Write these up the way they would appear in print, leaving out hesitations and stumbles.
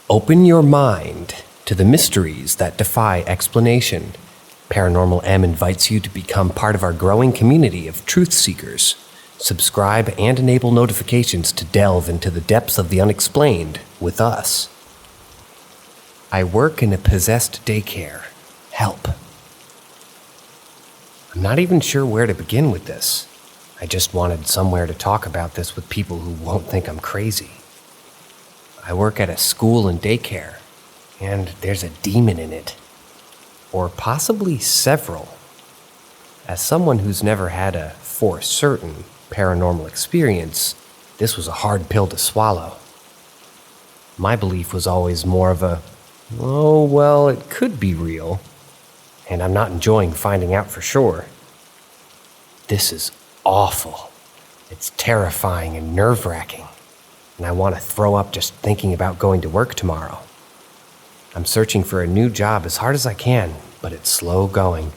Open your mind to the mysteries that defy explanation. Paranormal M invites you to become part of our growing community of truth seekers. Subscribe and enable notifications to delve into the depths of the unexplained with us. I work in a possessed daycare. Help. I'm not even sure where to begin with this. I just wanted somewhere to talk about this with people who won't think I'm crazy. I work at a school and daycare, and there's a demon in it. Or possibly several. As someone who's never had a, for certain, paranormal experience, this was a hard pill to swallow. My belief was always more of a, oh, well, it could be real, and I'm not enjoying finding out for sure. This is awful. It's terrifying and nerve-wracking, and I want to throw up just thinking about going to work tomorrow. I'm searching for a new job as hard as I can, but it's slow going.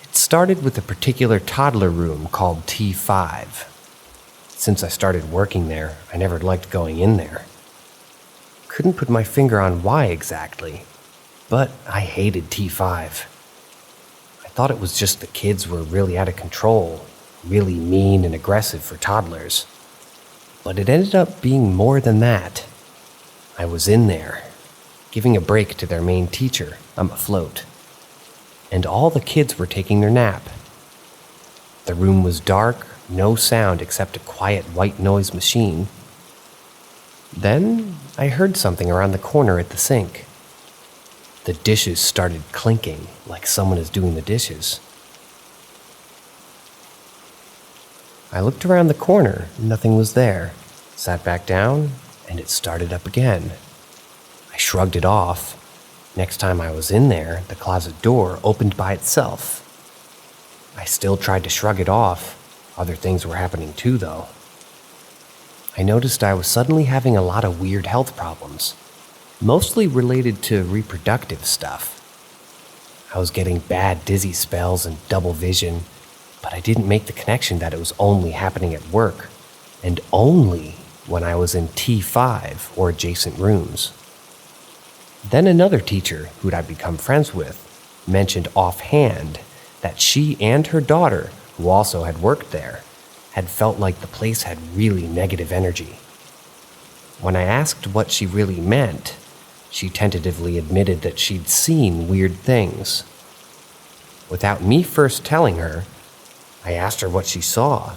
It started with a particular toddler room called T5. Since I started working there, I never liked going in there. Couldn't put my finger on why exactly, but I hated T5. I thought it was just the kids were really out of control, really mean and aggressive for toddlers. But it ended up being more than that. I was in there, giving a break to their main teacher, I'm afloat, and all the kids were taking their nap. The room was dark, no sound except a quiet white noise machine. Then I heard something around the corner at the sink. The dishes started clinking like someone is doing the dishes. I looked around the corner, nothing was there, sat back down, and it started up again. I shrugged it off. Next time I was in there, the closet door opened by itself. I still tried to shrug it off. Other things were happening too, though. I noticed I was suddenly having a lot of weird health problems, mostly related to reproductive stuff. I was getting bad dizzy spells and double vision, but I didn't make the connection that it was only happening at work, and only when I was in T5 or adjacent rooms. Then another teacher, who'd I become friends with, mentioned offhand that she and her daughter, who also had worked there, had felt like the place had really negative energy. When I asked what she really meant, she tentatively admitted that she'd seen weird things. Without me first telling her, I asked her what she saw,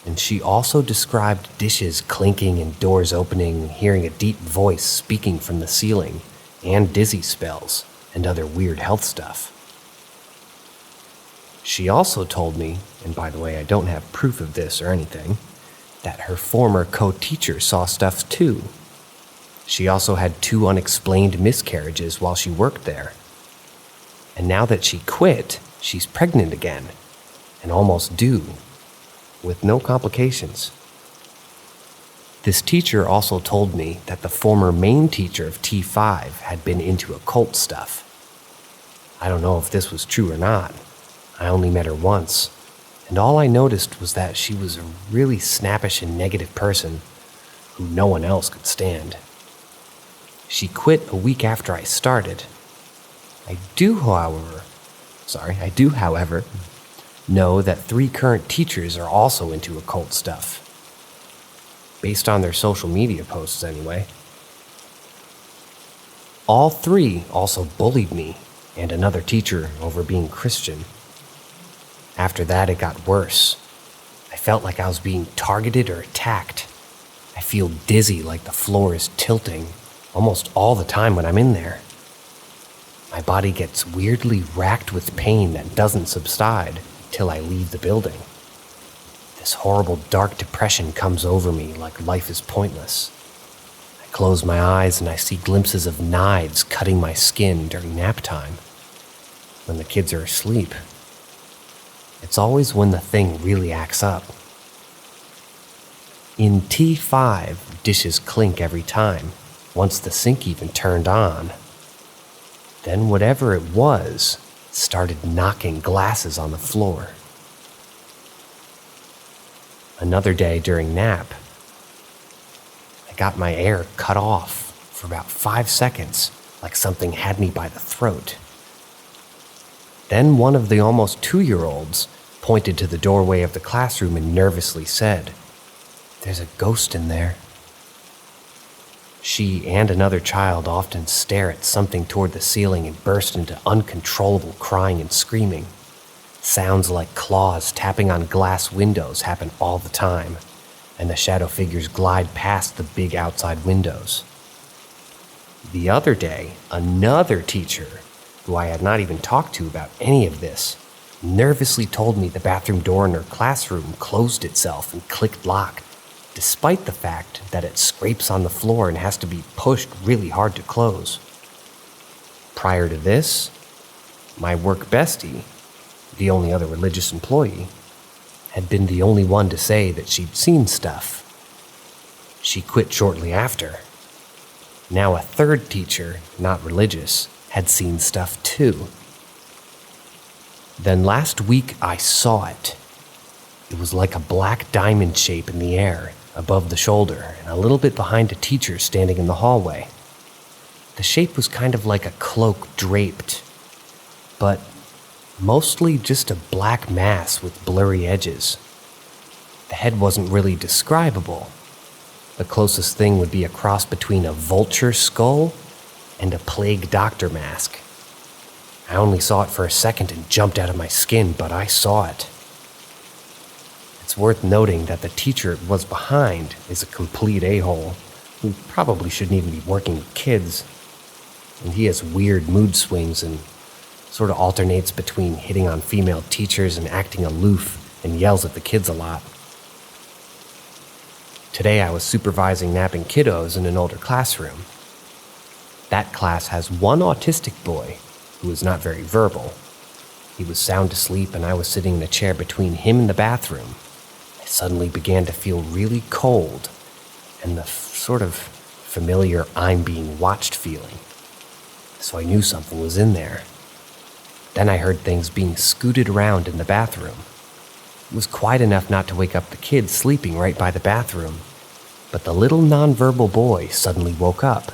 and she also described dishes clinking and doors opening, hearing a deep voice speaking from the ceiling, and dizzy spells, and other weird health stuff. She also told me, and by the way, I don't have proof of this or anything, that her former co-teacher saw stuff too. She also had 2 unexplained miscarriages while she worked there. And now that she quit, she's pregnant again, and almost due, with no complications. This teacher also told me that the former main teacher of T5 had been into occult stuff. I don't know if this was true or not. I only met her once, and all I noticed was that she was a really snappish and negative person who no one else could stand. She quit a week after I started. I do, however, know that 3 current teachers are also into occult stuff. Based on their social media posts, anyway. All 3 also bullied me and another teacher over being Christian. After that, it got worse. I felt like I was being targeted or attacked. I feel dizzy like the floor is tilting almost all the time when I'm in there. My body gets weirdly racked with pain that doesn't subside till I leave the building. This horrible dark depression comes over me like life is pointless. I close my eyes and I see glimpses of knives cutting my skin during nap time, when the kids are asleep. It's always when the thing really acts up. In T5, dishes clink every time, once the sink even turned on. Then whatever it was started knocking glasses on the floor. Another day during nap, I got my air cut off for about 5 seconds, like something had me by the throat. Then one of the almost 2-year-olds pointed to the doorway of the classroom and nervously said, "There's a ghost in there." She and another child often stare at something toward the ceiling and burst into uncontrollable crying and screaming. Sounds like claws tapping on glass windows happen all the time, and the shadow figures glide past the big outside windows. The other day, another teacher, who I had not even talked to about any of this, nervously told me the bathroom door in her classroom closed itself and clicked lock, despite the fact that it scrapes on the floor and has to be pushed really hard to close. Prior to this, my work bestie, the only other religious employee, had been the only one to say that she'd seen stuff. She quit shortly after. Now a third teacher, not religious, had seen stuff too. Then last week I saw it. It was like a black diamond shape in the air, above the shoulder, and a little bit behind a teacher standing in the hallway. The shape was kind of like a cloak draped, but mostly just a black mass with blurry edges. The head wasn't really describable. The closest thing would be a cross between a vulture skull and a plague doctor mask. I only saw it for a second and jumped out of my skin, but I saw it. It's worth noting that the teacher it was behind is a complete a-hole who probably shouldn't even be working with kids. And he has weird mood swings and sort of alternates between hitting on female teachers and acting aloof and yells at the kids a lot. Today I was supervising napping kiddos in an older classroom. That class has one autistic boy who is not very verbal. He was sound asleep and I was sitting in a chair between him and the bathroom. I suddenly began to feel really cold and the sort of familiar I'm being watched feeling. So I knew something was in there. Then I heard things being scooted around in the bathroom. It was quiet enough not to wake up the kids sleeping right by the bathroom, but the little nonverbal boy suddenly woke up,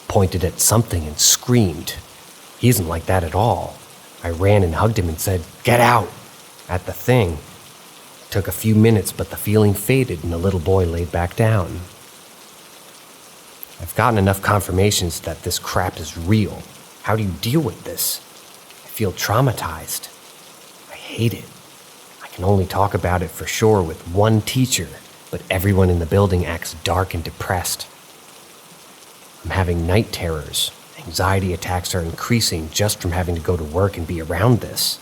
pointed at something and screamed. He isn't like that at all. I ran and hugged him and said, "Get out!" at the thing. It took a few minutes, but the feeling faded and the little boy laid back down. I've gotten enough confirmations that this crap is real. How do you deal with this? I feel traumatized. I hate it. I can only talk about it for sure with one teacher, but everyone in the building acts dark and depressed. I'm having night terrors. Anxiety attacks are increasing just from having to go to work and be around this.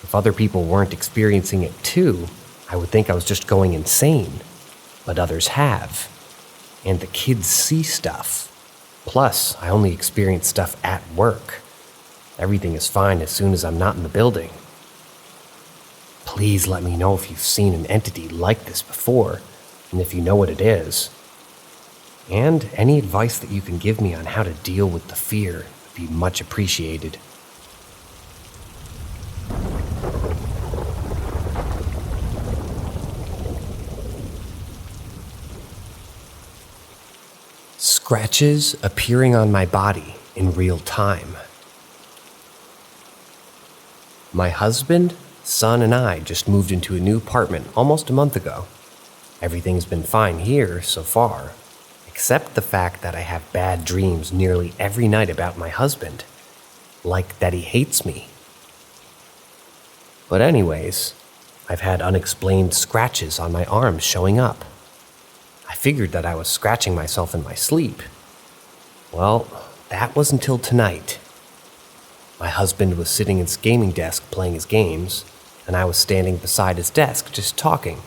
If other people weren't experiencing it too, I would think I was just going insane. But others have. And the kids see stuff. Plus, I only experience stuff at work. Everything is fine as soon as I'm not in the building. Please let me know if you've seen an entity like this before, and if you know what it is. And any advice that you can give me on how to deal with the fear would be much appreciated. Scratches appearing on my body in real time. My husband, son, and I just moved into a new apartment almost a month ago. Everything's been fine here so far, except the fact that I have bad dreams nearly every night about my husband, like that he hates me. But anyways, I've had unexplained scratches on my arms showing up. I figured that I was scratching myself in my sleep. Well, that was until tonight. My husband was sitting at his gaming desk playing his games, and I was standing beside his desk just talking,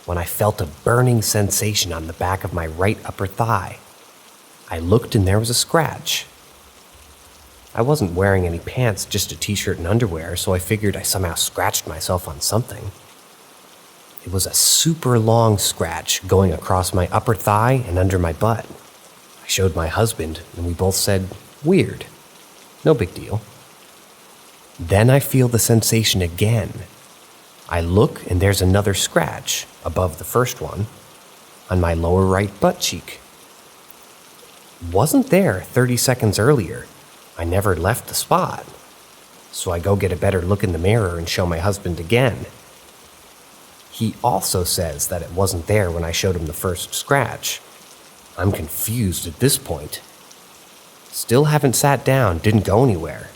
when I felt a burning sensation on the back of my right upper thigh. I looked and there was a scratch. I wasn't wearing any pants, just a t-shirt and underwear, so I figured I somehow scratched myself on something. It was a super long scratch going across my upper thigh and under my butt. I showed my husband, and we both said, "Weird. No big deal." Then I feel the sensation again. I look and there's another scratch, above the first one, on my lower right butt cheek, wasn't there 30 seconds earlier. I never left the spot. So I go get a better look in the mirror and show my husband again. He also says that it wasn't there when I showed him the first scratch. I'm confused at this point. Still haven't sat down, didn't go anywhere.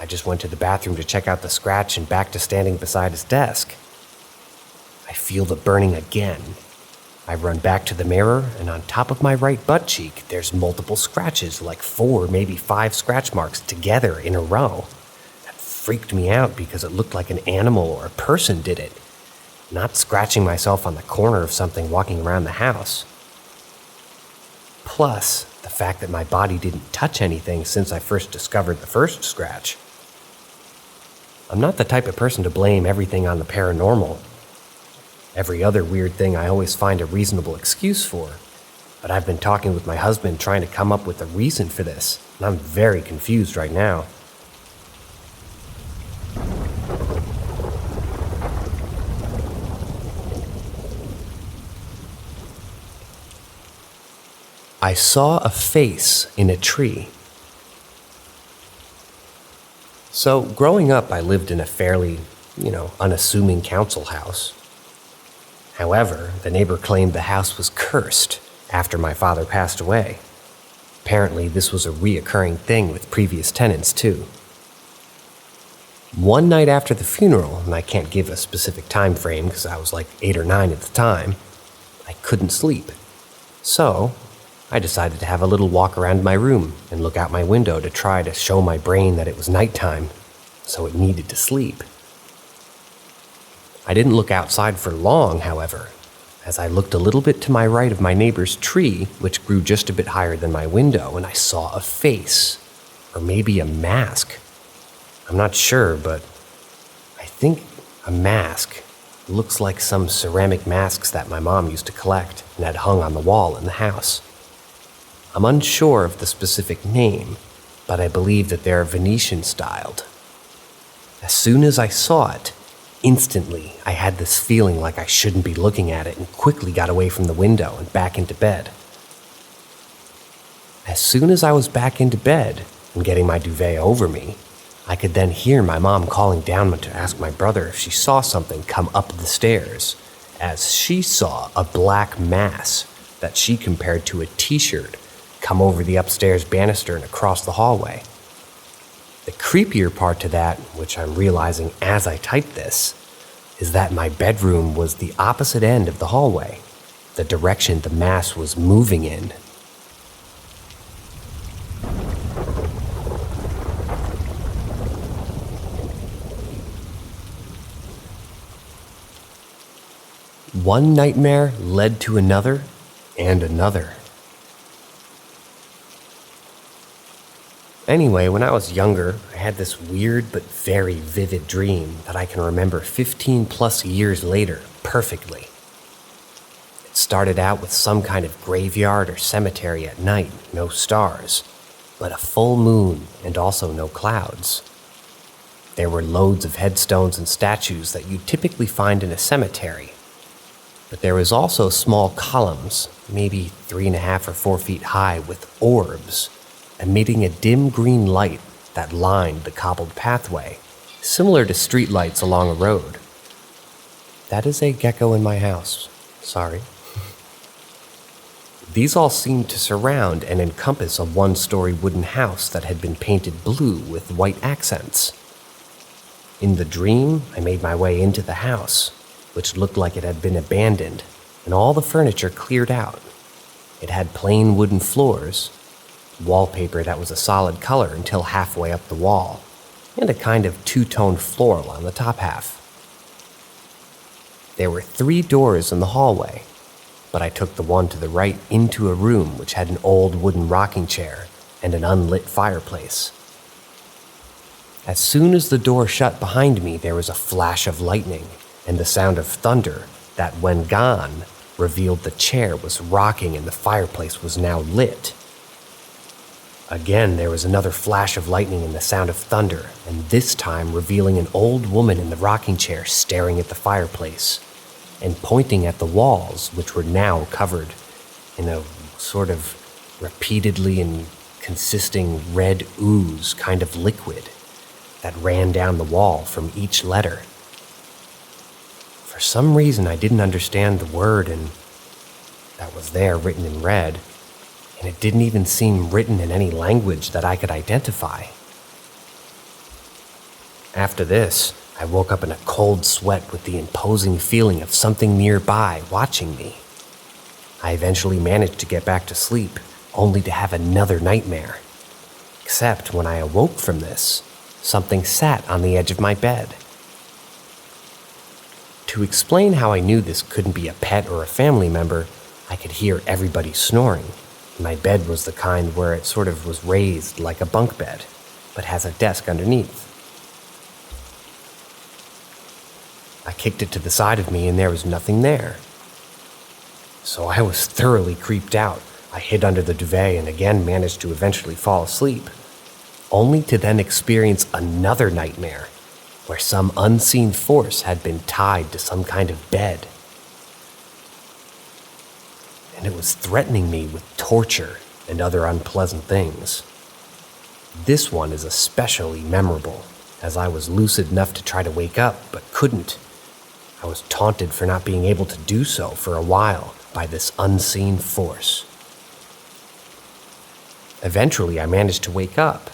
I just went to the bathroom to check out the scratch and back to standing beside his desk. I feel the burning again. I run back to the mirror, and on top of my right butt cheek, there's multiple scratches, like 4, maybe 5 scratch marks together in a row. That freaked me out because it looked like an animal or a person did it, not scratching myself on the corner of something walking around the house. Plus, the fact that my body didn't touch anything since I first discovered the first scratch. I'm not the type of person to blame everything on the paranormal. Every other weird thing I always find a reasonable excuse for, but I've been talking with my husband trying to come up with a reason for this, and I'm very confused right now. I saw a face in a tree. So, growing up, I lived in a fairly, unassuming council house. However, the neighbor claimed the house was cursed after my father passed away. Apparently, this was a reoccurring thing with previous tenants, too. One night after the funeral, and I can't give a specific time frame because I was like 8 or 9 at the time, I couldn't sleep. So, I decided to have a little walk around my room and look out my window to try to show my brain that it was nighttime, so it needed to sleep. I didn't look outside for long, however, as I looked a little bit to my right of my neighbor's tree, which grew just a bit higher than my window, and I saw a face, or maybe a mask. I'm not sure, but I think a mask. Looks like some ceramic masks that my mom used to collect and had hung on the wall in the house. I'm unsure of the specific name, but I believe that they're Venetian styled. As soon as I saw it, instantly I had this feeling like I shouldn't be looking at it and quickly got away from the window and back into bed. As soon as I was back into bed and getting my duvet over me, I could then hear my mom calling down to ask my brother if she saw something come up the stairs, as she saw a black mass that she compared to a t-shirt come over the upstairs banister and across the hallway. The creepier part to that, which I'm realizing as I type this, is that my bedroom was the opposite end of the hallway, the direction the mass was moving in. One nightmare led to another and another. Anyway, when I was younger, I had this weird but very vivid dream that I can remember 15 plus years later perfectly. It started out with some kind of graveyard or cemetery at night, no stars, but a full moon and also no clouds. There were loads of headstones and statues that you'd typically find in a cemetery, but there was also small columns, maybe 3.5 or 4 feet high, with orbs emitting a dim green light that lined the cobbled pathway, similar to streetlights along a road. That is a gecko in my house. Sorry. These all seemed to surround and encompass a one-story wooden house that had been painted blue with white accents. In the dream, I made my way into the house, which looked like it had been abandoned, and all the furniture cleared out. It had plain wooden floors, wallpaper that was a solid color until halfway up the wall, and a kind of two-tone floral on the top half. There were 3 doors in the hallway, but I took the one to the right into a room which had an old wooden rocking chair and an unlit fireplace. As soon as the door shut behind me, there was a flash of lightning and the sound of thunder that, when gone, revealed the chair was rocking and the fireplace was now lit. Again, there was another flash of lightning and the sound of thunder, and this time revealing an old woman in the rocking chair staring at the fireplace and pointing at the walls, which were now covered in a sort of repeatedly and consisting red ooze kind of liquid that ran down the wall from each letter. For some reason, I didn't understand the word and that was there written in red, and it didn't even seem written in any language that I could identify. After this, I woke up in a cold sweat with the imposing feeling of something nearby watching me. I eventually managed to get back to sleep, only to have another nightmare. Except when I awoke from this, something sat on the edge of my bed. To explain how I knew this couldn't be a pet or a family member, I could hear everybody snoring. My bed was the kind where it sort of was raised like a bunk bed, but has a desk underneath. I kicked it to the side of me and there was nothing there. So I was thoroughly creeped out. I hid under the duvet and again managed to eventually fall asleep, only to then experience another nightmare where some unseen force had been tied to some kind of bed. And it was threatening me with torture and other unpleasant things. This one is especially memorable, as I was lucid enough to try to wake up, but couldn't. I was taunted for not being able to do so for a while by this unseen force. Eventually, I managed to wake up,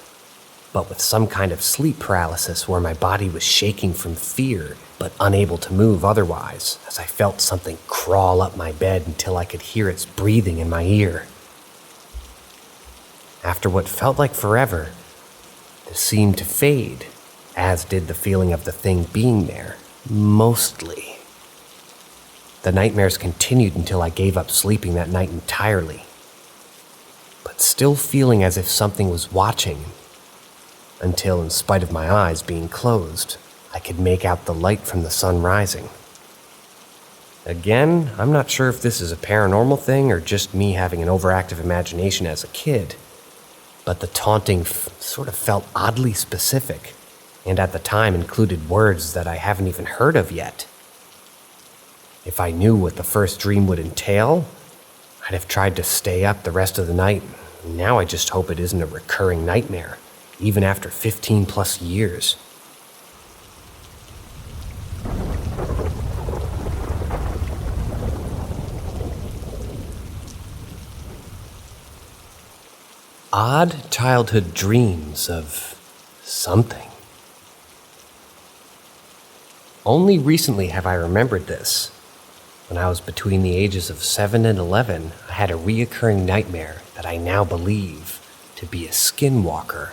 but with some kind of sleep paralysis where my body was shaking from fear, but unable to move otherwise, as I felt something crawl up my bed until I could hear its breathing in my ear. After what felt like forever, this seemed to fade, as did the feeling of the thing being there, mostly. The nightmares continued until I gave up sleeping that night entirely, but still feeling as if something was watching, until, in spite of my eyes being closed, I could make out the light from the sun rising. Again, I'm not sure if this is a paranormal thing or just me having an overactive imagination as a kid, but the taunting sort of felt oddly specific, and at the time included words that I haven't even heard of yet. If I knew what the first dream would entail, I'd have tried to stay up the rest of the night. Now I just hope it isn't a recurring nightmare, even after 15 plus years. Odd childhood dreams of something. Only recently have I remembered this. When I was between the ages of 7 and 11, I had a reoccurring nightmare that I now believe to be a skinwalker.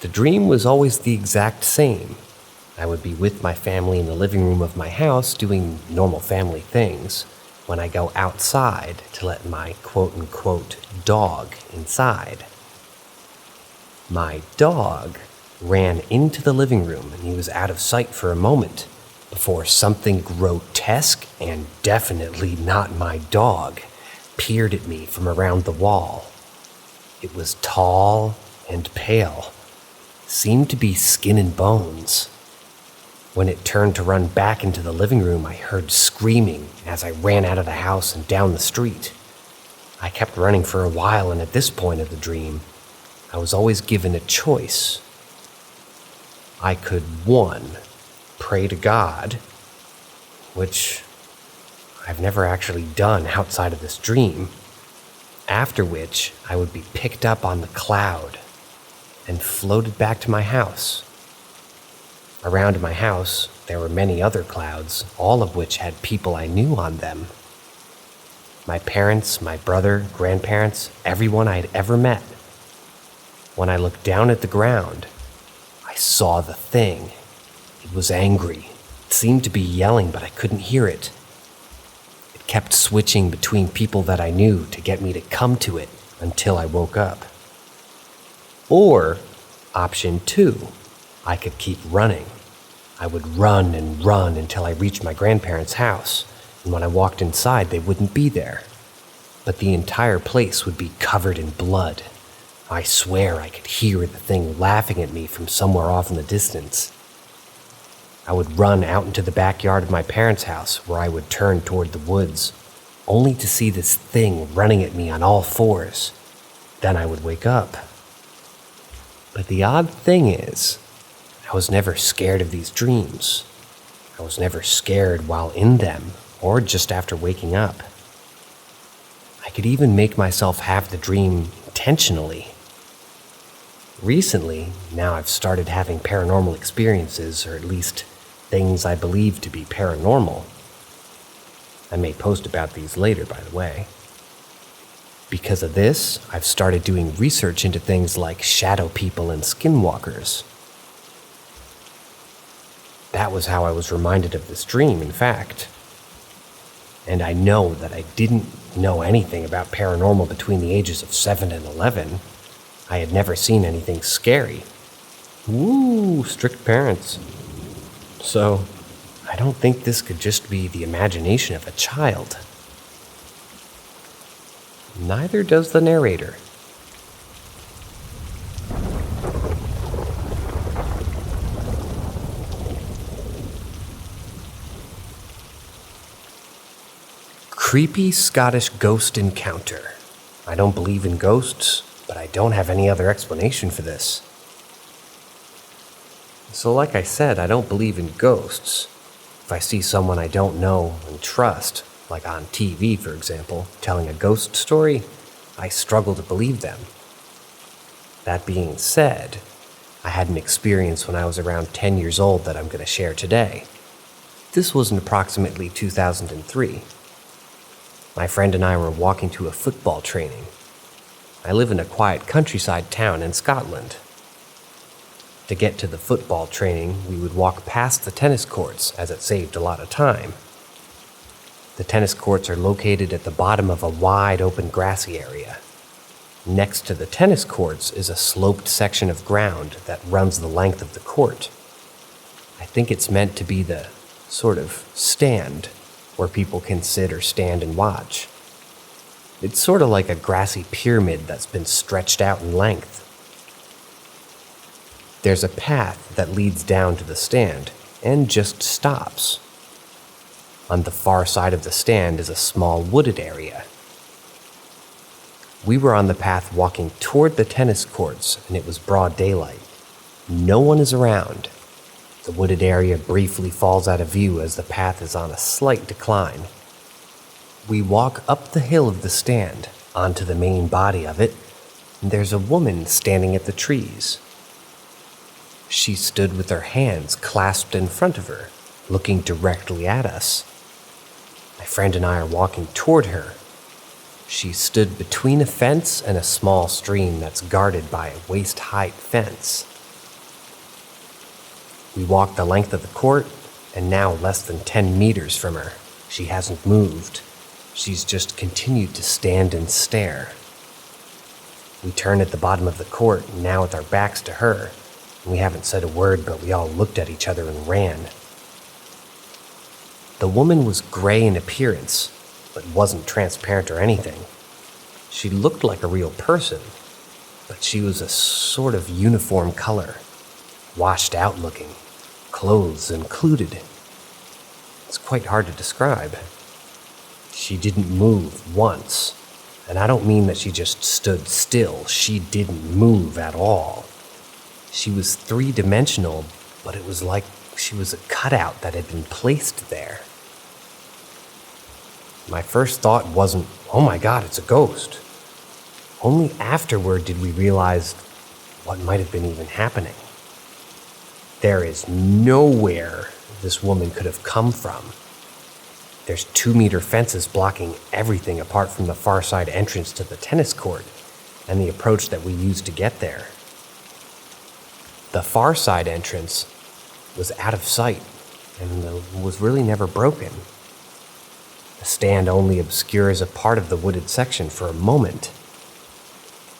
The dream was always the exact same. I would be with my family in the living room of my house doing normal family things when I go outside to let my quote-unquote dog inside. My dog ran into the living room and he was out of sight for a moment before something grotesque and definitely not my dog peered at me from around the wall. It was tall and pale, seemed to be skin and bones. When it turned to run back into the living room, I heard screaming as I ran out of the house and down the street. I kept running for a while, and at this point of the dream, I was always given a choice. I could, 1, pray to God, which I've never actually done outside of this dream, after which I would be picked up on the cloud and floated back to my house. Around my house, there were many other clouds, all of which had people I knew on them. My parents, my brother, grandparents, everyone I had ever met. When I looked down at the ground, I saw the thing. It was angry. It seemed to be yelling, but I couldn't hear it. It kept switching between people that I knew to get me to come to it until I woke up. Or, option 2, I could keep running. I would run and run until I reached my grandparents' house, and when I walked inside, they wouldn't be there. But the entire place would be covered in blood. I swear I could hear the thing laughing at me from somewhere off in the distance. I would run out into the backyard of my parents' house, where I would turn toward the woods, only to see this thing running at me on all fours. Then I would wake up. But the odd thing is, I was never scared of these dreams. I was never scared while in them or just after waking up. I could even make myself have the dream intentionally. Recently, now I've started having paranormal experiences, or at least things I believe to be paranormal. I may post about these later, by the way. Because of this, I've started doing research into things like shadow people and skinwalkers. That was how I was reminded of this dream, in fact. And I know that I didn't know anything about paranormal between the ages of 7 and 11. I had never seen anything scary. Woo, strict parents. So, I don't think this could just be the imagination of a child. Neither does the narrator. Creepy Scottish ghost encounter. I don't believe in ghosts, but I don't have any other explanation for this. So like I said, I don't believe in ghosts. If I see someone I don't know and trust, like on TV for example, telling a ghost story, I struggle to believe them. That being said, I had an experience when I was around 10 years old that I'm going to share today. This was in approximately 2003. My friend and I were walking to a football training. I live in a quiet countryside town in Scotland. To get to the football training, we would walk past the tennis courts, as it saved a lot of time. The tennis courts are located at the bottom of a wide open grassy area. Next to the tennis courts is a sloped section of ground that runs the length of the court. I think it's meant to be the sort of stand where people can sit or stand and watch. It's sort of like a grassy pyramid that's been stretched out in length. There's a path that leads down to the stand and just stops. On the far side of the stand is a small wooded area. We were on the path walking toward the tennis courts, and it was broad daylight. No one is around. The wooded area briefly falls out of view as the path is on a slight decline. We walk up the hill of the stand, onto the main body of it, and there's a woman standing at the trees. She stood with her hands clasped in front of her, looking directly at us. My friend and I are walking toward her. She stood between a fence and a small stream that's guarded by a waist-height fence. We walked the length of the court, and now less than 10 meters from her. She hasn't moved. She's just continued to stand and stare. We turn at the bottom of the court, now with our backs to her. We haven't said a word, but we all looked at each other and ran. The woman was gray in appearance, but wasn't transparent or anything. She looked like a real person, but she was a sort of uniform color, washed out looking, clothes included. It's quite hard to describe. She didn't move once, and I don't mean that she just stood still. She didn't move at all. She was three-dimensional, but it was like she was a cutout that had been placed there. My first thought wasn't, oh my God, it's a ghost. Only afterward did we realize what might have been even happening. There is nowhere this woman could have come from. There's 2-meter fences blocking everything apart from the far side entrance to the tennis court and the approach that we used to get there. The far side entrance was out of sight and was really never broken. The stand only obscures a part of the wooded section for a moment.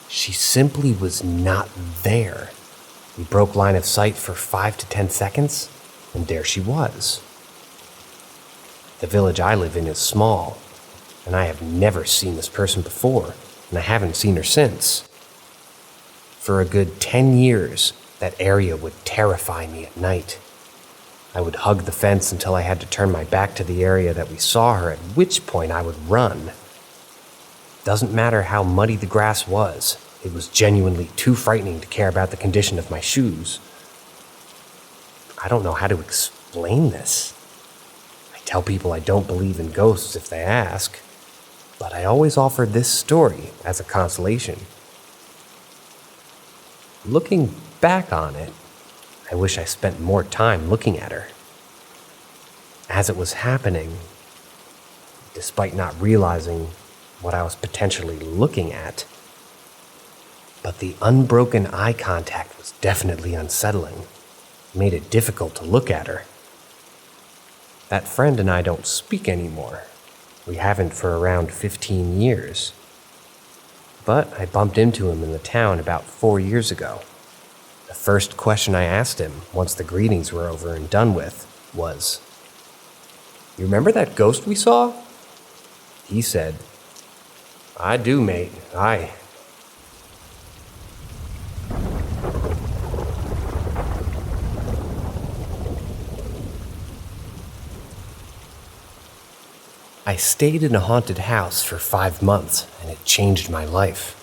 She simply was not there. We broke line of sight for 5 to 10 seconds, and there she was. The village I live in is small, and I have never seen this person before, and I haven't seen her since. For a good 10 years, that area would terrify me at night. I would hug the fence until I had to turn my back to the area that we saw her, at which point I would run. Doesn't matter how muddy the grass was, it was genuinely too frightening to care about the condition of my shoes. I don't know how to explain this. I tell people I don't believe in ghosts if they ask, but I always offer this story as a consolation. Looking back on it, I wish I spent more time looking at her. As it was happening, despite not realizing what I was potentially looking at, but the unbroken eye contact was definitely unsettling. It made it difficult to look at her. That friend and I don't speak anymore. We haven't for around 15 years. But I bumped into him in the town about 4 years ago. The first question I asked him, once the greetings were over and done with, was, "You remember that ghost we saw?" He said, "I do, mate, aye." I stayed in a haunted house for 5 months, and it changed my life.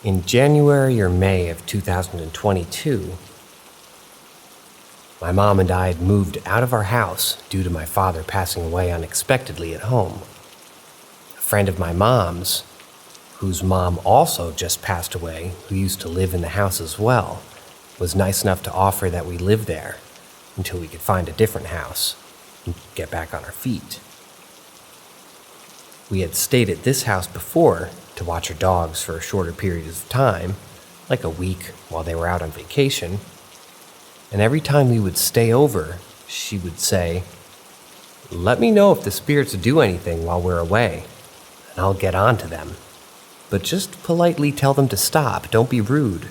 In January or May of 2022, my mom and I had moved out of our house due to my father passing away unexpectedly at home. A friend of my mom's, whose mom also just passed away, who used to live in the house as well, was nice enough to offer that we live there until we could find a different house and get back on our feet. We had stayed at this house before to watch her dogs for a shorter period of time, like a week while they were out on vacation, and every time we would stay over, she would say, "Let me know if the spirits do anything while we're away, and I'll get on to them. But just politely tell them to stop, don't be rude."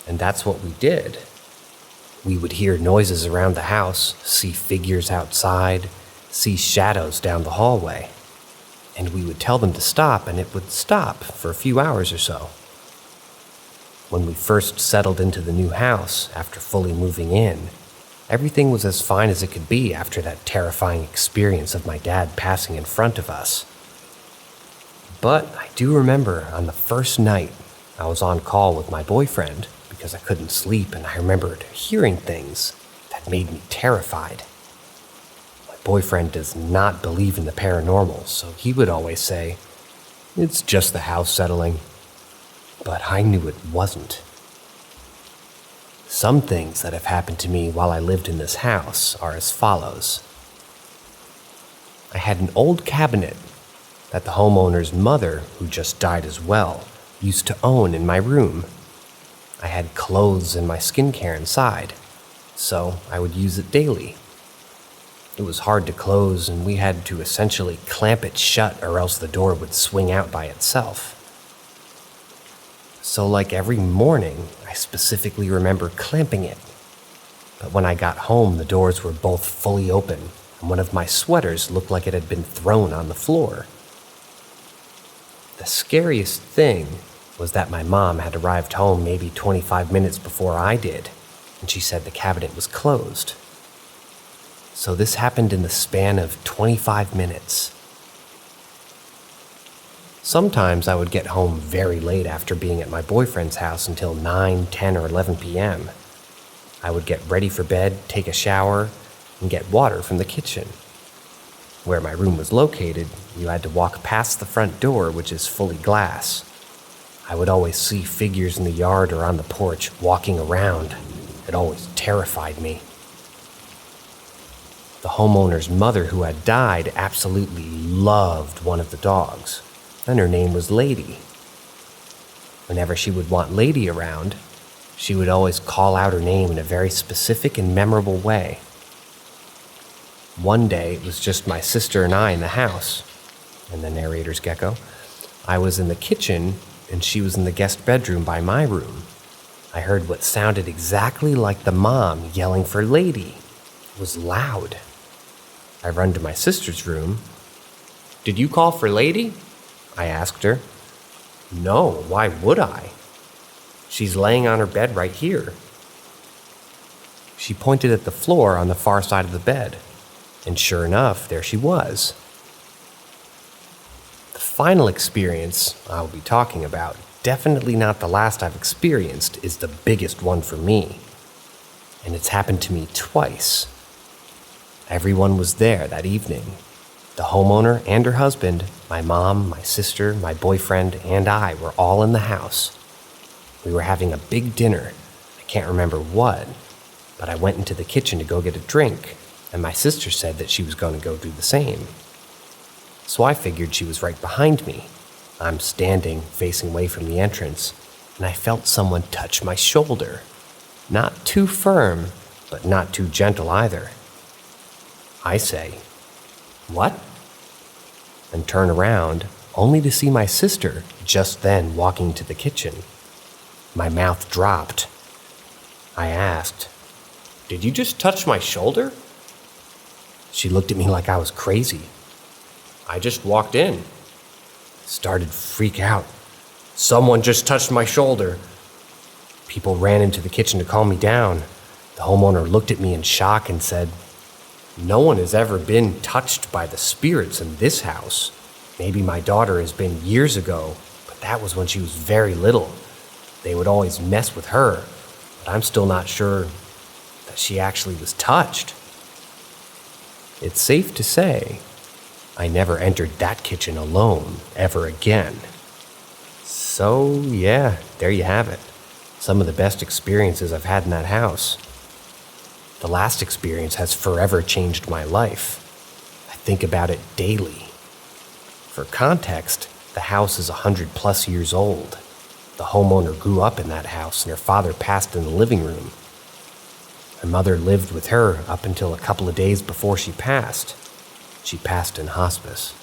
And that's what we did. We would hear noises around the house, see figures outside, see shadows down the hallway. And we would tell them to stop, and it would stop for a few hours or so. When we first settled into the new house, after fully moving in, everything was as fine as it could be after that terrifying experience of my dad passing in front of us. But I do remember on the first night, I was on call with my boyfriend because I couldn't sleep, and I remembered hearing things that made me terrified. My boyfriend does not believe in the paranormal, so he would always say, "It's just the house settling." But I knew it wasn't. Some things that have happened to me while I lived in this house are as follows. I had an old cabinet that the homeowner's mother, who just died as well, used to own in my room. I had clothes and my skincare inside, so I would use it daily. It was hard to close, and we had to essentially clamp it shut or else the door would swing out by itself. So like every morning, I specifically remember clamping it. But when I got home, the doors were both fully open, and one of my sweaters looked like it had been thrown on the floor. The scariest thing was that my mom had arrived home maybe 25 minutes before I did, and she said the cabinet was closed. So this happened in the span of 25 minutes. Sometimes I would get home very late after being at my boyfriend's house until 9, 10, or 11 p.m. I would get ready for bed, take a shower, and get water from the kitchen. Where my room was located, you had to walk past the front door, which is fully glass. I would always see figures in the yard or on the porch walking around. It always terrified me. The homeowner's mother, who had died, absolutely loved one of the dogs, and her name was Lady. Whenever she would want Lady around, she would always call out her name in a very specific and memorable way. One day, it was just my sister and I in the house, and the narrator's gecko. I was in the kitchen, and she was in the guest bedroom by my room. I heard what sounded exactly like the mom yelling for Lady. It was loud. I run to my sister's room. "Did you call for Lady?" I asked her. "No, why would I? She's laying on her bed right here. She pointed at the floor on the far side of the bed, and sure enough, there she was. The final experience I'll be talking about, definitely not the last I've experienced, is the biggest one for me. And it's happened to me twice. Everyone was there that evening. The homeowner and her husband, my mom, my sister, my boyfriend, and I were all in the house. We were having a big dinner. I can't remember what, but I went into the kitchen to go get a drink, and my sister said that she was going to go do the same. So I figured she was right behind me. I'm standing, facing away from the entrance, and I felt someone touch my shoulder. Not too firm, but not too gentle either. I say, "What?" and turn around, only to see my sister just then walking to the kitchen. My mouth dropped. I asked, "Did you just touch my shoulder?" She looked at me like I was crazy. "I just walked in." Started to freak out. "Someone just touched my shoulder." People ran into the kitchen to calm me down. The homeowner looked at me in shock and said, "No one has ever been touched by the spirits in this house. Maybe my daughter has been years ago, but that was when she was very little. They would always mess with her, but I'm still not sure that she actually was touched." It's safe to say, I never entered that kitchen alone ever again. So yeah, there you have it. Some of the best experiences I've had in that house. The last experience has forever changed my life. I think about it daily. For context, the house is 100+ years old. The homeowner grew up in that house and her father passed in the living room. Her mother lived with her up until a couple of days before she passed. She passed in hospice.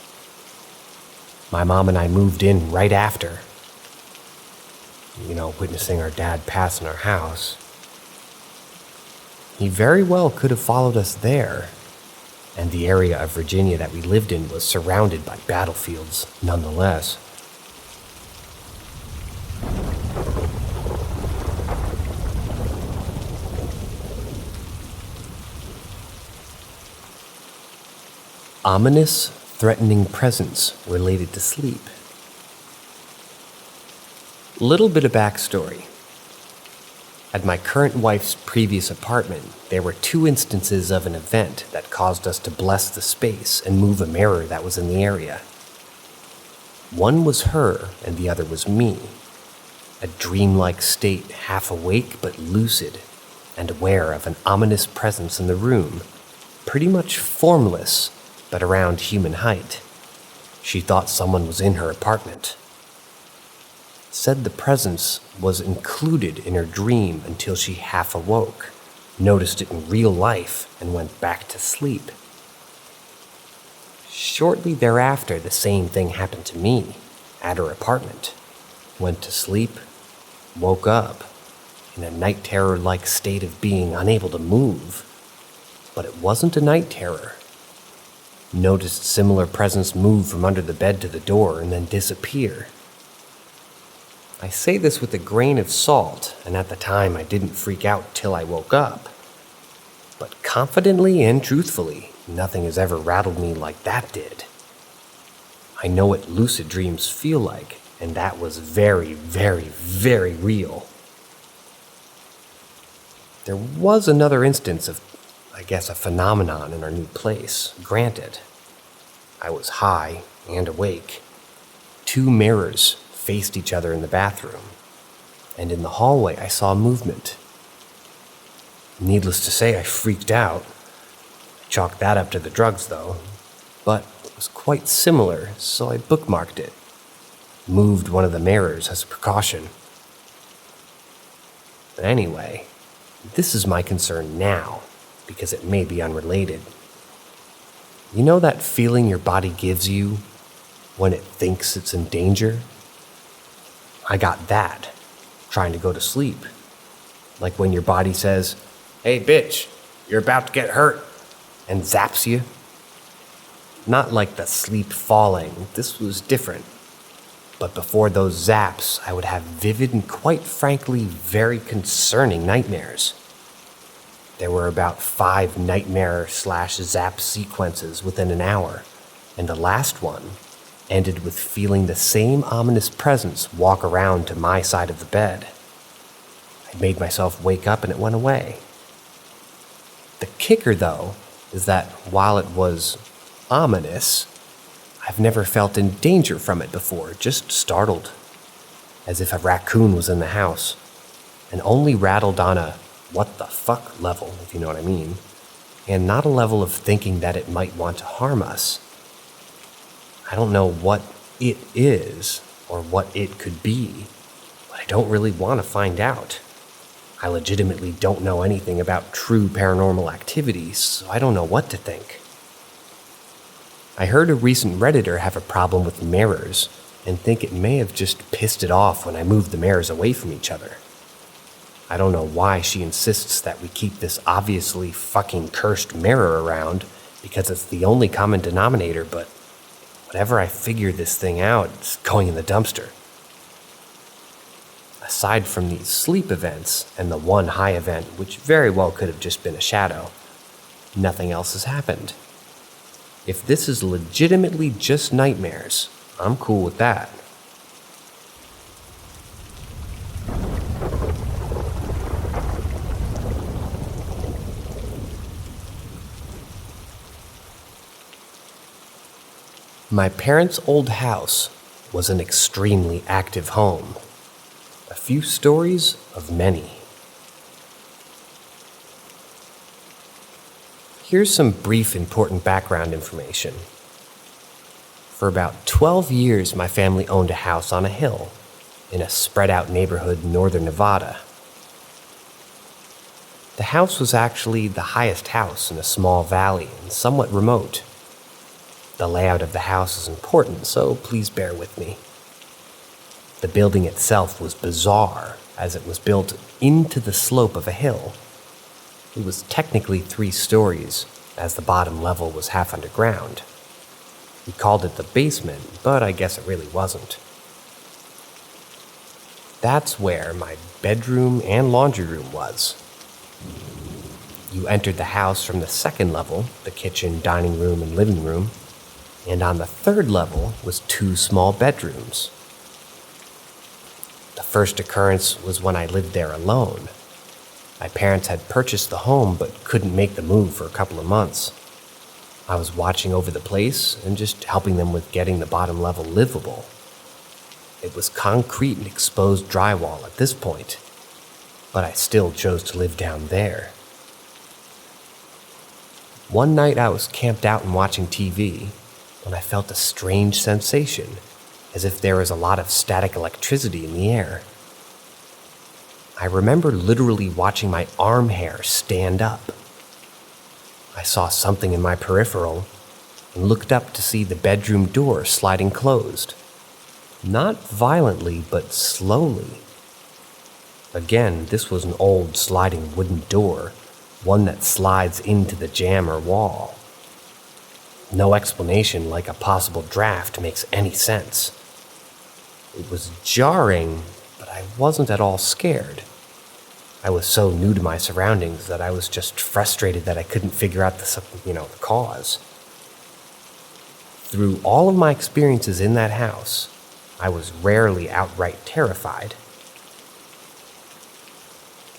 My mom and I moved in right after. Witnessing our dad pass in our house. He very well could have followed us there, and the area of Virginia that we lived in was surrounded by battlefields nonetheless. Ominous, threatening presence related to sleep. Little bit of backstory. At my current wife's previous apartment, there were 2 instances of an event that caused us to bless the space and move a mirror that was in the area. One was her and the other was me. A dreamlike state, half awake but lucid, and aware of an ominous presence in the room, pretty much formless, but around human height. She thought someone was in her apartment. Said the presence was included in her dream until she half awoke, noticed it in real life, and went back to sleep. Shortly thereafter, the same thing happened to me at her apartment. Went to sleep, woke up, in a night terror-like state of being unable to move. But it wasn't a night terror. Noticed similar presence move from under the bed to the door and then disappear. I say this with a grain of salt, and at the time I didn't freak out till I woke up. But confidently and truthfully, nothing has ever rattled me like that did. I know what lucid dreams feel like, and that was very, very, very real. There was another instance of, a phenomenon in our new place, granted. I was high and awake. 2 mirrors faced each other in the bathroom, and in the hallway I saw movement. Needless to say, I freaked out. Chalked that up to the drugs, though, but it was quite similar, so I bookmarked it. Moved one of the mirrors as a precaution. But anyway, this is my concern now, because it may be unrelated. You know that feeling your body gives you when it thinks it's in danger? I got that, trying to go to sleep. Like when your body says, "Hey bitch, you're about to get hurt," and zaps you. Not like the sleep falling, this was different. But before those zaps, I would have vivid and quite frankly very concerning nightmares. there were about 5 nightmare/zap sequences within an hour, and the last one ended with feeling the same ominous presence walk around to my side of the bed. I made myself wake up and it went away. The kicker, though, is that while it was ominous, I've never felt in danger from it before, just startled, as if a raccoon was in the house, and only rattled on a what the fuck level, if you know what I mean, and not a level of thinking that it might want to harm us. I don't know what it is or what it could be, but I don't really want to find out. I legitimately don't know anything about true paranormal activities, so I don't know what to think. I heard a recent Redditor have a problem with mirrors and think it may have just pissed it off when I moved the mirrors away from each other. I don't know why she insists that we keep this obviously fucking cursed mirror around because it's the only common denominator, but whenever I figure this thing out, it's going in the dumpster. Aside from these sleep events and the one high event, which very well could have just been a shadow, nothing else has happened. If this is legitimately just nightmares, I'm cool with that. My parents' old house was an extremely active home. A few stories of many. Here's some brief important background information. For about 12 years, my family owned a house on a hill in a spread-out neighborhood in northern Nevada. The house was actually the highest house in a small valley and somewhat remote. The layout of the house is important, so please bear with me. The building itself was bizarre, as it was built into the slope of a hill. It was technically 3 stories, as the bottom level was half underground. We called it the basement, but I guess it really wasn't. That's where my bedroom and laundry room was. You entered the house from the 2nd level, the kitchen, dining room, and living room, and on the 3rd level was 2 small bedrooms. The first occurrence was when I lived there alone. My parents had purchased the home but couldn't make the move for a couple of months. I was watching over the place and just helping them with getting the bottom level livable. It was concrete and exposed drywall at this point, but I still chose to live down there. One night I was camped out and watching TV when I felt a strange sensation, as if there was a lot of static electricity in the air. I remember literally watching my arm hair stand up. I saw something in my peripheral and looked up to see the bedroom door sliding closed. Not violently, but slowly. Again, this was an old sliding wooden door, one that slides into the jamb or wall. No explanation like a possible draft makes any sense. It was jarring, but I wasn't at all scared. I was so new to my surroundings that I was just frustrated that I couldn't figure out the cause. Through all of my experiences in that house, I was rarely outright terrified.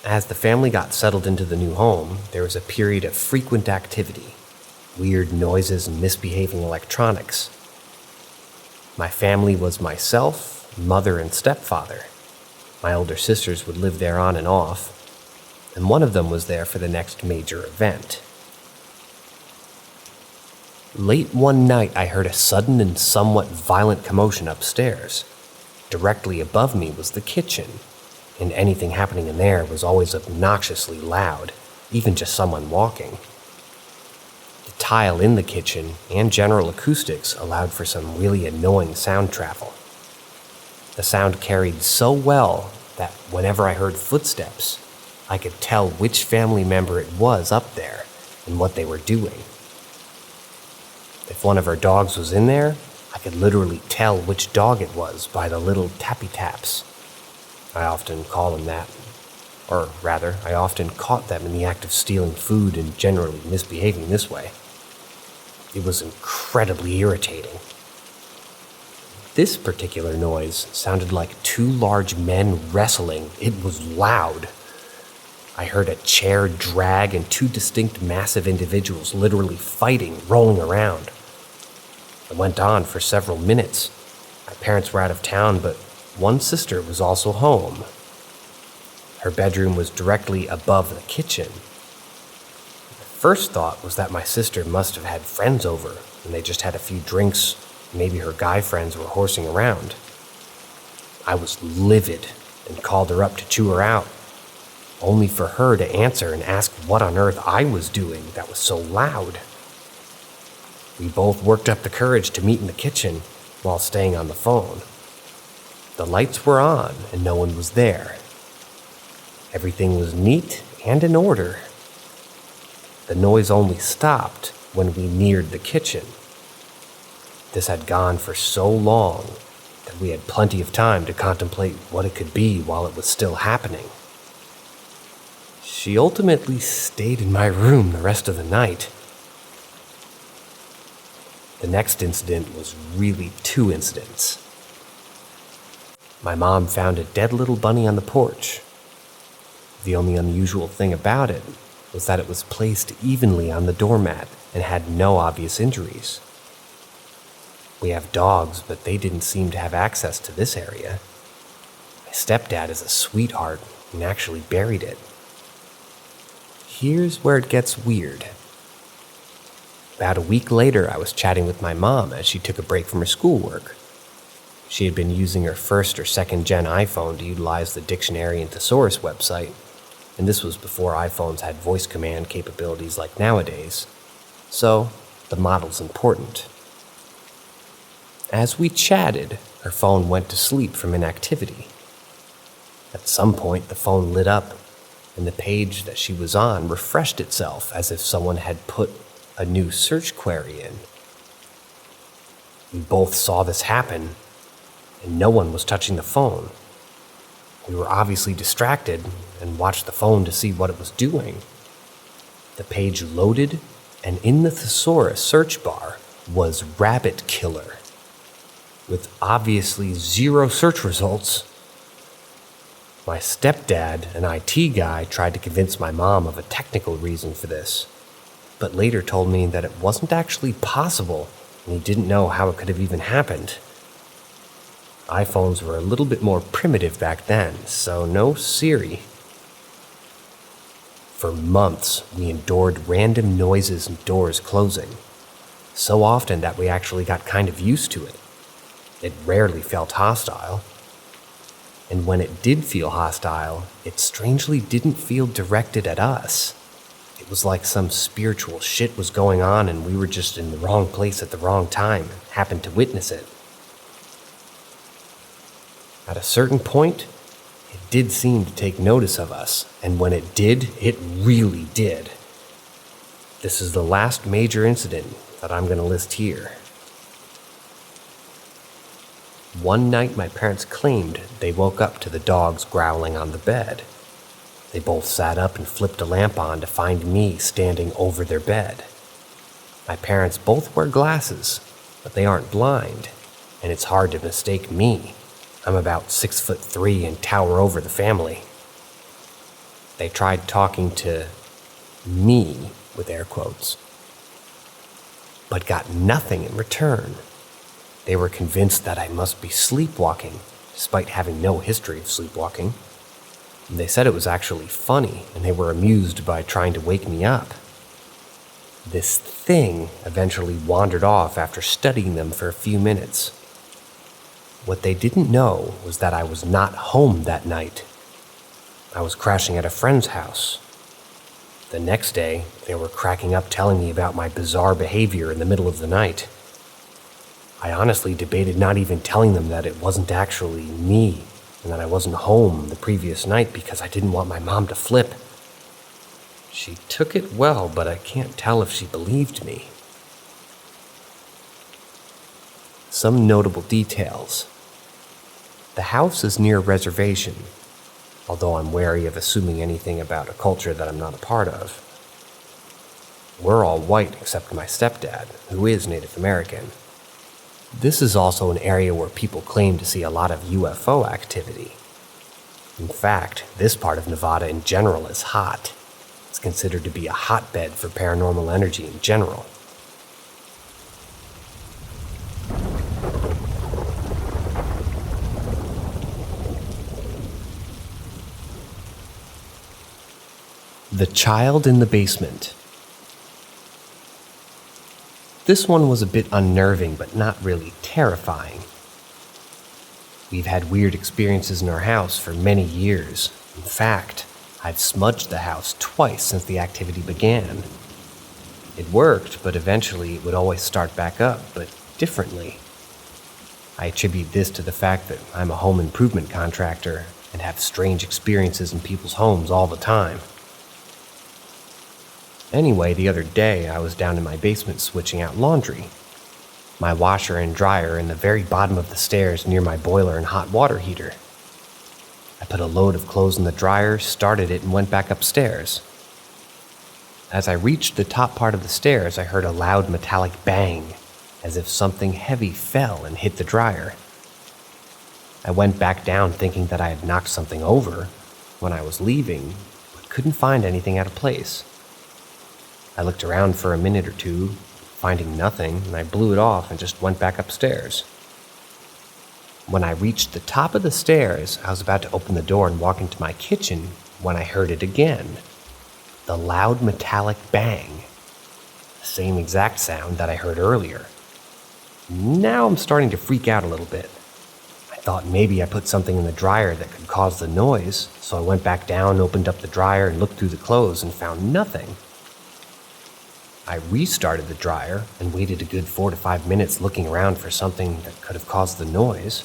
As the family got settled into the new home, there was a period of frequent activity, weird noises and misbehaving electronics. My family was myself, mother, and stepfather. My older sisters would live there on and off, and one of them was there for the next major event. Late one night, I heard a sudden and somewhat violent commotion upstairs. Directly above me was the kitchen, and anything happening in there was always obnoxiously loud, even just someone walking. The tile in the kitchen and general acoustics allowed for some really annoying sound travel. The sound carried so well that whenever I heard footsteps, I could tell which family member it was up there and what they were doing. If one of our dogs was in there, I could literally tell which dog it was by the little tappy taps. I often call them that, Or rather, I often caught them in the act of stealing food and generally misbehaving this way. It was incredibly irritating. This particular noise sounded like two large men wrestling. It was loud. I heard a chair drag and two distinct massive individuals literally fighting, rolling around. It went on for several minutes. My parents were out of town, but one sister was also home. Her bedroom was directly above the kitchen. The first thought was that my sister must have had friends over, and they just had a few drinks. Maybe her guy friends were horsing around. I was livid and called her up to chew her out, only for her to answer and ask what on earth I was doing that was so loud. We both worked up the courage to meet in the kitchen while staying on the phone. The lights were on and no one was there. Everything was neat and in order. The noise only stopped when we neared the kitchen. This had gone for so long that we had plenty of time to contemplate what it could be while it was still happening. She ultimately stayed in my room the rest of the night. The next incident was really two incidents. My mom found a dead little bunny on the porch. The only unusual thing about it was that it was placed evenly on the doormat and had no obvious injuries. We have dogs, but they didn't seem to have access to this area. My stepdad is a sweetheart and actually buried it. Here's where it gets weird. About a week later, I was chatting with my mom as she took a break from her schoolwork. She had been using her first or second gen iPhone to utilize the dictionary and thesaurus website, and this was before iPhones had voice command capabilities like nowadays. So, the model's important. As we chatted, her phone went to sleep from inactivity. At some point, the phone lit up, and the page that she was on refreshed itself as if someone had put a new search query in. We both saw this happen, and no one was touching the phone. We were obviously distracted and watched the phone to see what it was doing. The page loaded, and in the thesaurus search bar was rabbit killer, with obviously zero search results. My stepdad, an IT guy, tried to convince my mom of a technical reason for this, but later told me that it wasn't actually possible and he didn't know how it could have even happened. iPhones were a little bit more primitive back then, so no Siri. For months, we endured random noises and doors closing, so often that we actually got kind of used to it. It rarely felt hostile. And when it did feel hostile, it strangely didn't feel directed at us. It was like some spiritual shit was going on and we were just in the wrong place at the wrong time and happened to witness it. At a certain point, it did seem to take notice of us, and when it did, it really did. This is the last major incident that I'm going to list here. One night, my parents claimed they woke up to the dogs growling on the bed. They both sat up and flipped a lamp on to find me standing over their bed. My parents both wear glasses, but they aren't blind, and it's hard to mistake me. I'm about 6'3" and tower over the family. They tried talking to me, with air quotes, but got nothing in return. They were convinced that I must be sleepwalking, despite having no history of sleepwalking. They said it was actually funny, and they were amused by trying to wake me up. This thing eventually wandered off after studying them for a few minutes. What they didn't know was that I was not home that night. I was crashing at a friend's house. The next day, they were cracking up telling me about my bizarre behavior in the middle of the night. I honestly debated not even telling them that it wasn't actually me and that I wasn't home the previous night because I didn't want my mom to flip. She took it well, but I can't tell if she believed me. Some notable details. The house is near a reservation. although I'm wary of assuming anything about a culture that I'm not a part of. We're all white except my stepdad, who is Native American. This is also an area where people claim to see a lot of UFO activity. In fact, this part of Nevada in general is hot. It's considered to be a hotbed for paranormal energy in general. The Child in the Basement. This one was a bit unnerving, but not really terrifying. We've had weird experiences in our house for many years. In fact, I've smudged the house twice since the activity began. It worked, but eventually it would always start back up, but differently. I attribute this to the fact that I'm a home improvement contractor and have strange experiences in people's homes all the time. Anyway, the other day I was down in my basement switching out laundry. My washer and dryer in the very bottom of the stairs near my boiler and hot water heater. I put a load of clothes in the dryer, started it, and went back upstairs. As I reached the top part of the stairs, I heard a loud metallic bang, as if something heavy fell and hit the dryer. I went back down thinking that I had knocked something over when I was leaving, but couldn't find anything out of place. I looked around for a minute or two, finding nothing, and I blew it off and just went back upstairs. When I reached the top of the stairs, I was about to open the door and walk into my kitchen when I heard it again. The loud metallic bang. The same exact sound that I heard earlier. Now I'm starting to freak out a little bit. I thought maybe I put something in the dryer that could cause the noise, so I went back down, opened up the dryer, and looked through the clothes and found nothing. I restarted the dryer and waited a good 4 to 5 minutes looking around for something that could have caused the noise.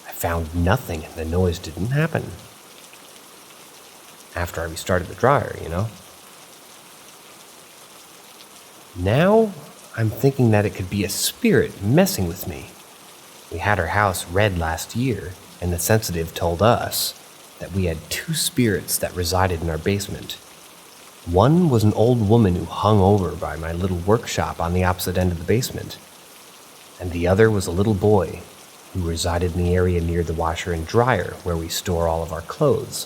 I found nothing and the noise didn't happen. After I restarted the dryer, Now, I'm thinking that it could be a spirit messing with me. We had our house red last year, and the sensitive told us that we had 2 spirits that resided in our basement. One was an old woman who hung over by my little workshop on the opposite end of the basement, and the other was a little boy who resided in the area near the washer and dryer where we store all of our clothes.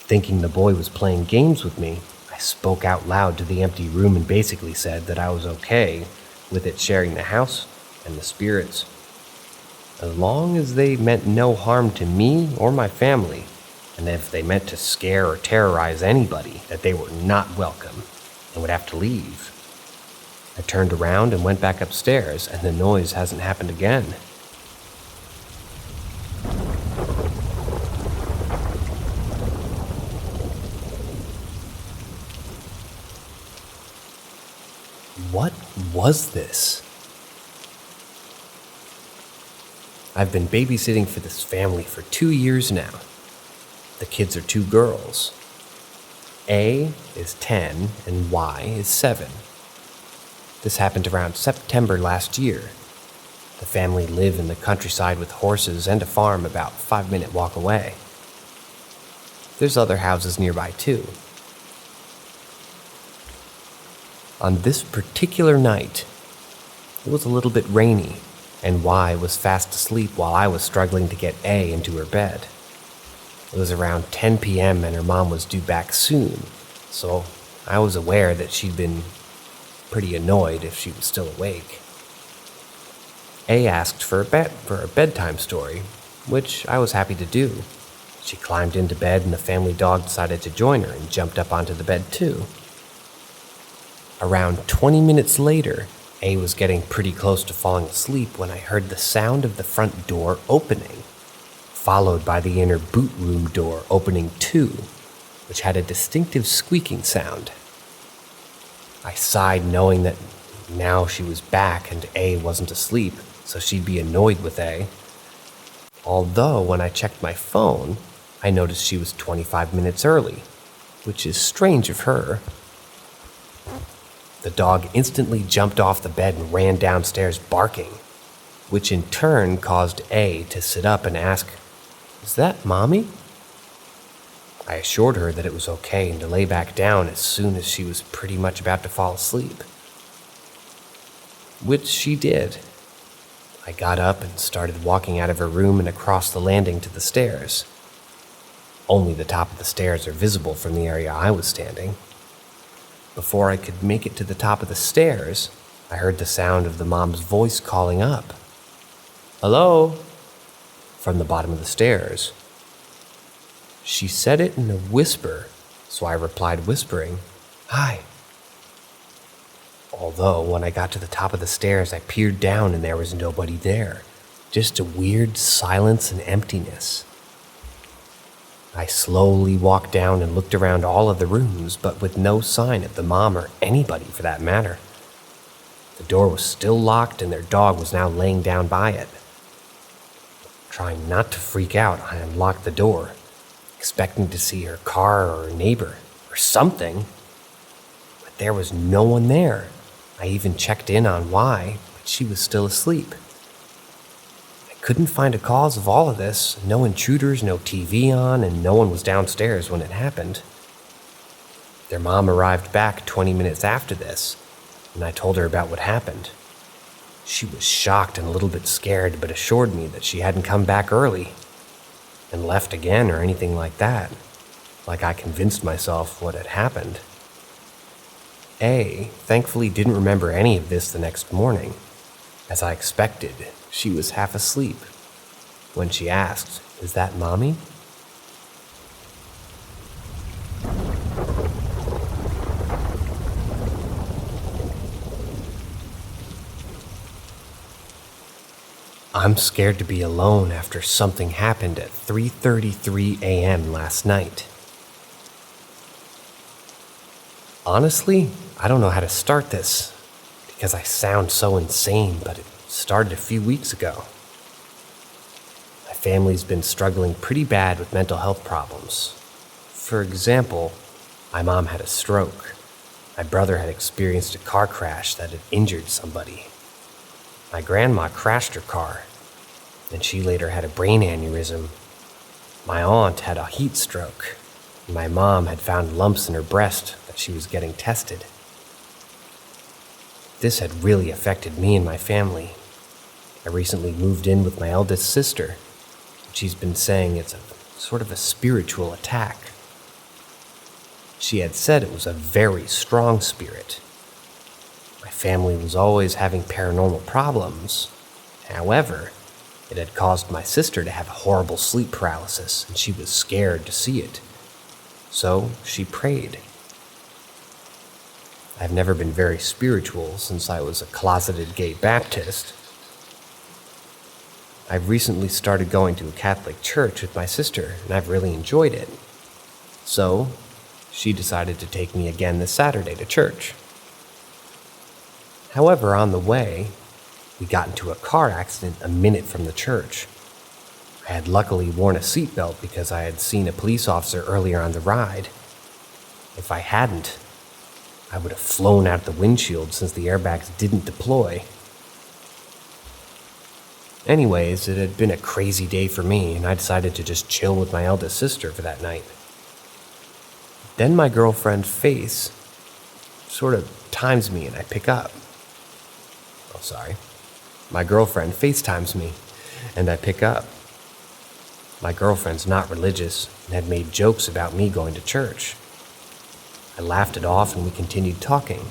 Thinking the boy was playing games with me, I spoke out loud to the empty room and basically said that I was okay with it sharing the house and the spirits, as long as they meant no harm to me or my family. And if they meant to scare or terrorize anybody, that they were not welcome and would have to leave. I turned around and went back upstairs, and the noise hasn't happened again. What was this? I've been babysitting for this family for 2 years now. The kids are 2 girls. A is 10 and Y is 7. This happened around September last year. The family live in the countryside with horses and a farm about a 5-minute walk away. There's other houses nearby too. On this particular night, it was a little bit rainy, and Y was fast asleep while I was struggling to get A into her bed. It was around 10 p.m. and her mom was due back soon, so I was aware that she'd been pretty annoyed if she was still awake. A asked for a bedtime story, which I was happy to do. She climbed into bed and the family dog decided to join her and jumped up onto the bed too. Around 20 minutes later, A was getting pretty close to falling asleep when I heard the sound of the front door opening, followed by the inner boot room door opening too, which had a distinctive squeaking sound. I sighed, knowing that now she was back and A wasn't asleep, so she'd be annoyed with A. Although when I checked my phone, I noticed she was 25 minutes early, which is strange of her. The dog instantly jumped off the bed and ran downstairs barking, which in turn caused A to sit up and ask, Is that Mommy?" I assured her that it was okay and to lay back down as soon as she was pretty much about to fall asleep. Which she did. I got up and started walking out of her room and across the landing to the stairs. Only the top of the stairs are visible from the area I was standing. Before I could make it to the top of the stairs, I heard the sound of the mom's voice calling up, "Hello?" from the bottom of the stairs. She said it in a whisper, so I replied whispering, "Hi." Although, when I got to the top of the stairs, I peered down and there was nobody there. Just a weird silence and emptiness. I slowly walked down and looked around all of the rooms, but with no sign of the mom or anybody for that matter. The door was still locked and their dog was now laying down by it. Trying not to freak out, I unlocked the door, expecting to see her car or a neighbor or something. But there was no one there. I even checked in on why, but she was still asleep. I couldn't find a cause of all of this. No intruders, no TV on, and no one was downstairs when it happened. Their mom arrived back 20 minutes after this, and I told her about what happened. She was shocked and a little bit scared, but assured me that she hadn't come back early and left again or anything like that, like I convinced myself what had happened. A thankfully didn't remember any of this the next morning. As I expected, she was half asleep when she asked, "Is that Mommy?" I'm scared to be alone after something happened at 3:33 a.m. last night. Honestly, I don't know how to start this because I sound so insane, but it started a few weeks ago. My family's been struggling pretty bad with mental health problems. For example, my mom had a stroke. My brother had experienced a car crash that had injured somebody. My grandma crashed her car, and she later had a brain aneurysm. My aunt had a heat stroke, and my mom had found lumps in her breast that she was getting tested. This had really affected me and my family. I recently moved in with my eldest sister, and she's been saying it's a sort of a spiritual attack. She had said it was a very strong spirit. My family was always having paranormal problems. However, it had caused my sister to have horrible sleep paralysis, and she was scared to see it. So she prayed. I've never been very spiritual since I was a closeted gay Baptist. I've recently started going to a Catholic church with my sister, and I've really enjoyed it. So she decided to take me again this Saturday to church. However, on the way, we got into a car accident a minute from the church. I had luckily worn a seatbelt because I had seen a police officer earlier on the ride. If I hadn't, I would have flown out the windshield since the airbags didn't deploy. Anyways, it had been a crazy day for me, and I decided to just chill with my eldest sister for that night. Then my girlfriend, Face, sort of times me and I pick up. My girlfriend FaceTimes me, and I pick up. My girlfriend's not religious and had made jokes about me going to church. I laughed it off and we continued talking.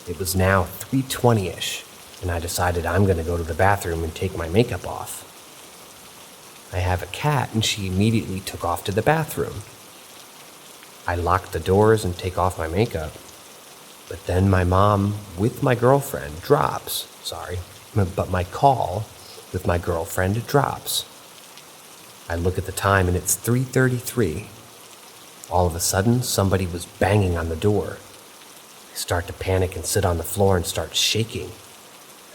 It was now 3:20-ish, and I decided I'm going to go to the bathroom and take my makeup off. I have a cat, and she immediately took off to the bathroom. I locked the doors and take off my makeup. But then my mom with my girlfriend drops. But my call with my girlfriend drops. I look at the time and it's 3:33. All of a sudden, somebody was banging on the door. I start to panic and sit on the floor and start shaking.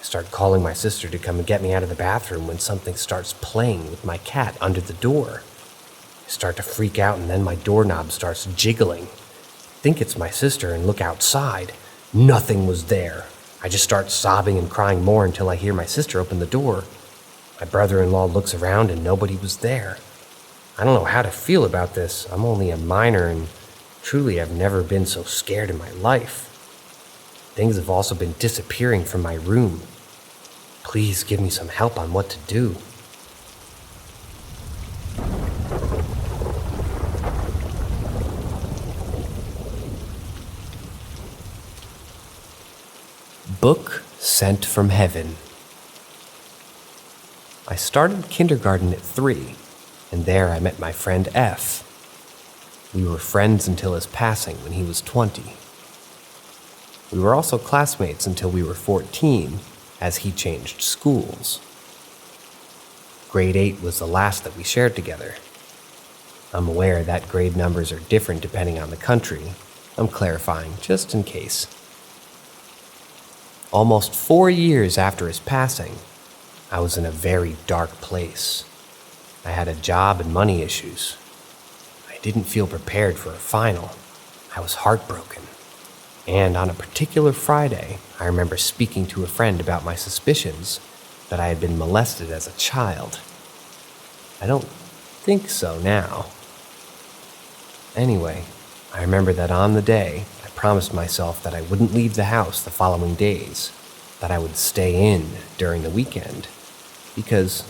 I start calling my sister to come and get me out of the bathroom when something starts playing with my cat under the door. I start to freak out and then my doorknob starts jiggling. I think it's my sister and look outside. Nothing was there. I just start sobbing and crying more until I hear my sister open the door. My brother-in-law looks around and nobody was there. I don't know how to feel about this. I'm only a minor and truly I've never been so scared in my life. Things have also been disappearing from my room. Please give me some help on what to do. Book sent from heaven. I started kindergarten at 3, and there I met my friend F. We were friends until his passing when he was 20. We were also classmates until we were 14, as he changed schools. Grade 8 was the last that we shared together. I'm aware that grade numbers are different depending on the country. I'm clarifying just in case. Almost 4 years after his passing, I was in a very dark place. I had a job and money issues. I didn't feel prepared for a final. I was heartbroken. And on a particular Friday, I remember speaking to a friend about my suspicions that I had been molested as a child. I don't think so now. Anyway, I remember that on the day, I promised myself that I wouldn't leave the house the following days, that I would stay in during the weekend, because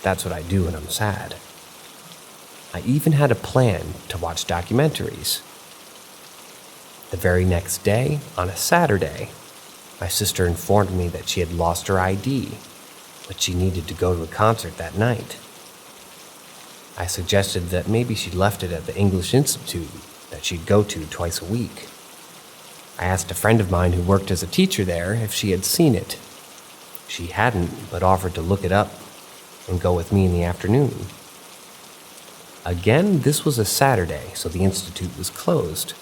that's what I do when I'm sad. I even had a plan to watch documentaries. The very next day, on a Saturday, my sister informed me that she had lost her ID, but she needed to go to a concert that night. I suggested that maybe she'd left it at the English Institute that she'd go to twice a week. I asked a friend of mine who worked as a teacher there if she had seen it. She hadn't, but offered to look it up and go with me in the afternoon. Again, this was a Saturday, so the institute was closed.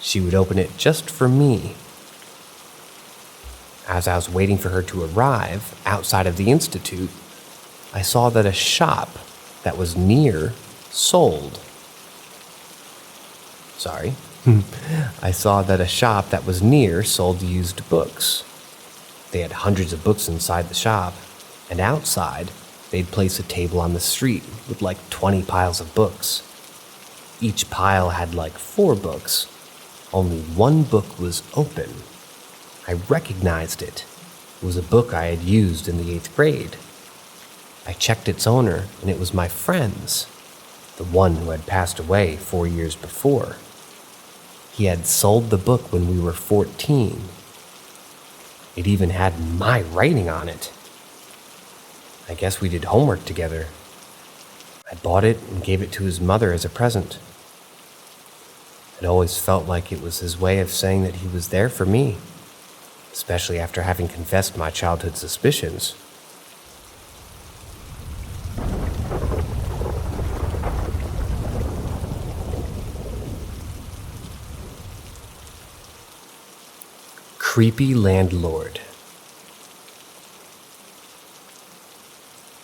She would open it just for me. As I was waiting for her to arrive outside of the institute, I saw that a shop that was near sold. I saw that a shop that was near sold used books. They had hundreds of books inside the shop, and outside, they'd place a table on the street with like 20 piles of books. Each pile had like 4 books. Only one book was open. I recognized it. It was a book I had used in the 8th grade. I checked its owner, and it was my friend's, the one who had passed away 4 years before. He had sold the book when we were 14. It even had my writing on it. I guess we did homework together. I bought it and gave it to his mother as a present. It always felt like it was his way of saying that he was there for me, especially after having confessed my childhood suspicions. Creepy landlord.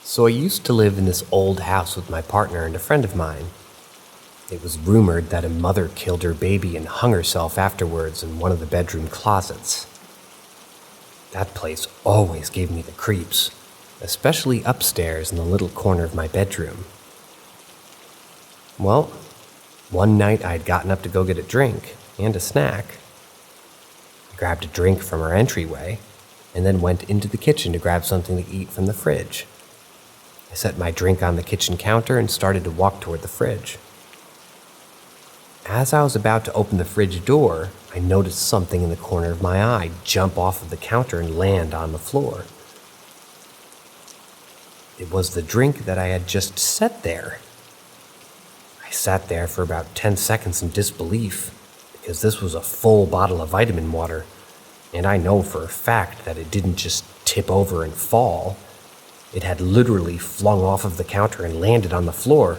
So I used to live in this old house with my partner and a friend of mine. It was rumored that a mother killed her baby and hung herself afterwards in one of the bedroom closets. That place always gave me the creeps, especially upstairs in the little corner of my bedroom. Well, one night I had gotten up to go get a drink and a snack. I grabbed a drink from our entryway and then went into the kitchen to grab something to eat from the fridge. I set my drink on the kitchen counter and started to walk toward the fridge. As I was about to open the fridge door, I noticed something in the corner of my eye jump off of the counter and land on the floor. It was the drink that I had just set there. I sat there for about 10 seconds in disbelief, because this was a full bottle of vitamin water, and I know for a fact that it didn't just tip over and fall. It had literally flung off of the counter and landed on the floor.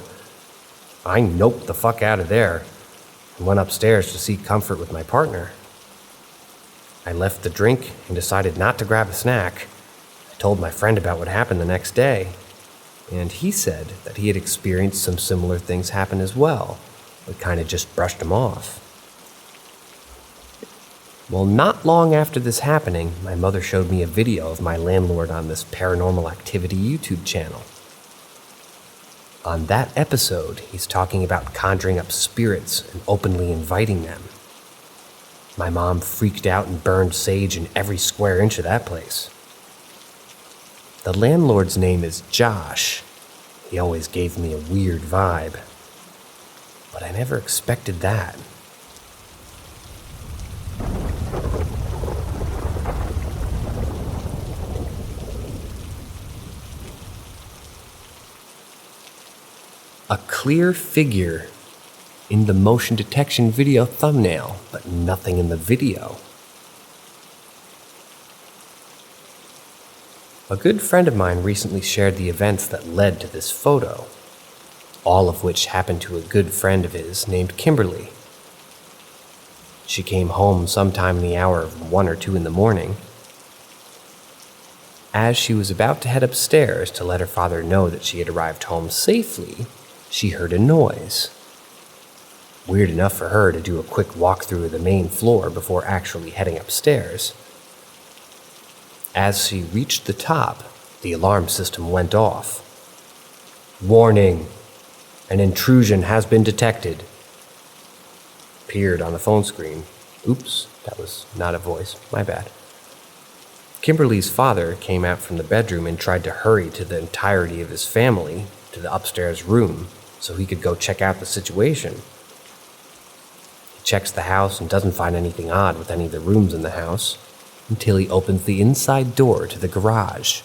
I noped the fuck out of there and went upstairs to seek comfort with my partner. I left the drink and decided not to grab a snack. I told my friend about what happened the next day, and he said that he had experienced some similar things happen as well, but kind of just brushed them off. Well, not long after this happening, my mother showed me a video of my landlord on this paranormal activity YouTube channel. On that episode, he's talking about conjuring up spirits and openly inviting them. My mom freaked out and burned sage in every square inch of that place. The landlord's name is Josh. He always gave me a weird vibe. But I never expected that. A clear figure in the motion detection video thumbnail, but nothing in the video. A good friend of mine recently shared the events that led to this photo, all of which happened to a good friend of his named Kimberly. She came home sometime in the hour of 1 or 2 in the morning. As she was about to head upstairs to let her father know that she had arrived home safely, she heard a noise. Weird enough for her to do a quick walkthrough of the main floor before actually heading upstairs. As she reached the top, the alarm system went off. "Warning! An intrusion has been detected," appeared on the phone screen. Oops, that was not a voice, my bad. Kimberly's father came out from the bedroom and tried to hurry to the entirety of his family to the upstairs room so he could go check out the situation. He checks the house and doesn't find anything odd with any of the rooms in the house until he opens the inside door to the garage.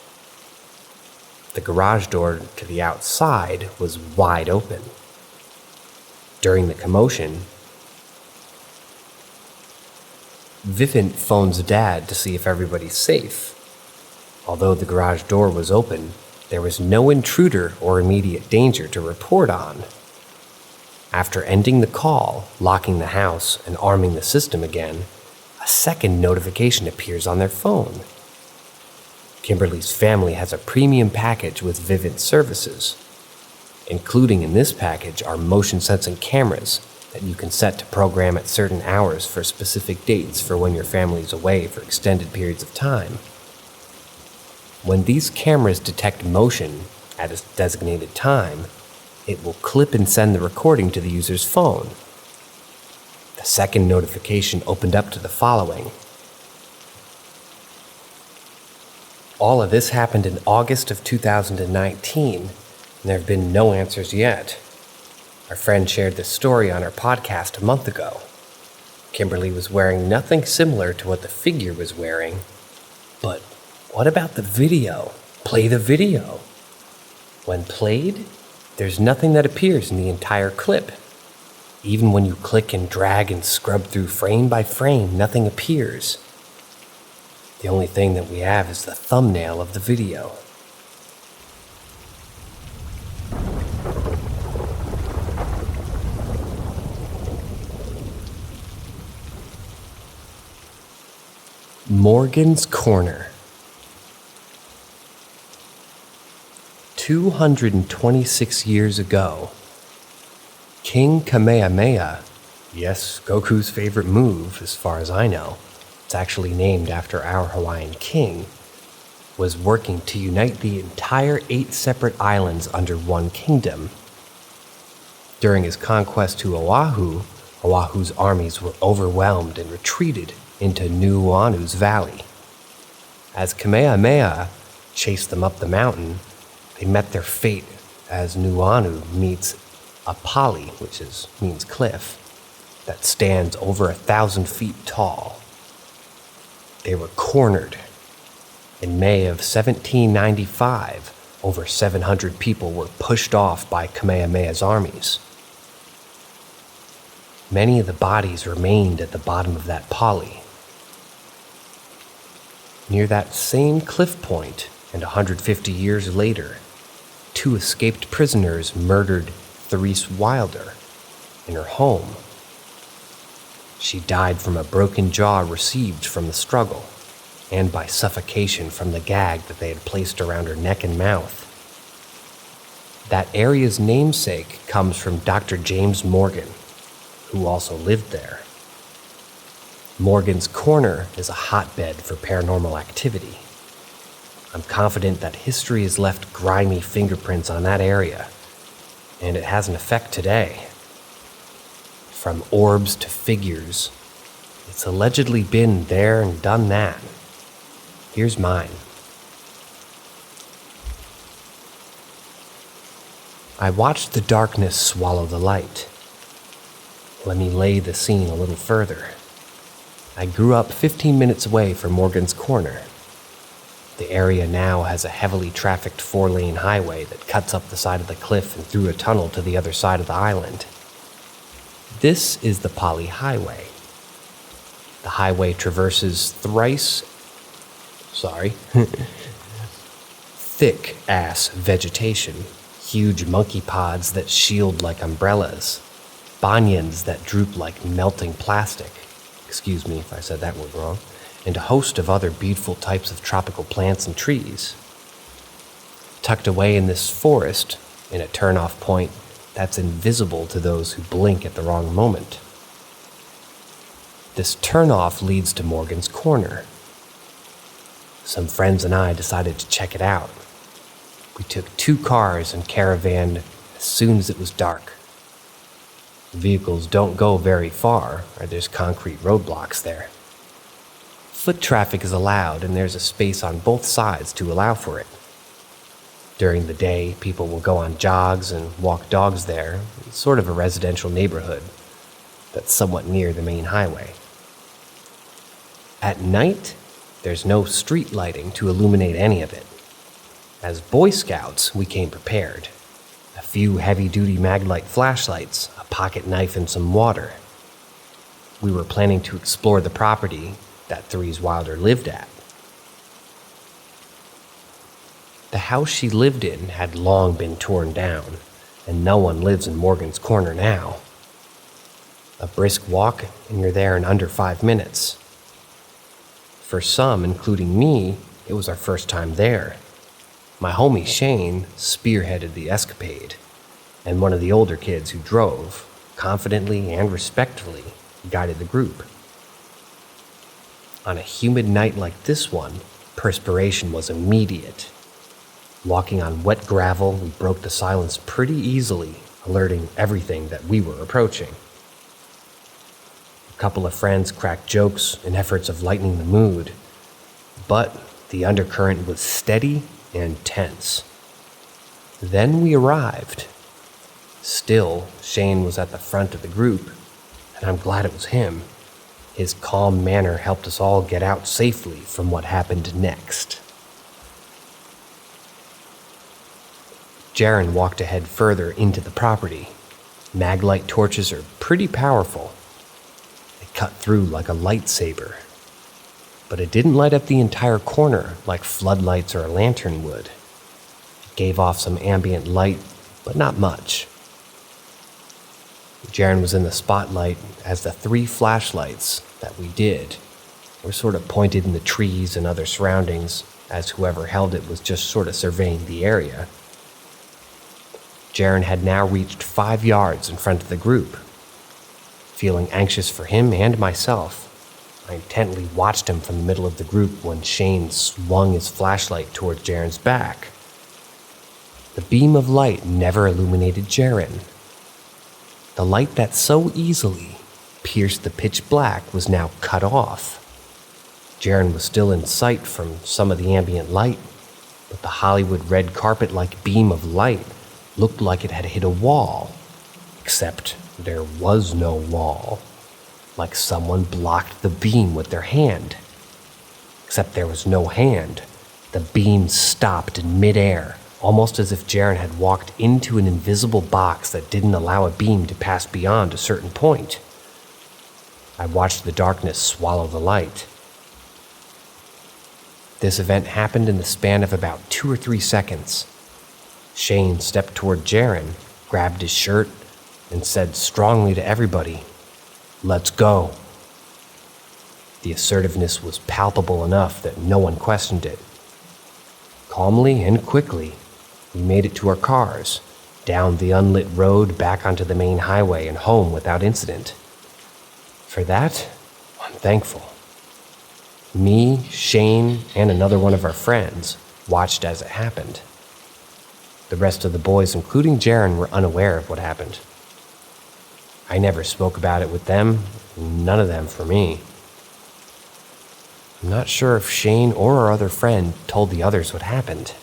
The garage door to the outside was wide open. During the commotion, Vivint phones Dad to see if everybody's safe. Although the garage door was open, there was no intruder or immediate danger to report on. After ending the call, locking the house, and arming the system again, a second notification appears on their phone. Kimberly's family has a premium package with Vivint services. Including in this package are motion-sensing cameras that you can set to program at certain hours for specific dates for when your family is away for extended periods of time. When these cameras detect motion at a designated time, it will clip and send the recording to the user's phone. The second notification opened up to the following. All of this happened in August of 2019, and there have been no answers yet. Our friend shared this story on our podcast a month ago. Kimberly was wearing nothing similar to what the figure was wearing, but what about the video? Play the video. When played, there's nothing that appears in the entire clip. Even when you click and drag and scrub through frame by frame, nothing appears. The only thing that we have is the thumbnail of the video. Morgan's Corner. 226 years ago, King Kamehameha, yes, Goku's favorite move as far as I know, it's actually named after our Hawaiian king, was working to unite the entire 8 separate islands under one kingdom. During his conquest to Oahu, Oahu's armies were overwhelmed and retreated into Nuuanu's valley. As Kamehameha chased them up the mountain, they met their fate as Nuuanu meets a pali, which means cliff, that stands over 1,000 feet tall. They were cornered. In May of 1795, over 700 people were pushed off by Kamehameha's armies. Many of the bodies remained at the bottom of that pali. Near that same cliff point, and 150 years later, 2 escaped prisoners murdered Therese Wilder in her home. She died from a broken jaw received from the struggle, and by suffocation from the gag that they had placed around her neck and mouth. That area's namesake comes from Dr. James Morgan, who also lived there. Morgan's Corner is a hotbed for paranormal activity. I'm confident that history has left grimy fingerprints on that area, and it has an effect today. From orbs to figures, it's allegedly been there and done that. Here's mine. I watched the darkness swallow the light. Let me lay the scene a little further. I grew up 15 minutes away from Morgan's Corner. The area now has a heavily trafficked 4-lane highway that cuts up the side of the cliff and through a tunnel to the other side of the island. This is the Poly Highway. The highway traverses thick-ass vegetation, huge monkey pods that shield like umbrellas, banyans that droop like melting plastic, excuse me if I said that word wrong, and a host of other beautiful types of tropical plants and trees. Tucked away in this forest, in a turn-off point that's invisible to those who blink at the wrong moment. This turn-off leads to Morgan's Corner. Some friends and I decided to check it out. We took 2 cars and caravaned as soon as it was dark. Vehicles don't go very far, or there's concrete roadblocks there. Foot traffic is allowed, and there's a space on both sides to allow for it. During the day, people will go on jogs and walk dogs there. It's sort of a residential neighborhood that's somewhat near the main highway. At night, there's no street lighting to illuminate any of it. As Boy Scouts, we came prepared. A few heavy-duty maglite flashlights, a pocket knife, and some water. We were planning to explore the property that Therese Wilder lived at. The house she lived in had long been torn down, and no one lives in Morgan's Corner now. A brisk walk, and you're there in under 5 minutes. For some, including me, it was our first time there. My homie Shane spearheaded the escapade, and one of the older kids who drove, confidently and respectfully, guided the group. On a humid night like this one, perspiration was immediate. Walking on wet gravel, we broke the silence pretty easily, alerting everything that we were approaching. A couple of friends cracked jokes in efforts of lightening the mood, but the undercurrent was steady and tense. Then we arrived. Still, Shane was at the front of the group, and I'm glad it was him. His calm manner helped us all get out safely from what happened next. Jaren walked ahead further into the property. Maglite torches are pretty powerful. They cut through like a lightsaber. But it didn't light up the entire corner like floodlights or a lantern would. It gave off some ambient light, but not much. Jaren was in the spotlight as the 3 flashlights that we did were sort of pointed in the trees and other surroundings, as whoever held it was just sort of surveying the area. Jaren had now reached 5 yards in front of the group. Feeling anxious for him and myself, I intently watched him from the middle of the group when Shane swung his flashlight towards Jaren's back. The beam of light never illuminated Jaren. The light that so easily pierced the pitch black was now cut off. Jaren was still in sight from some of the ambient light, but the Hollywood red carpet-like beam of light looked like it had hit a wall, except there was no wall, like someone blocked the beam with their hand. Except there was no hand. The beam stopped in midair, almost as if Jaren had walked into an invisible box that didn't allow a beam to pass beyond a certain point. I watched the darkness swallow the light. This event happened in the span of about 2 or 3 seconds. Shane stepped toward Jaren, grabbed his shirt, and said strongly to everybody, "Let's go." The assertiveness was palpable enough that no one questioned it. Calmly and quickly, we made it to our cars, down the unlit road back onto the main highway and home without incident. For that, I'm thankful. Me, Shane, and another one of our friends watched as it happened. The rest of the boys, including Jaren, were unaware of what happened. I never spoke about it with them, none of them for me. I'm not sure if Shane or our other friend told the others what happened.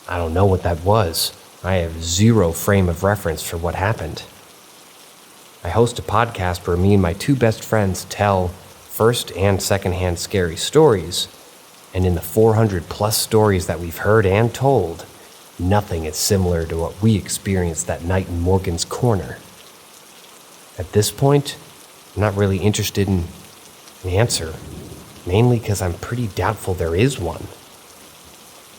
I don't know what that was. I have zero frame of reference for what happened. I host a podcast where me and my two best friends tell first and secondhand scary stories, and in the 400 plus stories that we've heard and told, nothing is similar to what we experienced that night in Morgan's Corner. At this point, I'm not really interested in an answer, mainly because I'm pretty doubtful there is one.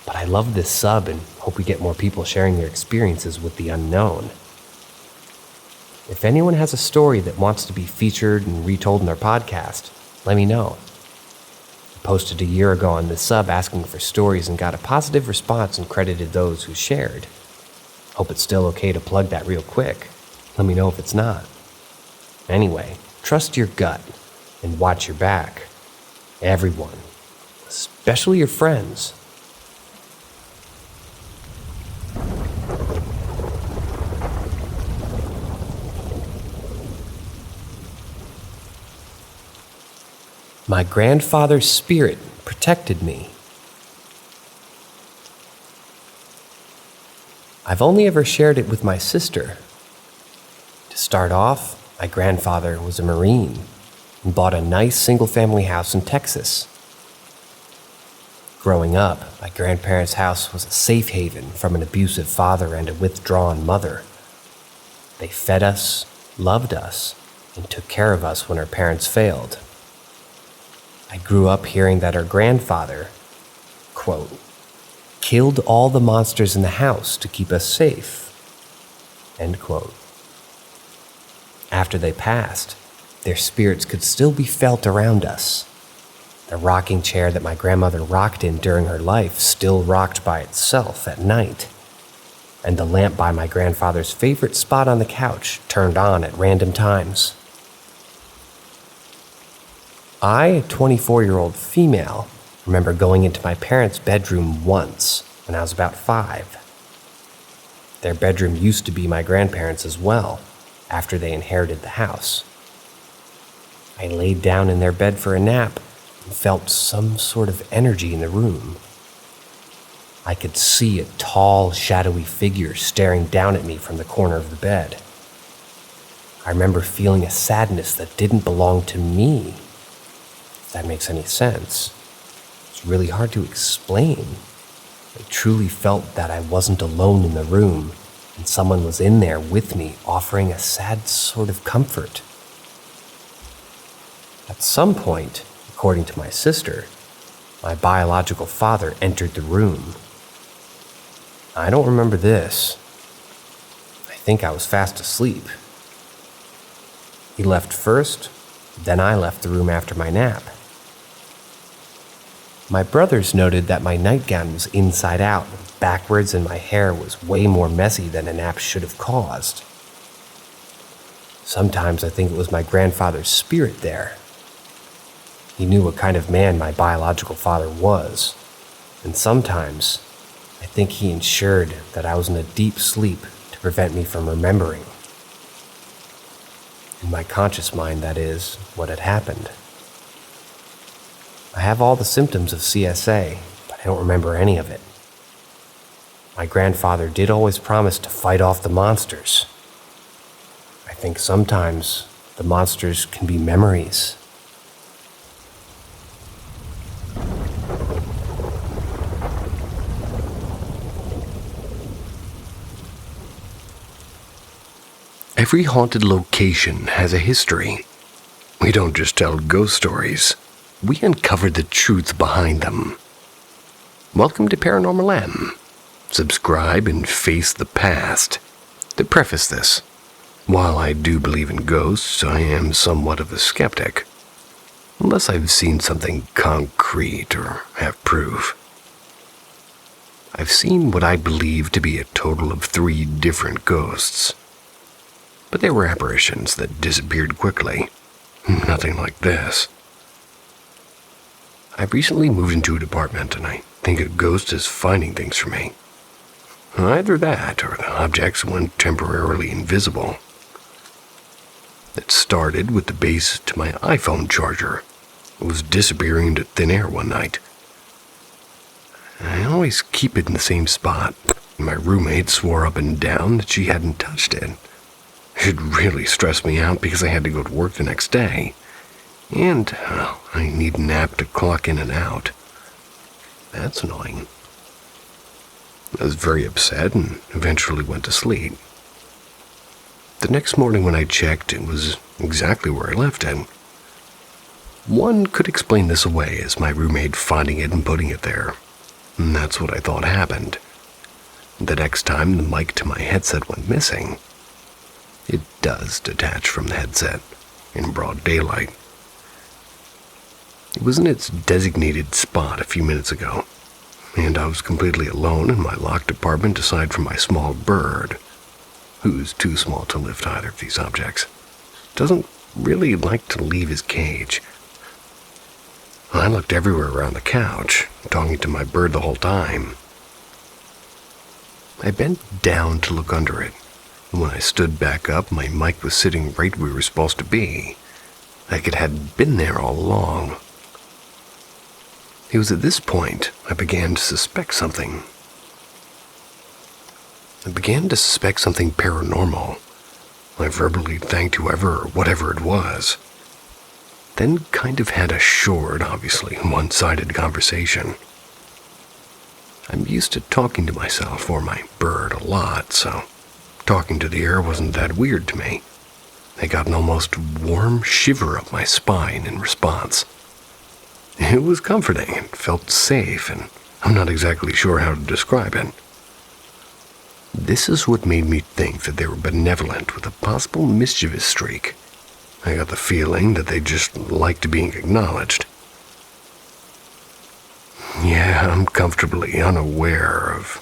But I love this sub and hope we get more people sharing their experiences with the unknown. If anyone has a story that wants to be featured and retold in our podcast, let me know. I posted a year ago on this sub asking for stories and got a positive response and credited those who shared. Hope it's still okay to plug that real quick. Let me know if it's not. Anyway, trust your gut and watch your back. Everyone, especially your friends. My grandfather's spirit protected me. I've only ever shared it with my sister. To start off, my grandfather was a Marine and bought a nice single-family house in Texas. Growing up, my grandparents' house was a safe haven from an abusive father and a withdrawn mother. They fed us, loved us, and took care of us when our parents failed. I grew up hearing that our grandfather, quote, killed all the monsters in the house to keep us safe, end quote. After they passed, their spirits could still be felt around us. The rocking chair that my grandmother rocked in during her life still rocked by itself at night, and the lamp by my grandfather's favorite spot on the couch turned on at random times. I, a 24-year-old female, remember going into my parents' bedroom once when I was about 5. Their bedroom used to be my grandparents' as well, after they inherited the house. I laid down in their bed for a nap and felt some sort of energy in the room. I could see a tall, shadowy figure staring down at me from the corner of the bed. I remember feeling a sadness that didn't belong to me. That makes any sense. It's really hard to explain. I truly felt that I wasn't alone in the room and someone was in there with me offering a sad sort of comfort. At some point, according to my sister, my biological father entered the room. I don't remember this. I think I was fast asleep. He left first, then I left the room after my nap. My brothers noted that my nightgown was inside out, backwards, and my hair was way more messy than a nap should have caused. Sometimes I think it was my grandfather's spirit there. He knew what kind of man my biological father was, and sometimes I think he ensured that I was in a deep sleep to prevent me from remembering. In my conscious mind, that is, what had happened. I have all the symptoms of CSA, but I don't remember any of it. My grandfather did always promise to fight off the monsters. I think sometimes the monsters can be memories. Every haunted location has a history. We don't just tell ghost stories. We uncover the truth behind them. Welcome to Paranormal M. Subscribe and face the past. To preface this, while I do believe in ghosts, I am somewhat of a skeptic. Unless I've seen something concrete or have proof. I've seen what I believe to be a total of 3 different ghosts. But they were apparitions that disappeared quickly. Nothing like this. I recently moved into an apartment and I think a ghost is finding things for me. Either that or the objects went temporarily invisible. It started with the base to my iPhone charger. It was disappearing into thin air one night. I always keep it in the same spot. My roommate swore up and down that she hadn't touched it. It really stressed me out because I had to go to work the next day. And, I need an app to clock in and out. That's annoying. I was very upset and eventually went to sleep. The next morning when I checked, it was exactly where I left it. One could explain this away as my roommate finding it and putting it there. And that's what I thought happened. The next time the mic to my headset went missing, it does detach from the headset in broad daylight. It was in its designated spot a few minutes ago, and I was completely alone in my locked apartment aside from my small bird, who's too small to lift either of these objects. Doesn't really like to leave his cage. I looked everywhere around the couch, talking to my bird the whole time. I bent down to look under it, and when I stood back up, my mic was sitting right where we were supposed to be, like it had been there all along. It was at this point I began to suspect something. I began to suspect something paranormal. I verbally thanked whoever or whatever it was. Then kind of had a short, obviously one-sided conversation. I'm used to talking to myself or my bird a lot, so talking to the air wasn't that weird to me. I got an almost warm shiver up my spine in response. It was comforting and felt safe, and I'm not exactly sure how to describe it. This is what made me think that they were benevolent with a possible mischievous streak. I got the feeling that they just liked being acknowledged. Yeah, I'm comfortably aware of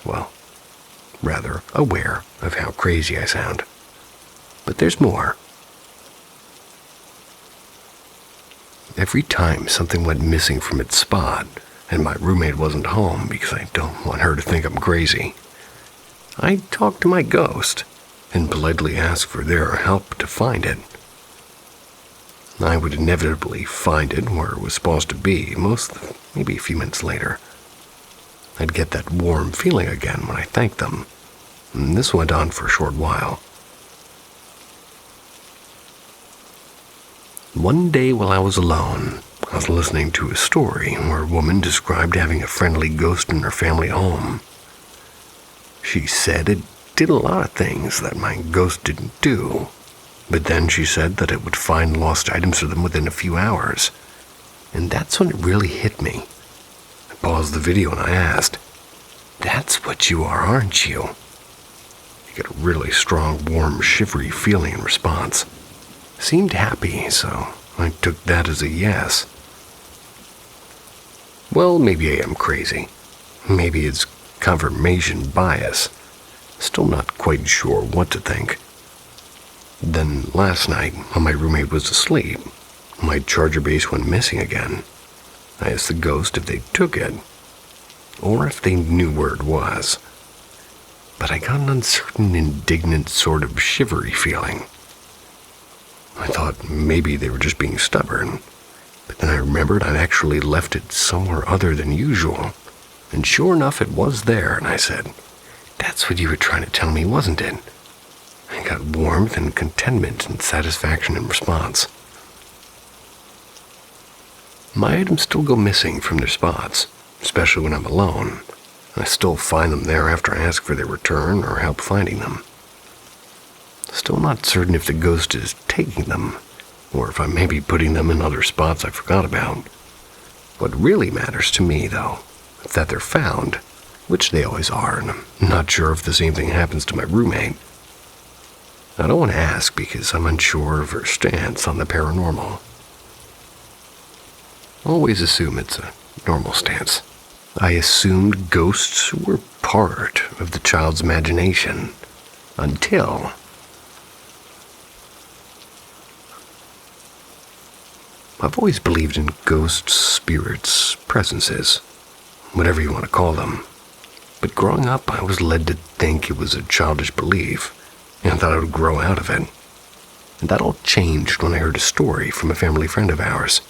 how crazy I sound. But there's more. Every time something went missing from its spot, and my roommate wasn't home because I don't want her to think I'm crazy, I talked to my ghost and politely asked for their help to find it. I would inevitably find it where it was supposed to be, maybe a few minutes later. I'd get that warm feeling again when I thanked them, and this went on for a short while. One day while I was alone, I was listening to a story where a woman described having a friendly ghost in her family home. She said it did a lot of things that my ghost didn't do, but then she said that it would find lost items for them within a few hours. And that's when it really hit me. I paused the video and I asked, "That's what you are, aren't you?" I get a really strong, warm, shivery feeling in response. Seemed happy, so I took that as a yes. Well, maybe I am crazy. Maybe it's confirmation bias. Still not quite sure what to think. Then last night, while my roommate was asleep, my charger base went missing again. I asked the ghost if they took it, or if they knew where it was. But I got an uncertain, indignant sort of shivery feeling. I thought maybe they were just being stubborn, but then I remembered I'd actually left it somewhere other than usual, and sure enough it was there, and I said, "That's what you were trying to tell me, wasn't it?" I got warmth and contentment and satisfaction in response. My items still go missing from their spots, especially when I'm alone. I still find them there after I ask for their return or help finding them. Still not certain if the ghost is taking them, or if I may be putting them in other spots I forgot about. What really matters to me, though, is that they're found, which they always are, and I'm not sure if the same thing happens to my roommate. I don't want to ask because I'm unsure of her stance on the paranormal. Always assume it's a normal stance. I assumed ghosts were part of the child's imagination, until I've always believed in ghosts, spirits, presences, whatever you want to call them. But growing up, I was led to think it was a childish belief, and I thought I would grow out of it. And that all changed when I heard a story from a family friend of ours.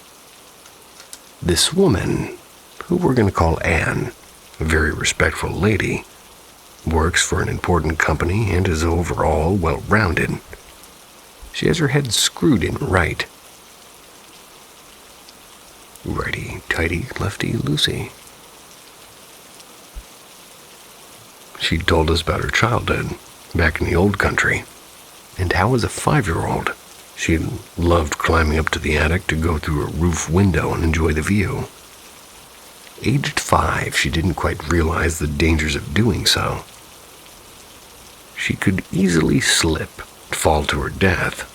This woman, who we're going to call Anne, a very respectful lady, works for an important company and is overall well-rounded. She has her head screwed in right. Righty-tighty, lefty-loosey. She told us about her childhood back in the old country, and how as a 5-year-old, she loved climbing up to the attic to go through a roof window and enjoy the view. Aged 5, she didn't quite realize the dangers of doing so. She could easily slip, fall to her death.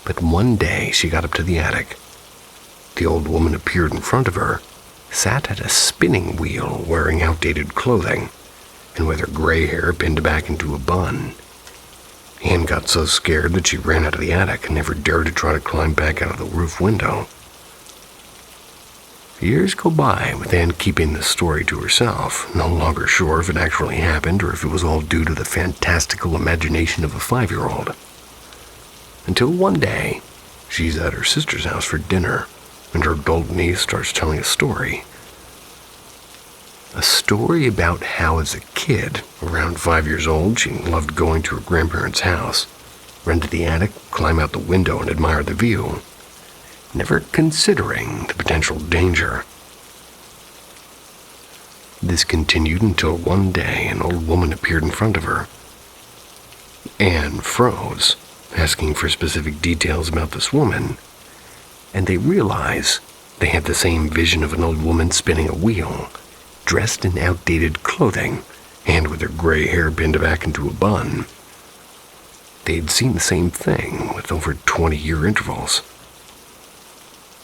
But one day she got up to the attic. The old woman appeared in front of her, sat at a spinning wheel wearing outdated clothing, and with her gray hair pinned back into a bun. Anne got so scared that she ran out of the attic and never dared to try to climb back out of the roof window. Years go by with Anne keeping this story to herself, no longer sure if it actually happened or if it was all due to the fantastical imagination of a 5-year-old. Until one day, she's at her sister's house for dinner, and her adult niece starts telling a story. A story about how as a kid, around 5 years old, she loved going to her grandparents' house, run to the attic, climb out the window, and admire the view, never considering the potential danger. This continued until one day an old woman appeared in front of her. Anne froze, asking for specific details about this woman, and they realize they had the same vision of an old woman spinning a wheel, dressed in outdated clothing, and with her gray hair pinned back into a bun. They'd seen the same thing with over 20-year intervals.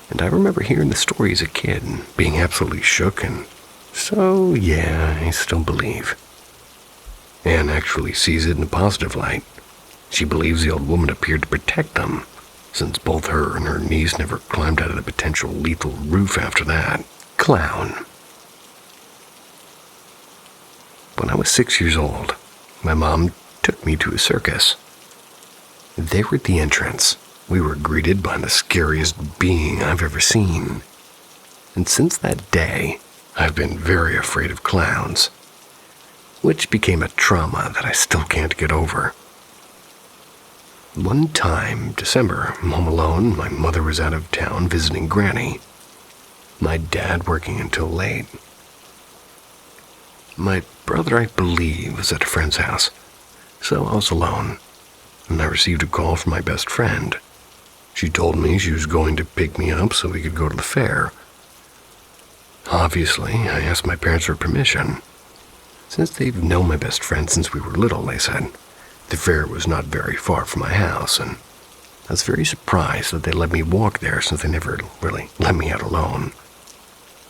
And I remember hearing the story as a kid, being absolutely shook, and so, yeah, I still believe. Anne actually sees it in a positive light. She believes the old woman appeared to protect them, since both her and her niece never climbed out of the potential lethal roof after that. Clown. When I was 6 years old, my mom took me to a circus. There at the entrance, we were greeted by the scariest being I've ever seen. And since that day, I've been very afraid of clowns, which became a trauma that I still can't get over. One time, December, home alone, my mother was out of town visiting Granny. My dad working until late. My brother, I believe, was at a friend's house, so I was alone, and I received a call from my best friend. She told me she was going to pick me up so we could go to the fair. Obviously, I asked my parents for permission. Since they've known my best friend since we were little, they said, the fair was not very far from my house, and I was very surprised that they let me walk there since they never really let me out alone.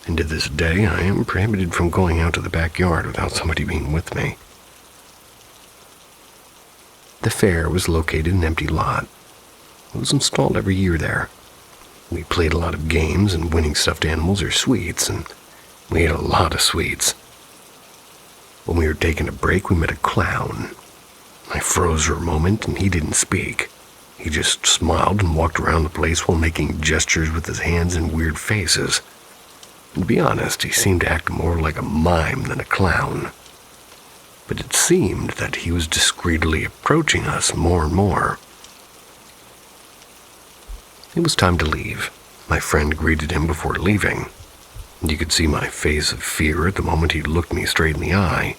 And to this day, I am prohibited from going out to the backyard without somebody being with me. The fair was located in an empty lot. It was installed every year there. We played a lot of games and winning stuffed animals or sweets, and we ate a lot of sweets. When we were taking a break, we met a clown. I froze for a moment, and he didn't speak. He just smiled and walked around the place while making gestures with his hands and weird faces. And to be honest, he seemed to act more like a mime than a clown. But it seemed that he was discreetly approaching us more and more. It was time to leave. My friend greeted him before leaving. You could see my face of fear at the moment he looked me straight in the eye.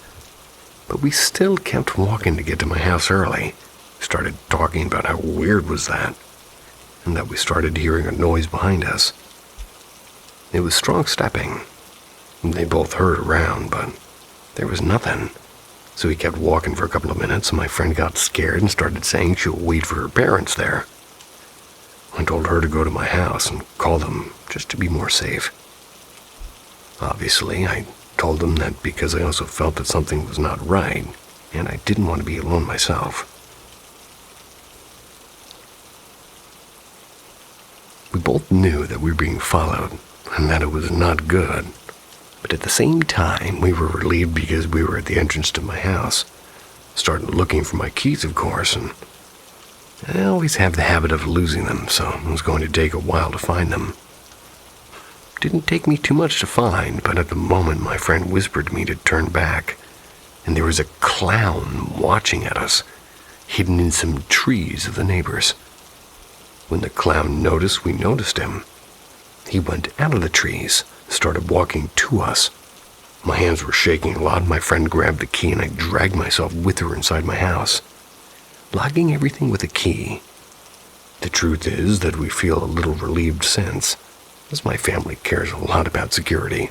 But we still kept walking to get to my house early. Started talking about how weird was that, and that we started hearing a noise behind us. It was strong stepping. They both heard around, but there was nothing. So we kept walking for a couple of minutes, and my friend got scared and started saying she'll wait for her parents there. I told her to go to my house and call them just to be more safe. Obviously, I told them that because I also felt that something was not right, and I didn't want to be alone myself. We both knew that we were being followed, and that it was not good. But at the same time, we were relieved because we were at the entrance to my house. Started looking for my keys, of course, and I always have the habit of losing them, so it was going to take a while to find them. Didn't take me too much to find, but at the moment my friend whispered to me to turn back, and there was a clown watching at us, hidden in some trees of the neighbors. When the clown noticed, we noticed him. He went out of the trees, started walking to us. My hands were shaking a lot. My friend grabbed the key and I dragged myself with her inside my house, locking everything with a key. The truth is that we feel a little relieved since, as my family cares a lot about security.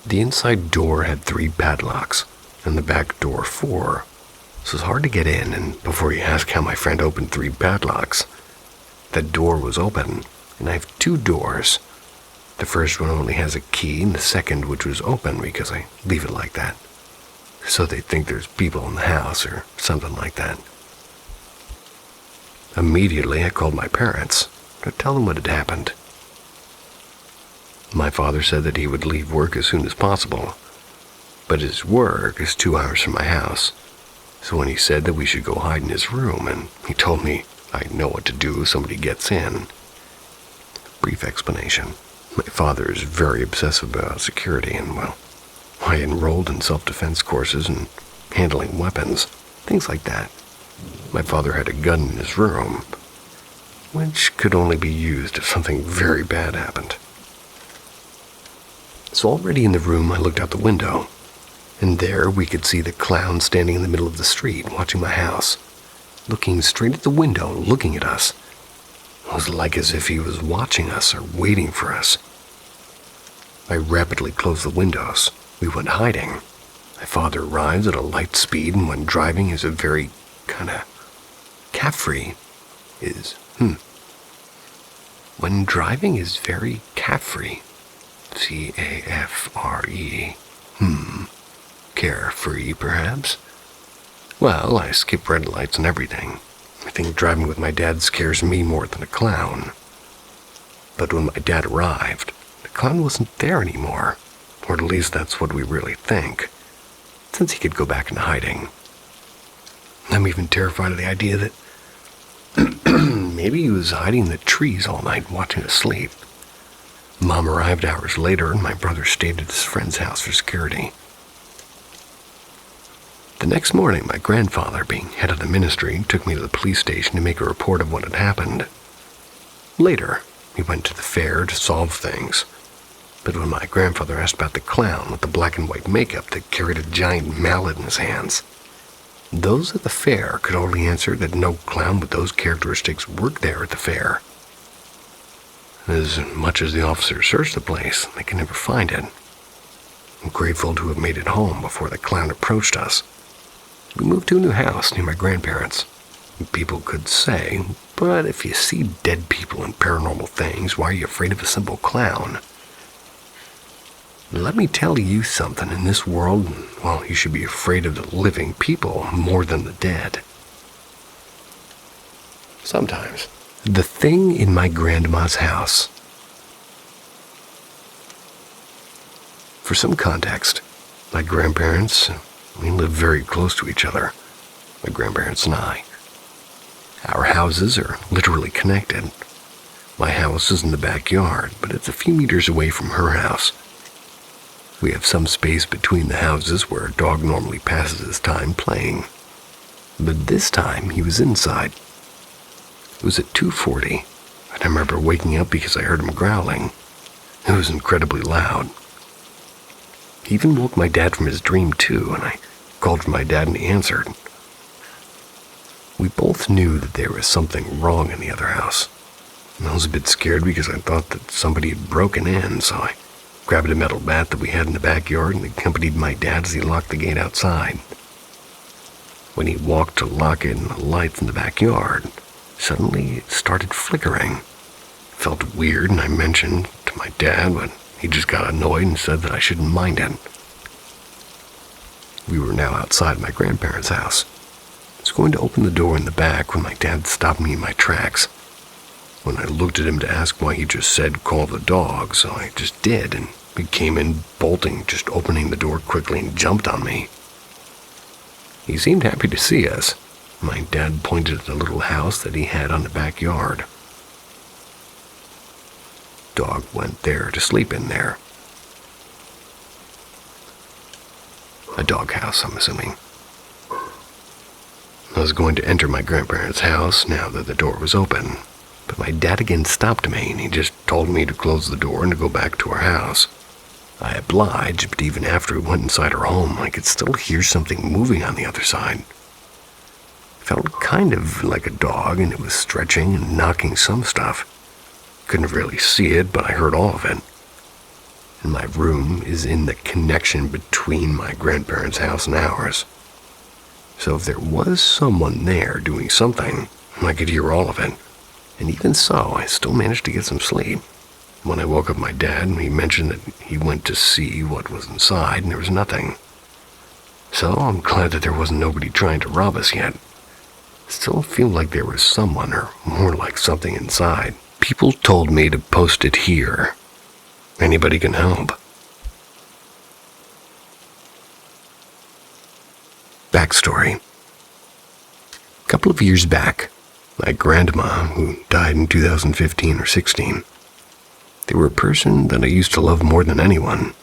The inside door had 3 padlocks, and the back door 4. So it's hard to get in, and before you ask how my friend opened 3 padlocks, that door was open, and I have 2 doors. The first one only has a key, and the second, which was open because I leave it like that, so they think there's people in the house or something like that. Immediately, I called my parents to tell them what had happened. My father said that he would leave work as soon as possible, but his work is 2 hours from my house. So when he said that we should go hide in his room, and he told me I know what to do if somebody gets in. Brief explanation. My father is very obsessive about security, and, well, I enrolled in self-defense courses and handling weapons, things like that. My father had a gun in his room, which could only be used if something very bad happened. So already in the room, I looked out the window, and there we could see the clown standing in the middle of the street, watching my house, looking straight at the window, looking at us. It was like as if he was watching us or waiting for us. I rapidly closed the windows. We went hiding. My father arrived at a light speed, and when driving is a very kind of carefree is, When driving is very carefree. C-A-F-R-E. Carefree, perhaps? Well, I skip red lights and everything. I think driving with my dad scares me more than a clown. But when my dad arrived, the clown wasn't there anymore. Or at least that's what we really think, since he could go back into hiding. I'm even terrified of the idea that maybe he was hiding in the trees all night watching us sleep. Mom arrived hours later, and my brother stayed at his friend's house for security. The next morning, my grandfather, being head of the ministry, took me to the police station to make a report of what had happened. Later, we went to the fair to solve things. But when my grandfather asked about the clown with the black and white makeup that carried a giant mallet in his hands, those at the fair could only answer that no clown with those characteristics worked there at the fair. As much as the officers searched the place, they could never find it. I'm grateful to have made it home before the clown approached us. We moved to a new house near my grandparents. People could say, but if you see dead people and paranormal things, why are you afraid of a simple clown? Let me tell you something. In this world, well, you should be afraid of the living people more than the dead. Sometimes. The thing in my grandma's house. For some context, my grandparents, we lived very close to each other, my grandparents and I. Our houses are literally connected. My house is in the backyard, but it's a few meters away from her house. We have some space between the houses where a dog normally passes his time playing. But this time, he was inside. It was at 2:40, and I remember waking up because I heard him growling. It was incredibly loud. He even woke my dad from his dream too, and I called for my dad and he answered. We both knew that there was something wrong in the other house. And I was a bit scared because I thought that somebody had broken in, so I grabbed a metal bat that we had in the backyard and accompanied my dad as he locked the gate outside. When he walked to lock it and the lights in the backyard, suddenly it started flickering. It felt weird, and I mentioned to my dad, but he just got annoyed and said that I shouldn't mind it. We were now outside my grandparents' house. I was going to open the door in the back when my dad stopped me in my tracks. When I looked at him to ask why he just said call the dog, so I just did, and he came in bolting, just opening the door quickly and jumped on me. He seemed happy to see us. My dad pointed at the little house that he had on the backyard. Dog went there to sleep in there. A doghouse, I'm assuming. I was going to enter my grandparents' house now that the door was open, but my dad again stopped me and he just told me to close the door and to go back to our house. I obliged, but even after we went inside our home, I could still hear something moving on the other side. It felt kind of like a dog, and it was stretching and knocking some stuff. Couldn't really see it, but I heard all of it. And my room is in the connection between my grandparents' house and ours. So if there was someone there doing something, I could hear all of it. And even so, I still managed to get some sleep. When I woke up my dad, he mentioned that he went to see what was inside, and there was nothing. So I'm glad that there wasn't nobody trying to rob us yet. Still feel like there was someone, or more like something inside. People told me to post it here. Anybody can help. Backstory. A couple of years back, my grandma, who died in 2015 or 16, they were a person that I used to love more than anyone.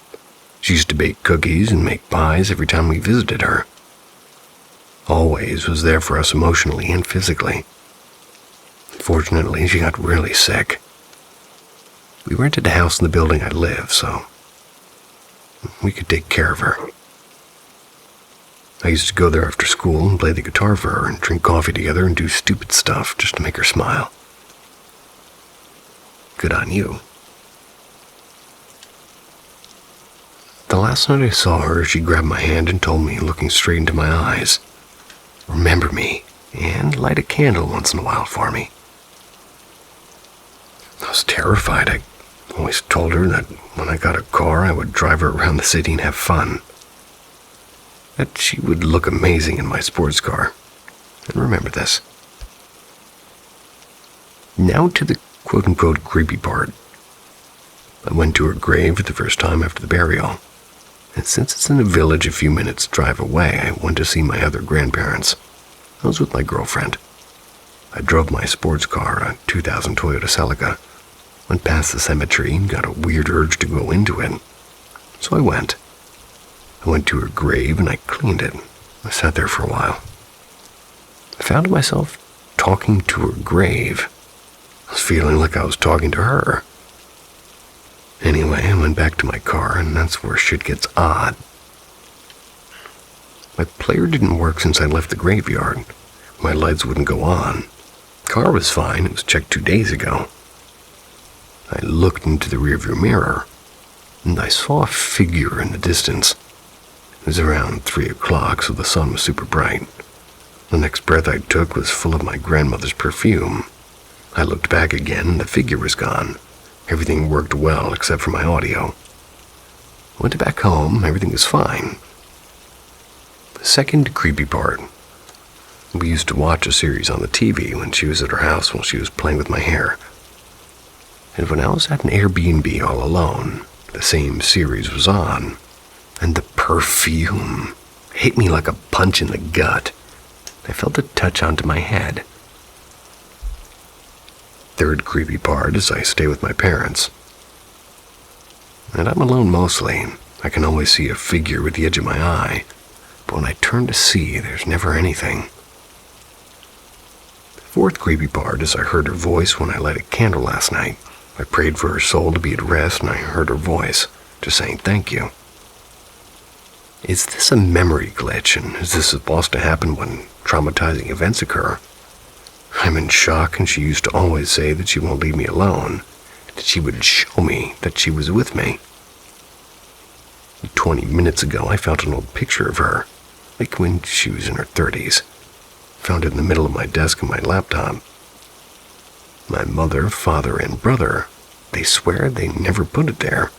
She used to bake cookies and make pies every time we visited her. Always was there for us emotionally and physically. Fortunately, she got really sick. We rented a house in the building I live, so we could take care of her. I used to go there after school and play the guitar for her and drink coffee together and do stupid stuff just to make her smile. Good on you. The last night I saw her, she grabbed my hand and told me, looking straight into my eyes, "Remember me, and light a candle once in a while for me." I was terrified. I always told her that when I got a car, I would drive her around the city and have fun. That she would look amazing in my sports car. And remember this. Now to the quote-unquote creepy part. I went to her grave for the first time after the burial. And since it's in a village a few minutes' drive away, I went to see my other grandparents. I was with my girlfriend. I drove my sports car, a 2000 Toyota Celica, went past the cemetery and got a weird urge to go into it. So I went. I went to her grave and I cleaned it. I sat there for a while. I found myself talking to her grave. I was feeling like I was talking to her. Anyway, I went back to my car, and that's where shit gets odd. My player didn't work since I left the graveyard. My lights wouldn't go on. Car was fine, it was checked 2 days ago. I looked into the rearview mirror, and I saw a figure in the distance. It was around 3 o'clock, so the sun was super bright. The next breath I took was full of my grandmother's perfume. I looked back again, and the figure was gone. Everything worked well except for my audio. Went back home, everything was fine. The second creepy part. We used to watch a series on the TV when she was at her house while she was playing with my hair. And when I was at an Airbnb all alone, the same series was on. And the perfume hit me like a punch in the gut. I felt it touch onto my head. Third creepy part is I stay with my parents. And I'm alone mostly. I can always see a figure with the edge of my eye, but when I turn to see, there's never anything. The fourth creepy part is I heard her voice when I lit a candle last night. I prayed for her soul to be at rest, and I heard her voice, just saying thank you. Is this a memory glitch, and is this supposed to happen when traumatizing events occur? I'm in shock, and she used to always say that she won't leave me alone, that she would show me that she was with me. 20 minutes ago, I found an old picture of her, like when she was in her 30s. Found it in the middle of my desk on my laptop. My mother, father, and brother, they swear they never put it there.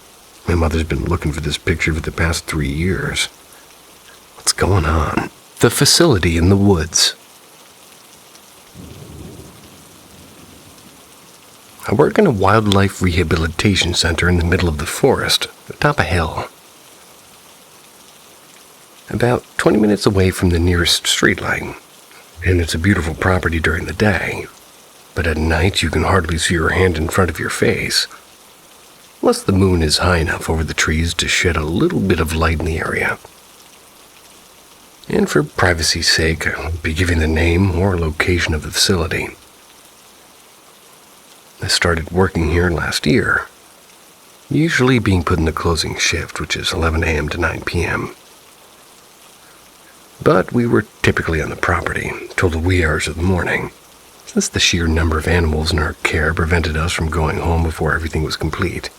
My mother's been looking for this picture for the past 3 years. What's going on? The facility in the woods. I work in a wildlife rehabilitation center in the middle of the forest, atop a hill. About 20 minutes away from the nearest streetlight, and it's a beautiful property during the day, but at night you can hardly see your hand in front of your face, unless the moon is high enough over the trees to shed a little bit of light in the area. And for privacy's sake, I'll be giving the name or location of the facility. I started working here last year, usually being put in the closing shift, which is 11 a.m. to 9 p.m. But we were typically on the property till the wee hours of the morning, since the sheer number of animals in our care prevented us from going home before everything was complete.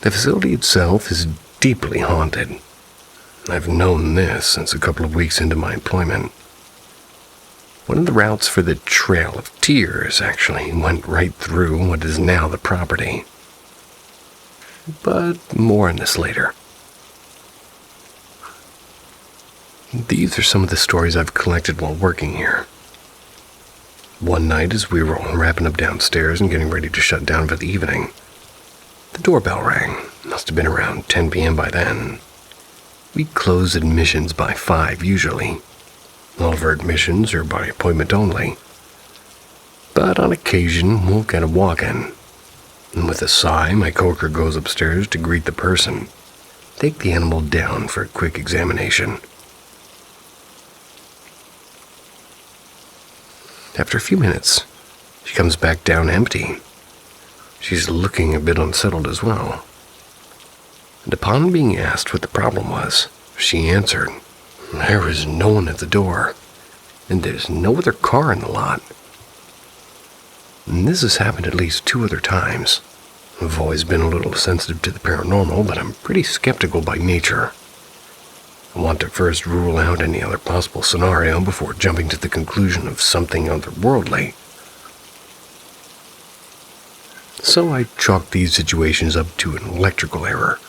The facility itself is deeply haunted. I've known this since a couple of weeks into my employment. One of the routes for the Trail of Tears actually went right through what is now the property. But more on this later. These are some of the stories I've collected while working here. One night, as we were all wrapping up downstairs and getting ready to shut down for the evening, the doorbell rang. Must have been around 10 p.m. by then. We close admissions by 5 usually. All of our admissions are by appointment only. But on occasion, we'll get a walk-in. And with a sigh, my coworker goes upstairs to greet the person, take the animal down for a quick examination. After a few minutes, she comes back down empty. She's looking a bit unsettled as well. And upon being asked what the problem was, she answered, "There was no one at the door, and there's no other car in the lot." And this has happened at least 2 other times. I've always been a little sensitive to the paranormal, but I'm pretty skeptical by nature. I want to first rule out any other possible scenario before jumping to the conclusion of something otherworldly. So I chalked these situations up to an electrical error.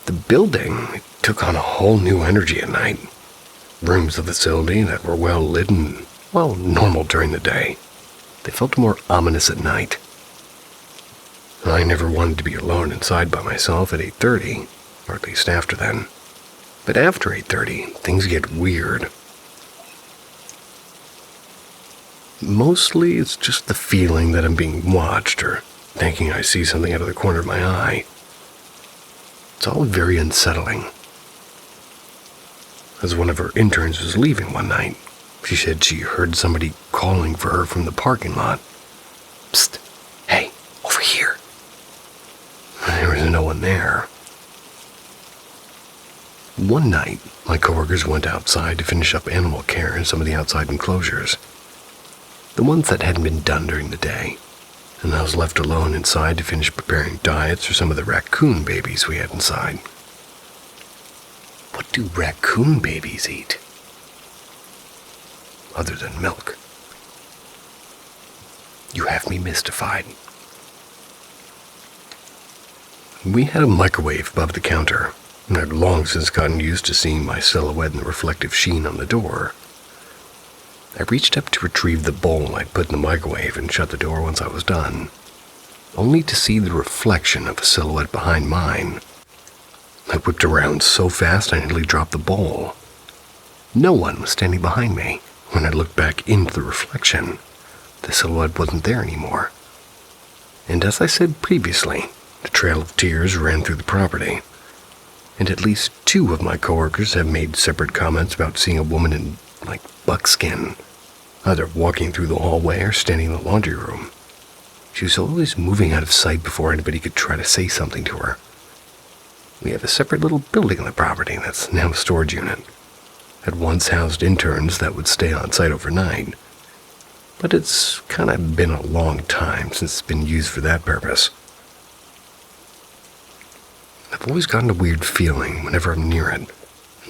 The building took on a whole new energy at night. Rooms of the facility that were well lit and, well, normal during the day. They felt more ominous at night. I never wanted to be alone inside by myself at 8:30, or at least after then. But after 8:30, things get weird. Mostly it's just the feeling that I'm being watched or thinking I see something out of the corner of my eye. It's all very unsettling. As one of her interns was leaving one night, she said she heard somebody calling for her from the parking lot. "Psst, hey, over here." There was no one there. One night, my coworkers went outside to finish up animal care in some of the outside enclosures, the ones that hadn't been done during the day, and I was left alone inside to finish preparing diets for some of the raccoon babies we had inside. What do raccoon babies eat? Other than milk. You have me mystified. We had a microwave above the counter, and I'd long since gotten used to seeing my silhouette in the reflective sheen on the door. I reached up to retrieve the bowl I'd put in the microwave and shut the door once I was done, only to see the reflection of a silhouette behind mine. I whipped around so fast I nearly dropped the bowl. No one was standing behind me. When I looked back into the reflection, the silhouette wasn't there anymore. And as I said previously, the Trail of Tears ran through the property, and at least 2 of my coworkers have made separate comments about seeing a woman in, buckskin, either walking through the hallway or standing in the laundry room. She was always moving out of sight before anybody could try to say something to her. We have a separate little building on the property that's now a storage unit. Had once housed interns that would stay on site overnight, but it's kind of been a long time since it's been used for that purpose. I've always gotten a weird feeling whenever I'm near it,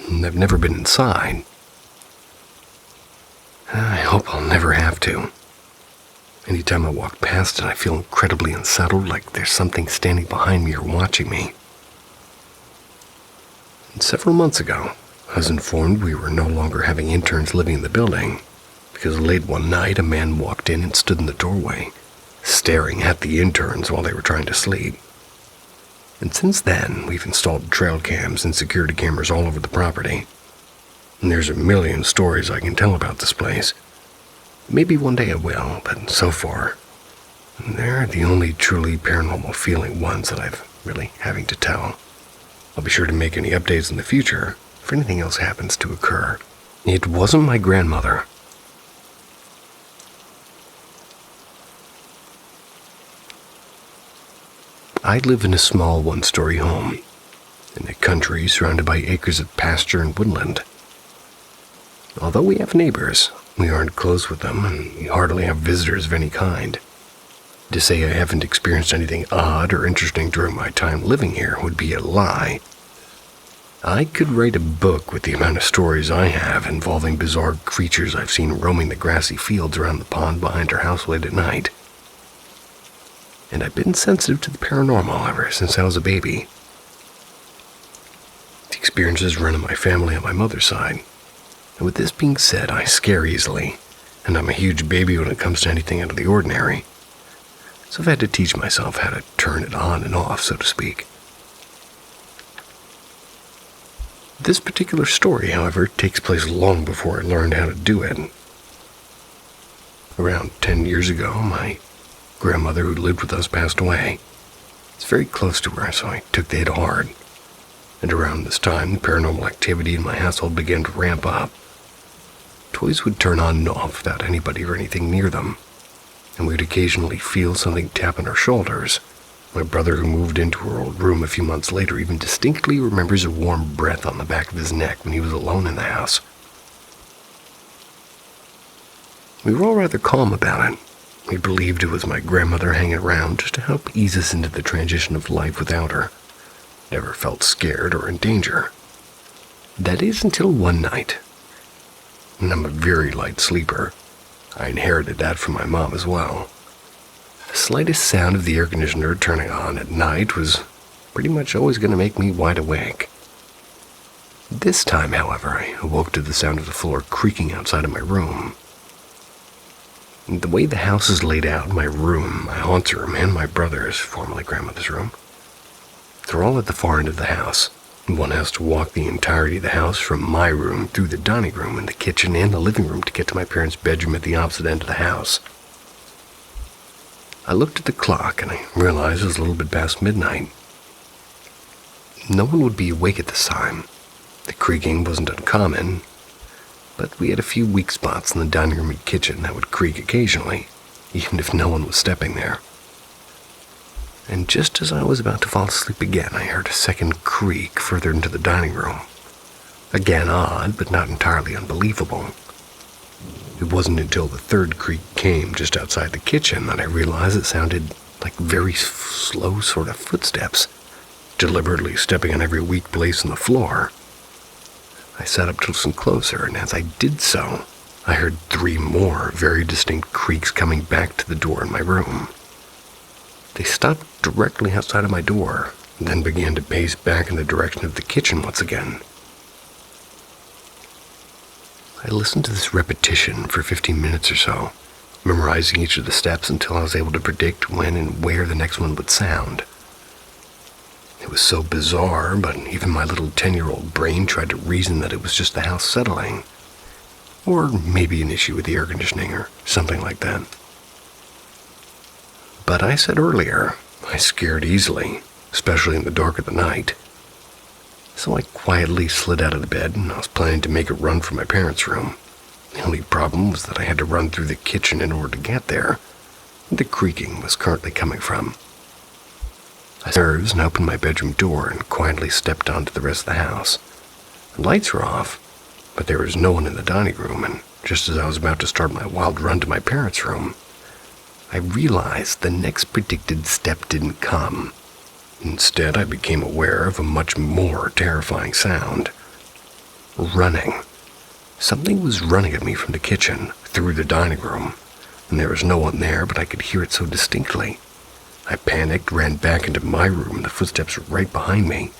and I've never been inside. I hope I'll never have to. Anytime I walk past it, I feel incredibly unsettled, like there's something standing behind me or watching me. And several months ago, I was informed we were no longer having interns living in the building because late one night a man walked in and stood in the doorway, staring at the interns while they were trying to sleep. And since then, we've installed trail cams and security cameras all over the property. And there's a million stories I can tell about this place. Maybe one day I will, but so far, they're the only truly paranormal feeling ones that I've really having to tell. I'll be sure to make any updates in the future if anything else happens to occur. It wasn't my grandmother. I live in a small one-story home in the country surrounded by acres of pasture and woodland. Although we have neighbors, we aren't close with them, and we hardly have visitors of any kind. To say I haven't experienced anything odd or interesting during my time living here would be a lie. I could write a book with the amount of stories I have involving bizarre creatures I've seen roaming the grassy fields around the pond behind our house late at night. And I've been sensitive to the paranormal ever since I was a baby. The experiences run in my family on my mother's side. And with this being said, I scare easily, and I'm a huge baby when it comes to anything out of the ordinary. So I've had to teach myself how to turn it on and off, so to speak. This particular story, however, takes place long before I learned how to do it. Around 10 years ago, my grandmother who lived with us passed away. It's very close to her, so I took the hit hard. And around this time, the paranormal activity in my household began to ramp up. Toys would turn on and off without anybody or anything near them, and we would occasionally feel something tap on our shoulders. My brother, who moved into our old room a few months later, even distinctly remembers a warm breath on the back of his neck when he was alone in the house. We were all rather calm about it. We believed it was my grandmother hanging around just to help ease us into the transition of life without her. Never felt scared or in danger. That is until one night. And I'm a very light sleeper. I inherited that from my mom as well. The slightest sound of the air conditioner turning on at night was pretty much always going to make me wide awake. This time, however, I awoke to the sound of the floor creaking outside of my room. The way the house is laid out, my room, my aunt's room, and my brother's, formerly grandmother's room, they're all at the far end of the house. One has to walk the entirety of the house from my room through the dining room and the kitchen and the living room to get to my parents' bedroom at the opposite end of the house. I looked at the clock and I realized it was a little bit past midnight. No one would be awake at this time. The creaking wasn't uncommon, but we had a few weak spots in the dining room and kitchen that would creak occasionally, even if no one was stepping there. And just as I was about to fall asleep again, I heard a second creak further into the dining room. Again odd, but not entirely unbelievable. It wasn't until the third creak came just outside the kitchen that I realized it sounded like very slow sort of footsteps, deliberately stepping on every weak place in the floor. I sat up to listen closer, and as I did so, I heard 3 more very distinct creaks coming back to the door in my room. They stopped directly outside of my door, and then began to pace back in the direction of the kitchen once again. I listened to this repetition for 15 minutes or so, memorizing each of the steps until I was able to predict when and where the next one would sound. It was so bizarre, but even my little 10-year-old brain tried to reason that it was just the house settling, or maybe an issue with the air conditioning or something like that. But I said earlier, I scared easily, especially in the dark of the night. So I quietly slid out of the bed, and I was planning to make a run for my parents' room. The only problem was that I had to run through the kitchen in order to get there, where the creaking was currently coming from. I nerves and opened my bedroom door and quietly stepped onto the rest of the house. The lights were off, but there was no one in the dining room, and just as I was about to start my wild run to my parents' room, I realized the next predicted step didn't come. Instead, I became aware of a much more terrifying sound. Running. Something was running at me from the kitchen, through the dining room, and there was no one there, but I could hear it so distinctly. I panicked, ran back into my room, and the footsteps were right behind me.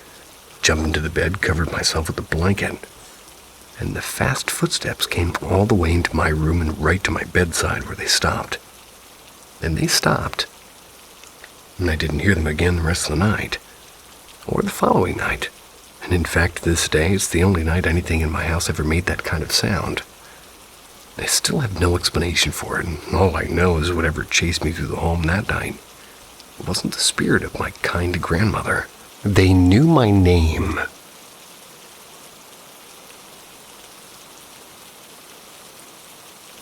Jumped into the bed, covered myself with a blanket. and the fast footsteps came all the way into my room and right to my bedside where they stopped. And they stopped, and I didn't hear them again the rest of the night, or the following night. And in fact, this day, it's the only night anything in my house ever made that kind of sound. I still have no explanation for it, and all I know is whatever chased me through the home that night wasn't the spirit of my kind grandmother. They knew my name.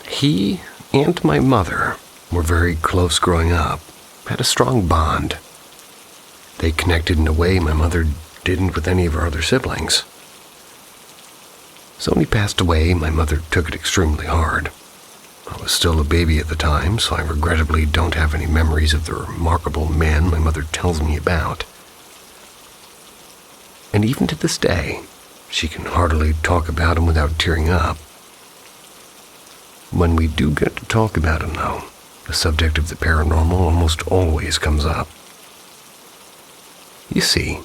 He and my mother were very close growing up, had a strong bond. They connected in a way my mother didn't with any of her other siblings. So when he passed away, my mother took it extremely hard. I was still a baby at the time, so I regrettably don't have any memories of the remarkable man my mother tells me about. And even to this day, she can hardly talk about him without tearing up. When we do get to talk about him, though, the subject of the paranormal almost always comes up. You see,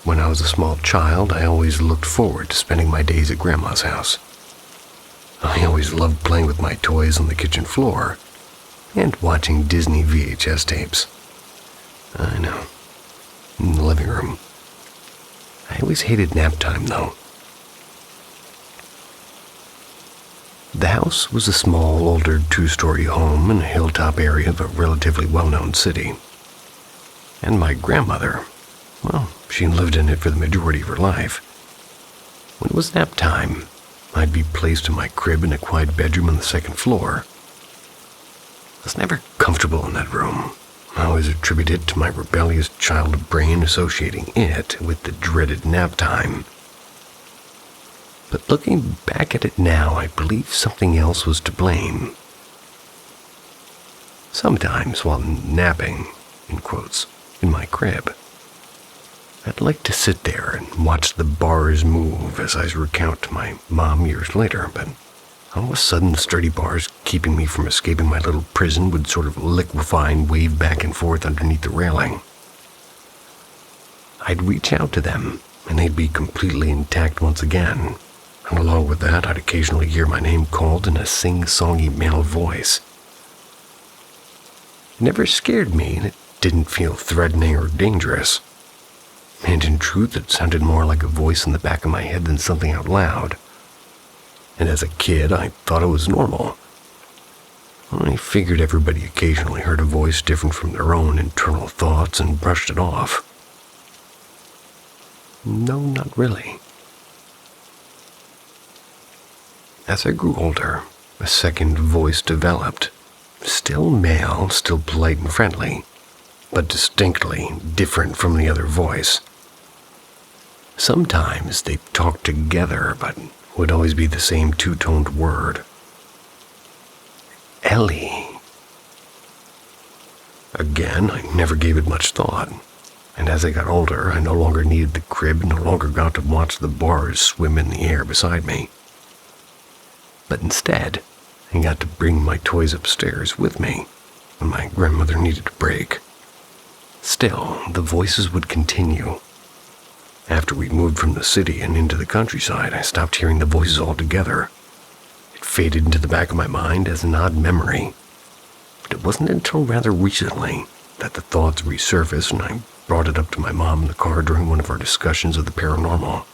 when I was a small child, I always looked forward to spending my days at Grandma's house. I always loved playing with my toys on the kitchen floor and watching Disney VHS tapes. I know, in the living room. I always hated nap time, though. The house was a small, older two-story home in a hilltop area of a relatively well-known city. And my grandmother, well, she lived in it for the majority of her life. When it was nap time, I'd be placed in my crib in a quiet bedroom on the second floor. I was never comfortable in that room. I always attributed it to my rebellious child brain associating it with the dreaded nap time. But looking back at it now, I believe something else was to blame. Sometimes while napping, in quotes, in my crib, I'd like to sit there and watch the bars move as I recount to my mom years later, but all of a sudden the sturdy bars keeping me from escaping my little prison would sort of liquefy and wave back and forth underneath the railing. I'd reach out to them, and they'd be completely intact once again, and along with that I'd occasionally hear my name called in a sing-songy male voice. It never scared me, and it didn't feel threatening or dangerous. And in truth, it sounded more like a voice in the back of my head than something out loud. And as a kid, I thought it was normal. I figured everybody occasionally heard a voice different from their own internal thoughts and brushed it off. No, not really. As I grew older, a second voice developed. Still male, still polite and friendly, but distinctly different from the other voice. Sometimes they talked together, but would always be the same two-toned word. Ellie. Again, I never gave it much thought, and as I got older, I no longer needed the crib and no longer got to watch the bars swim in the air beside me. But instead, I got to bring my toys upstairs with me when my grandmother needed a break. Still, the voices would continue. After we moved from the city and into the countryside, I stopped hearing the voices altogether. It faded into the back of my mind as an odd memory. But it wasn't until rather recently that the thoughts resurfaced, and I brought it up to my mom in the car during one of our discussions of the paranormal.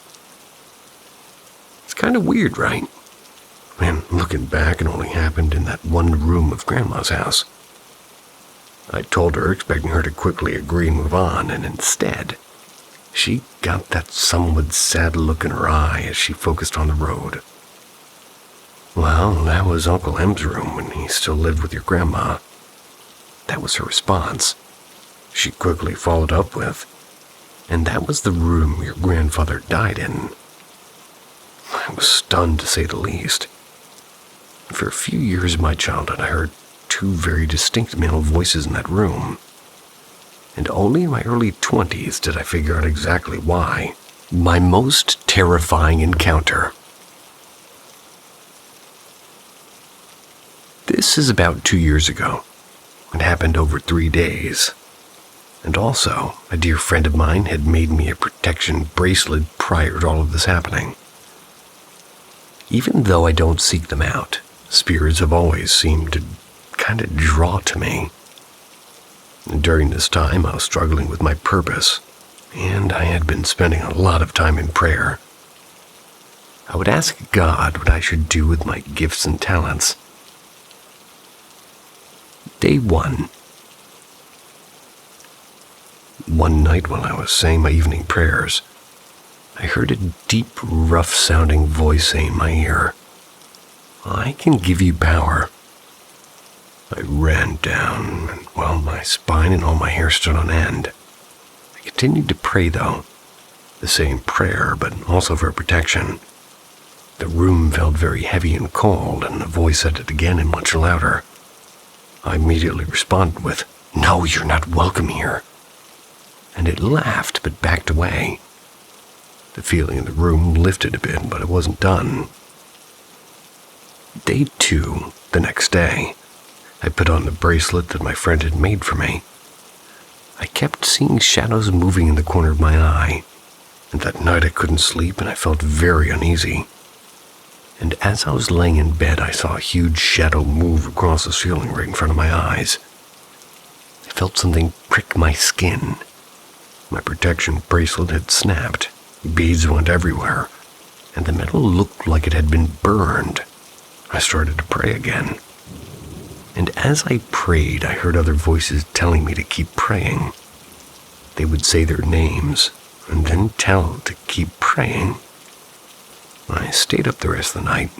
It's kind of weird, right? And looking back, it only happened in that one room of Grandma's house. I told her, expecting her to quickly agree and move on, and instead, she got that somewhat sad look in her eye as she focused on the road. Well, that was Uncle M's room when he still lived with your grandma. That was her response. She quickly followed up with, and that was the room your grandfather died in. I was stunned, to say the least. For a few years of my childhood, I heard two very distinct male voices in that room. And only in my early 20s did I figure out exactly why. My most terrifying encounter. This is about 2 years ago. It happened over 3 days. And also, a dear friend of mine had made me a protection bracelet prior to all of this happening. Even though I don't seek them out, spirits have always seemed to kind of draw to me. During this time, I was struggling with my purpose, and I had been spending a lot of time in prayer. I would ask God what I should do with my gifts and talents. Day 1. One night while I was saying my evening prayers, I heard a deep, rough-sounding voice say in my ear, "I can give you power." I ran down, and while my spine and all my hair stood on end, I continued to pray, though, the same prayer, but also for protection. The room felt very heavy and cold, and the voice said it again and much louder. I immediately responded with, "No, you're not welcome here." And it laughed, but backed away. The feeling in the room lifted a bit, but it wasn't done. Day 2, the next day, I put on the bracelet that my friend had made for me. I kept seeing shadows moving in the corner of my eye, and that night I couldn't sleep and I felt very uneasy. And as I was laying in bed, I saw a huge shadow move across the ceiling right in front of my eyes. I felt something prick my skin. My protection bracelet had snapped. Beads went everywhere, and the metal looked like it had been burned. I started to pray again. And as I prayed, I heard other voices telling me to keep praying. They would say their names, and then tell to keep praying. I stayed up the rest of the night.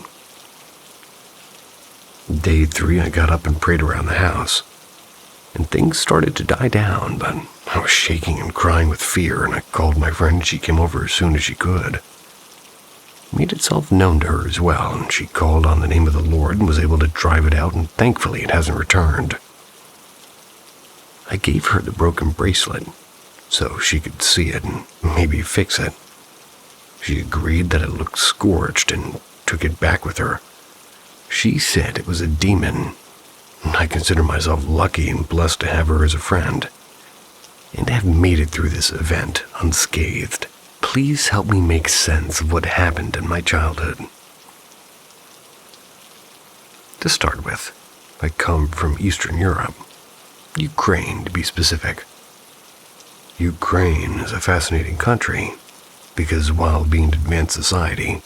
Day 3, I got up and prayed around the house, and things started to die down, but I was shaking and crying with fear, and I called my friend. She came over as soon as she could. It made itself known to her as well, and she called on the name of the Lord and was able to drive it out, and thankfully it hasn't returned. I gave her the broken bracelet so she could see it and maybe fix it. She agreed that it looked scorched and took it back with her. She said it was a demon, and I consider myself lucky and blessed to have her as a friend, and have made it through this event unscathed. Please help me make sense of what happened in my childhood. To start with, I come from Eastern Europe, Ukraine to be specific. Ukraine is a fascinating country because while being an advanced society,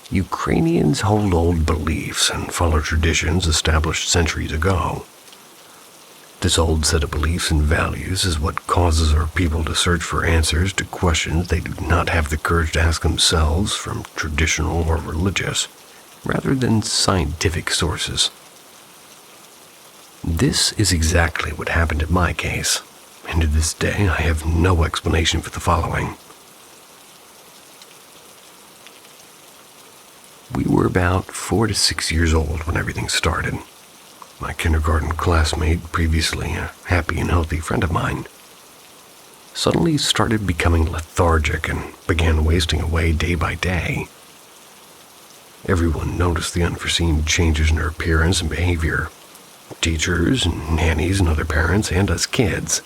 Ukrainians hold old beliefs and follow traditions established centuries ago. This old set of beliefs and values is what causes our people to search for answers to questions they do not have the courage to ask themselves from traditional or religious, rather than scientific sources. This is exactly what happened in my case, and to this day I have no explanation for the following. We were about 4 to 6 years old when everything started. My kindergarten classmate, previously a happy and healthy friend of mine, suddenly started becoming lethargic and began wasting away day by day. Everyone noticed the unforeseen changes in her appearance and behavior. Teachers, and nannies, and other parents, and us kids.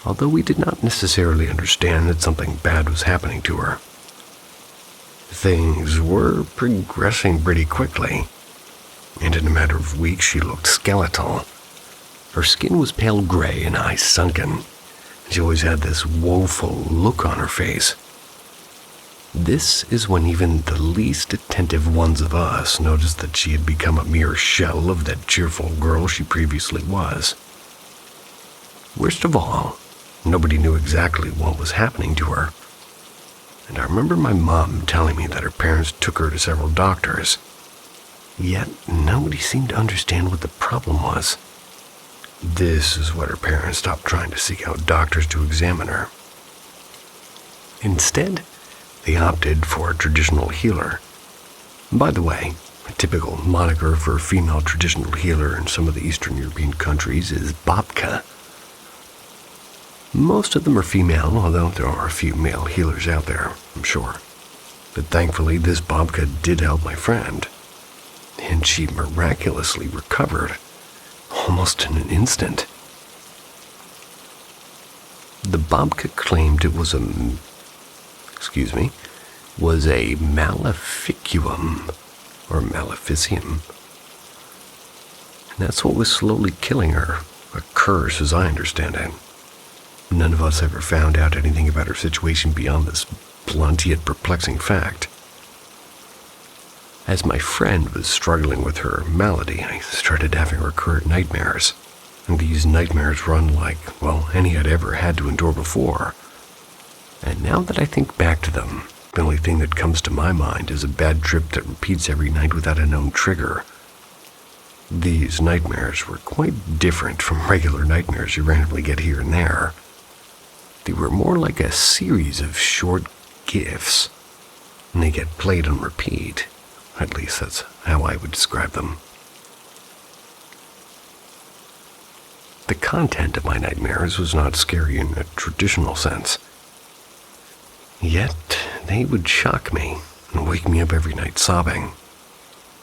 Although we did not necessarily understand that something bad was happening to her. Things were progressing pretty quickly, and in a matter of weeks she looked skeletal. Her skin was pale gray and eyes sunken, and she always had this woeful look on her face. This is when even the least attentive ones of us noticed that she had become a mere shell of that cheerful girl she previously was. Worst of all, nobody knew exactly what was happening to her. And I remember my mom telling me that her parents took her to several doctors. Yet nobody seemed to understand what the problem was. This is what her parents stopped trying to seek out doctors to examine her. Instead, they opted for a traditional healer. By the way, a typical moniker for a female traditional healer in some of the Eastern European countries is babka. Most of them are female, although there are a few male healers out there, I'm sure. But thankfully, this babka did help my friend, and she miraculously recovered, almost in an instant. The babka claimed it was was a maleficium, or maleficium. And that's what was slowly killing her, a curse as I understand it. None of us ever found out anything about her situation beyond this blunt yet perplexing fact. As my friend was struggling with her malady, I started having recurrent nightmares. And these nightmares were unlike, any I'd ever had to endure before. And now that I think back to them, the only thing that comes to my mind is a bad trip that repeats every night without a known trigger. These nightmares were quite different from regular nightmares you randomly get here and there. They were more like a series of short gifs, and they get played on repeat. At least that's how I would describe them. The content of my nightmares was not scary in a traditional sense. Yet, they would shock me and wake me up every night sobbing.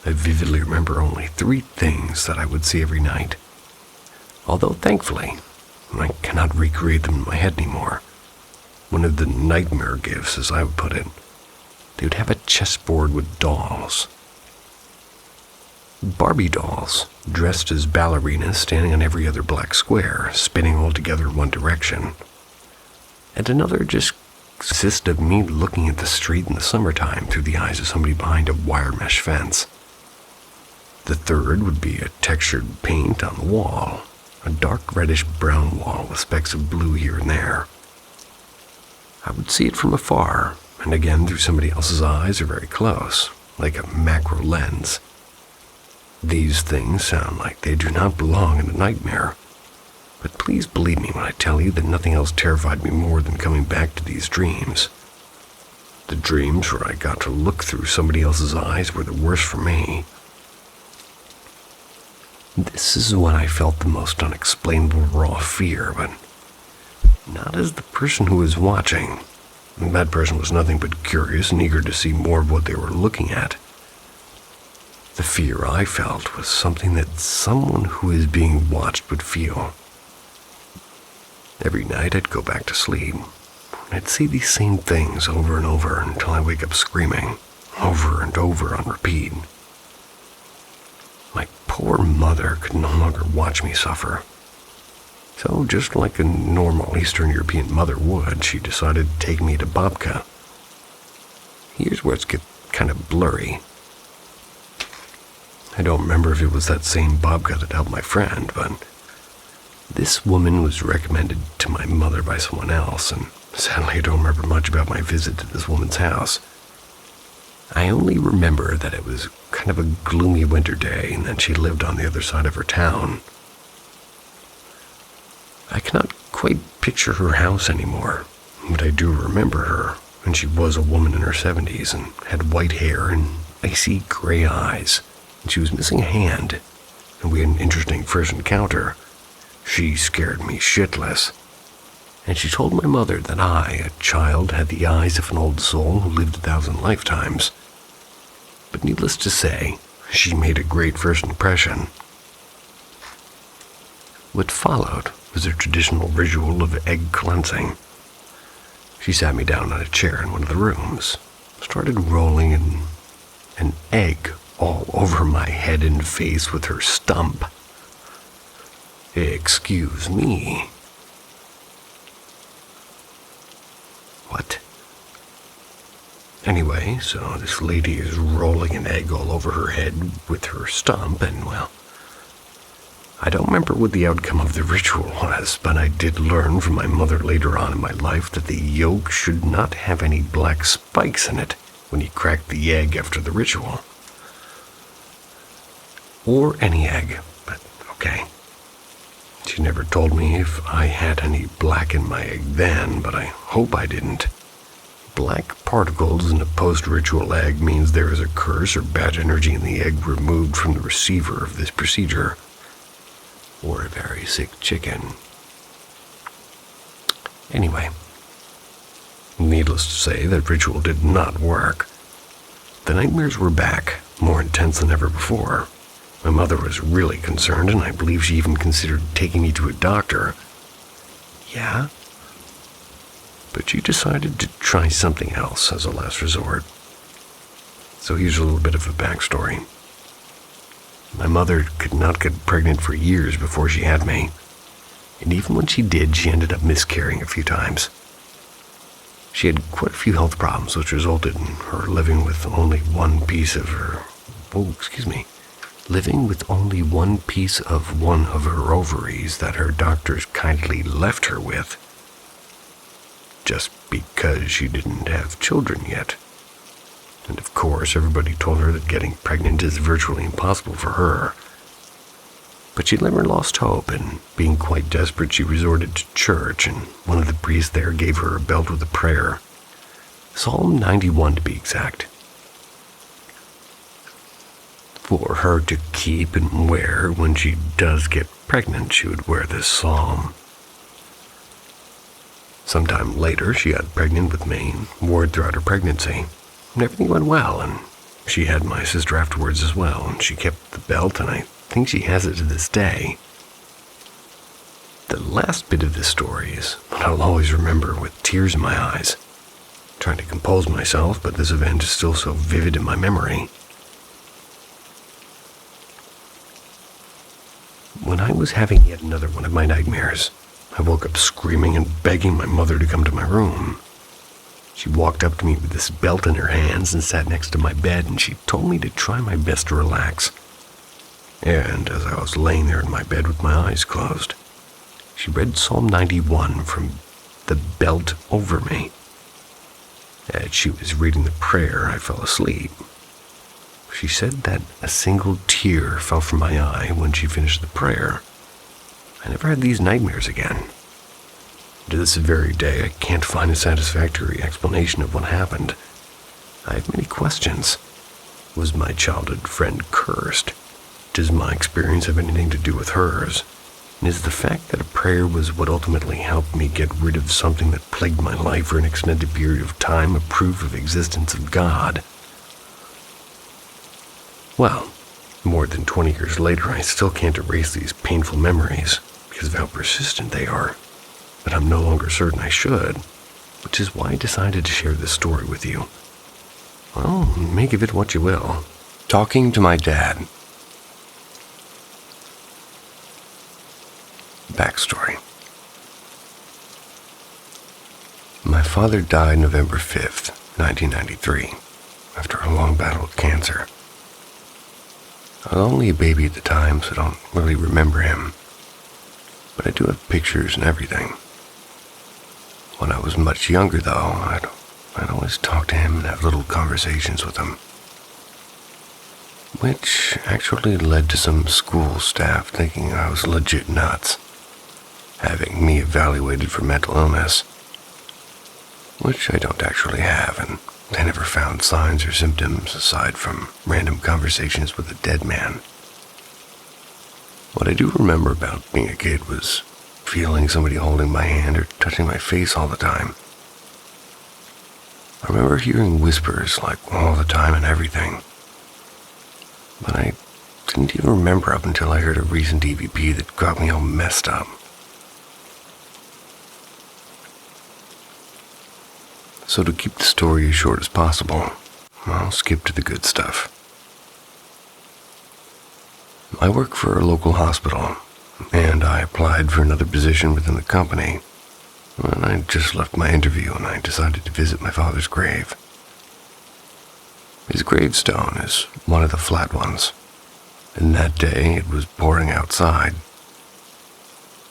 I vividly remember only 3 things that I would see every night. Although, thankfully, I cannot recreate them in my head anymore. One of the nightmare gifts, as I would put it, they would have a chessboard with dolls. Barbie dolls, dressed as ballerinas standing on every other black square, spinning all together in one direction. And another just consisted of me looking at the street in the summertime through the eyes of somebody behind a wire mesh fence. The third would be a textured paint on the wall, a dark reddish-brown wall with specks of blue here and there. I would see it from afar, and again through somebody else's eyes or very close, like a macro lens. These things sound like they do not belong in a nightmare, but please believe me when I tell you that nothing else terrified me more than coming back to these dreams. The dreams where I got to look through somebody else's eyes were the worst for me. This is when I felt the most unexplainable raw fear, but not as the person who was watching. That person was nothing but curious and eager to see more of what they were looking at. The fear I felt was something that someone who is being watched would feel. Every night I'd go back to sleep. I'd see these same things over and over until I wake up screaming, over and over on repeat. My poor mother could no longer watch me suffer. So just like a normal Eastern European mother would, she decided to take me to Babka. Here's where it gets kind of blurry. I don't remember if it was that same Babka that helped my friend, but this woman was recommended to my mother by someone else, and sadly I don't remember much about my visit to this woman's house. I only remember that it was kind of a gloomy winter day and that she lived on the other side of her town. I cannot quite picture her house anymore, but I do remember her, and she was a woman in her 70s and had white hair and icy gray eyes. She was missing a hand, and we had an interesting first encounter. She scared me shitless, and she told my mother that I, a child, had the eyes of an old soul who lived 1,000 lifetimes. But needless to say, she made a great first impression. What followed was a traditional ritual of egg cleansing. She sat me down on a chair in one of the rooms, started rolling an egg all over my head and face with her stump. Excuse me. What? Anyway, so this lady is rolling an egg all over her head with her stump, and I don't remember what the outcome of the ritual was, but I did learn from my mother later on in my life that the yolk should not have any black spikes in it when you crack the egg after the ritual. Or any egg, but okay. She never told me if I had any black in my egg then, but I hope I didn't. Black particles in a post-ritual egg means there is a curse or bad energy in the egg removed from the receiver of this procedure. Or a very sick chicken. Anyway, needless to say, that ritual did not work. The nightmares were back, more intense than ever before. My mother was really concerned, and I believe she even considered taking me to a doctor. Yeah? but she decided to try something else as a last resort. So here's a little bit of a backstory. My mother could not get pregnant for years before she had me, and even when she did, she ended up miscarrying a few times. She had quite a few health problems, which resulted in her living with only one piece of her ovaries that her doctors kindly left her with, just because she didn't have children yet. And of course, everybody told her that getting pregnant is virtually impossible for her. But she never lost hope, and being quite desperate, she resorted to church, and one of the priests there gave her a belt with a prayer. Psalm 91 to be exact. For her to keep and wear when she does get pregnant, she would wear this psalm. Sometime later, she got pregnant with me and wore it throughout her pregnancy. And everything went well, and she had my sister afterwards as well, and she kept the belt, and I think she has it to this day. The last bit of this story is what I'll always remember with tears in my eyes, trying to compose myself, but this event is still so vivid in my memory. When I was having yet another one of my nightmares, I woke up screaming and begging my mother to come to my room. She walked up to me with this belt in her hands and sat next to my bed, and she told me to try my best to relax. And as I was laying there in my bed with my eyes closed, she read Psalm 91 from the belt over me. As she was reading the prayer, I fell asleep. She said that a single tear fell from my eye when she finished the prayer. I never had these nightmares again. To this very day, I can't find a satisfactory explanation of what happened. I have many questions. Was my childhood friend cursed? Does my experience have anything to do with hers? And is the fact that a prayer was what ultimately helped me get rid of something that plagued my life for an extended period of time a proof of existence of God? Well, more than 20 years later, I still can't erase these painful memories because of how persistent they are. But I'm no longer certain I should, which is why I decided to share this story with you. Well, make of it what you will. Talking to my dad. Backstory. My father died November 5th, 1993, after a long battle with cancer. I was only a baby at the time, so I don't really remember him. But I do have pictures and everything. When I was much younger, though, I'd always talk to him and have little conversations with him, which actually led to some school staff thinking I was legit nuts, having me evaluated for mental illness, which I don't actually have, and they never found signs or symptoms aside from random conversations with a dead man. What I do remember about being a kid was feeling somebody holding my hand or touching my face all the time. I remember hearing whispers like all the time and everything. But I didn't even remember up until I heard a recent EVP that got me all messed up. So to keep the story as short as possible, I'll skip to the good stuff. I work for a local hospital, and I applied for another position within the company. And I just left my interview and I decided to visit my father's grave. His gravestone is one of the flat ones, and that day it was pouring outside.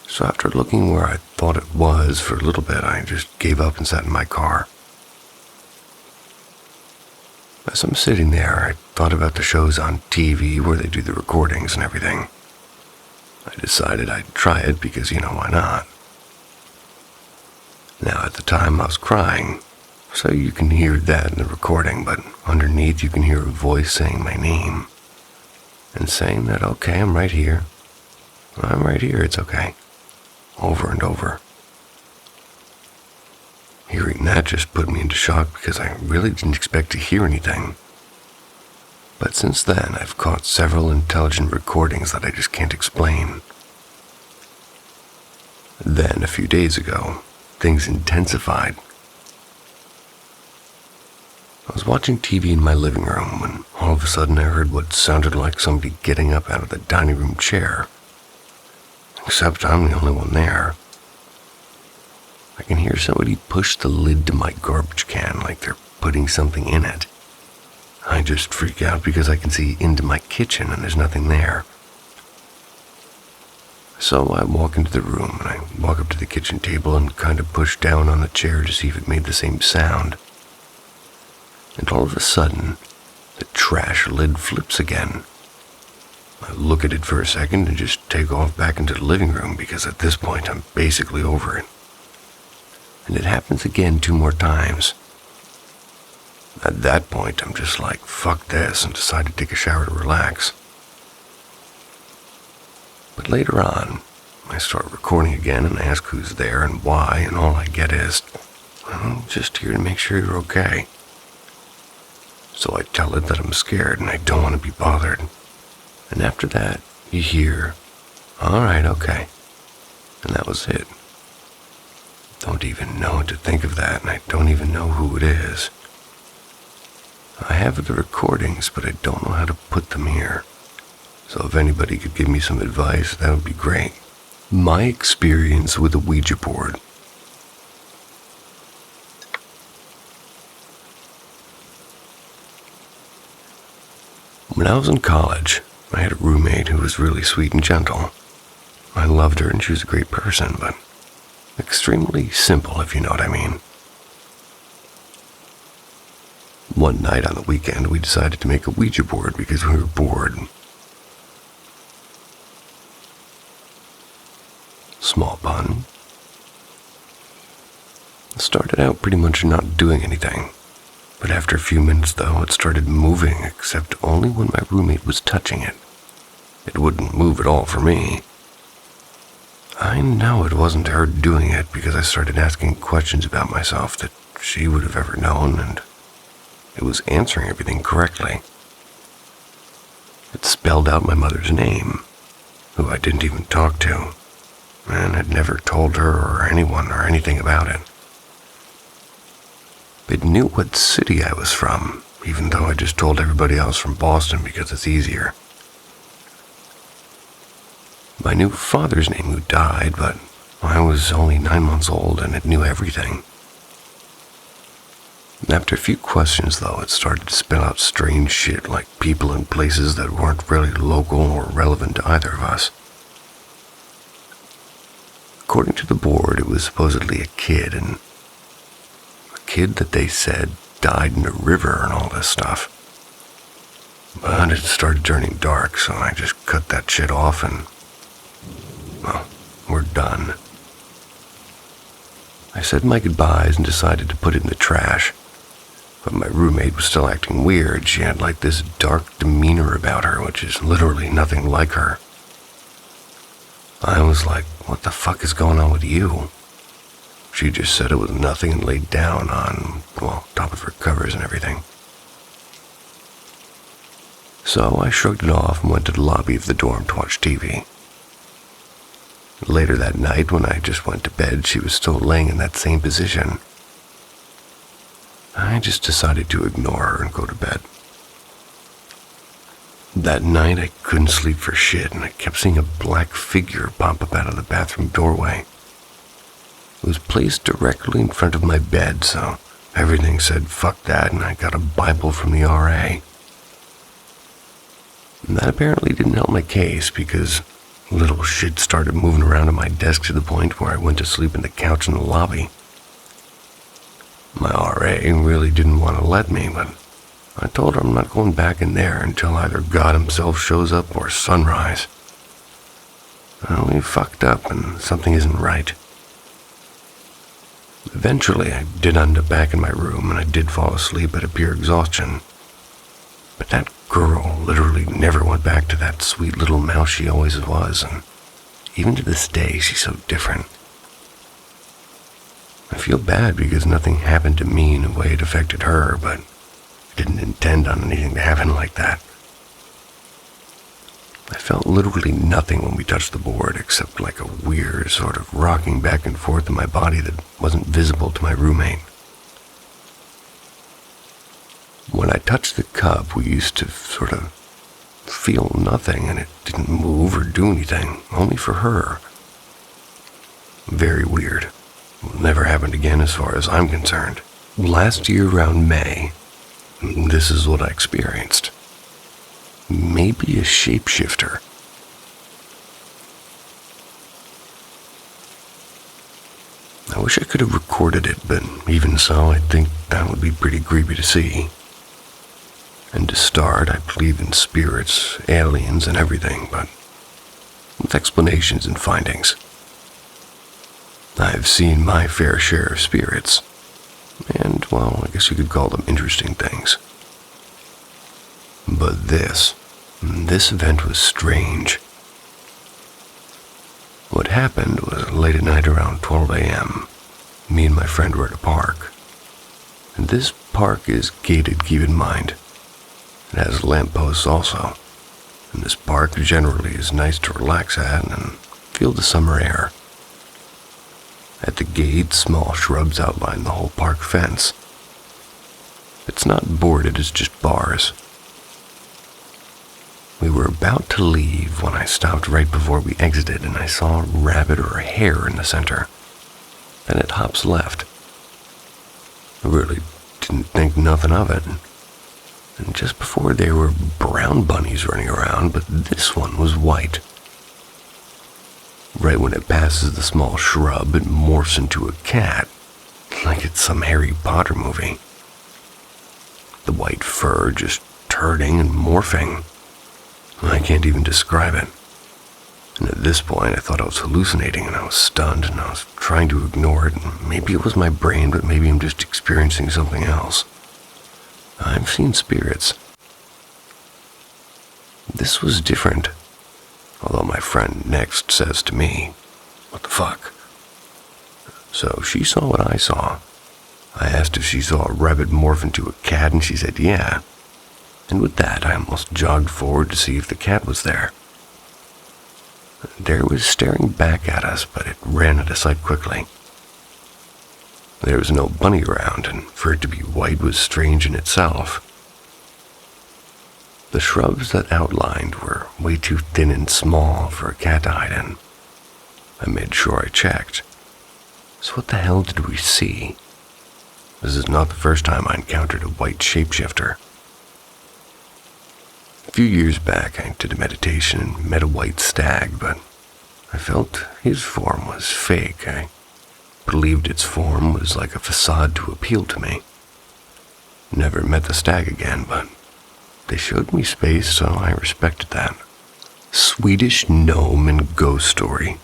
So after looking where I thought it was for a little bit, I just gave up and sat in my car. As I'm sitting there, I thought about the shows on TV where they do the recordings and everything. I decided I'd try it because, why not? Now, at the time, I was crying, so you can hear that in the recording, but underneath you can hear a voice saying my name and saying that, okay, I'm right here. I'm right here, it's okay. Over and over. Hearing that just put me into shock because I really didn't expect to hear anything. But since then, I've caught several intelligent recordings that I just can't explain. Then, a few days ago, things intensified was watching TV in my living room when all of a sudden I heard what sounded like somebody getting up out of the dining room chair. Except I'm the only one there. I can hear somebody push the lid to my garbage can like they're putting something in it. I just freak out because I can see into my kitchen and there's nothing there. So I walk into the room and I walk up to the kitchen table and kind of push down on the chair to see if it made the same sound. And all of a sudden, the trash lid flips again. I look at it for a second and just take off back into the living room because at this point I'm basically over it. And it happens again 2 more times. At that point, I'm just like, fuck this, and decide to take a shower to relax. But later on, I start recording again and ask who's there and why, and all I get is, I'm just here to make sure you're okay. So I tell it that I'm scared and I don't want to be bothered. And after that, you hear, alright, okay. And that was it. Don't even know what to think of that, and I don't even know who it is. I have the recordings, but I don't know how to put them here. So if anybody could give me some advice, that would be great. My experience with a Ouija board. When I was in college, I had a roommate who was really sweet and gentle. I loved her and she was a great person, but extremely simple, if you know what I mean. One night on the weekend, we decided to make a Ouija board because we were bored. Small pun. It started out pretty much not doing anything, but after a few minutes though, it started moving, except only when my roommate was touching it. It wouldn't move at all for me. I know it wasn't her doing it because I started asking questions about myself that she would have ever known, and it was answering everything correctly. It spelled out my mother's name, who I didn't even talk to, and had never told her or anyone or anything about it. It knew what city I was from, even though I just told everybody else from Boston because it's easier. My new father's name who died, but I was only 9 months old and it knew everything. After a few questions, though, it started to spell out strange shit like people and places that weren't really local or relevant to either of us. According to the board, it was supposedly a kid that they said died in a river and all this stuff. But it started turning dark, so I just cut that shit off and, well, we're done. I said my goodbyes and decided to put it in the trash. But my roommate was still acting weird. She had like this dark demeanor about her, which is literally nothing like her. I was like, what the fuck is going on with you? She just said it was nothing and laid down on, well, top of her covers and everything. So I shrugged it off and went to the lobby of the dorm to watch TV. Later that night, when I just went to bed, she was still laying in that same position. I just decided to ignore her and go to bed. That night, I couldn't sleep for shit, and I kept seeing a black figure pop up out of the bathroom doorway. It was placed directly in front of my bed, so everything said fuck that, and I got a Bible from the RA. And that apparently didn't help my case, because little shit started moving around on my desk to the point where I went to sleep in the couch in the lobby. My RA really didn't want to let me, but I told her I'm not going back in there until either God himself shows up or sunrise. Well, we fucked up and something isn't right. Eventually, I did end up back in my room and I did fall asleep at a pure exhaustion. But that girl literally never went back to that sweet little mouse she always was, and even to this day, she's so different. I feel bad because nothing happened to me in a way it affected her, but I didn't intend on anything to happen like that. I felt literally nothing when we touched the board except like a weird sort of rocking back and forth in my body that wasn't visible to my roommate. When I touched the cup, we used to sort of feel nothing, and it didn't move or do anything, only for her. Very weird. Never happened again as far as I'm concerned. Last year around May, this is what I experienced. Maybe a shapeshifter. I wish I could have recorded it, but even so, I think that would be pretty creepy to see. And to start, I believe in spirits, aliens, and everything, but with explanations and findings. I've seen my fair share of spirits, and, well, I guess you could call them interesting things. But this event was strange. What happened was late at night around 12 a.m. Me and my friend were at a park. And this park is gated, keep in mind. It has lampposts also. And this park generally is nice to relax at and feel the summer air. At the gate, small shrubs outline the whole park fence. It's not boarded, it's just bars. We were about to leave when I stopped right before we exited, and I saw a rabbit or a hare in the center. Then it hops left. I really didn't think nothing of it. And just before there were brown bunnies running around, but this one was white. Right when it passes the small shrub, it morphs into a cat, like it's some Harry Potter movie. The white fur just turning and morphing. I can't even describe it. And at this point, I thought I was hallucinating, and I was stunned, and I was trying to ignore it, and maybe it was my brain, but maybe I'm just experiencing something else. I've seen spirits. This was different. Although my friend next says to me, "What the fuck?" So she saw what I saw. I asked if she saw a rabbit morph into a cat, and she said yeah. And with that, I almost jogged forward to see if the cat was there. There it was staring back at us, but it ran out of sight quickly. There was no bunny around, and for it to be white was strange in itself. The shrubs that outlined were way too thin and small for a cat to hide in. I made sure I checked. So what the hell did we see? This is not the first time I encountered a white shapeshifter. A few years back, I did a meditation and met a white stag, but I felt his form was fake. I believed its form was like a facade to appeal to me. Never met the stag again, but they showed me space, so I respected that. Swedish gnome and ghost story.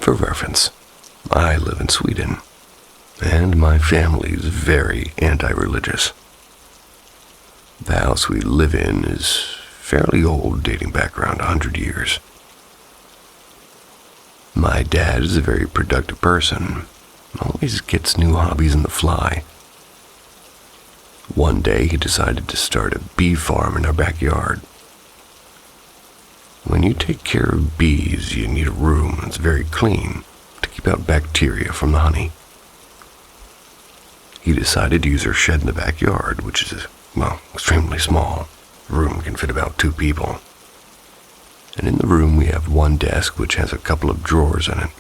For reference, I live in Sweden, and my family is very anti-religious. The house we live in is fairly old, dating back around 100 years. My dad is a very productive person, always gets new hobbies on the fly. One day he decided to start a bee farm in our backyard. When you take care of bees, you need a room that's very clean to keep out bacteria from the honey. He decided to use our shed in the backyard, which is, well, extremely small. The room can fit about 2 people. And in the room we have one desk which has a couple of drawers in it.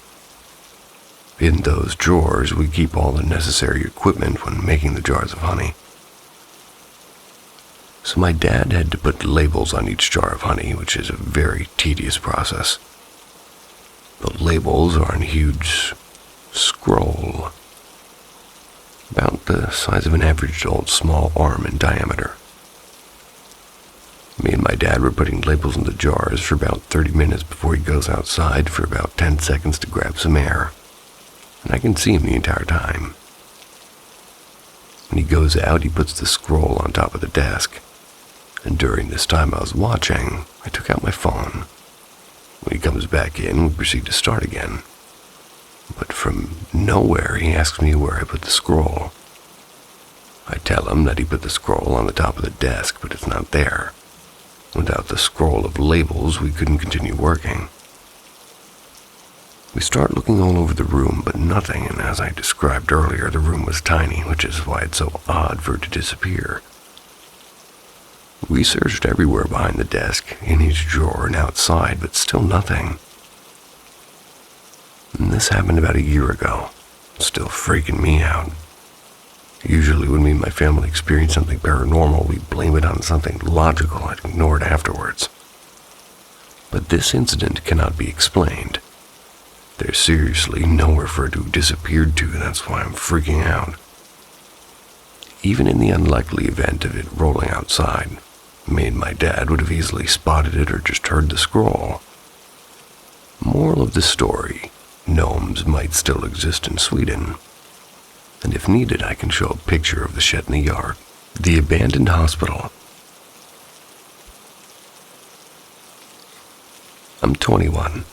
In those drawers we keep all the necessary equipment when making the jars of honey. So my dad had to put labels on each jar of honey, which is a very tedious process. The labels are in a huge scroll, about the size of an average old small arm in diameter. Me and my dad were putting labels in the jars for about 30 minutes before he goes outside for about 10 seconds to grab some air, and I can see him the entire time. When he goes out, he puts the scroll on top of the desk. And during this time I was watching, I took out my phone. When he comes back in, we proceed to start again. But from nowhere, he asks me where I put the scroll. I tell him that he put the scroll on the top of the desk, but it's not there. Without the scroll of labels, we couldn't continue working. We start looking all over the room, but nothing, and as I described earlier, the room was tiny, which is why it's so odd for it to disappear. We searched everywhere behind the desk, in each drawer and outside, but still nothing. And this happened about a year ago. It's still freaking me out. Usually when me and my family experience something paranormal, we blame it on something logical and ignore it afterwards. But this incident cannot be explained. There's seriously nowhere for it to have disappeared to, that's why I'm freaking out. Even in the unlikely event of it rolling outside, me and my dad would have easily spotted it or just heard the scroll. Moral of the story, gnomes might still exist in Sweden. And if needed, I can show a picture of the shed in the yard. The abandoned hospital. I'm 21.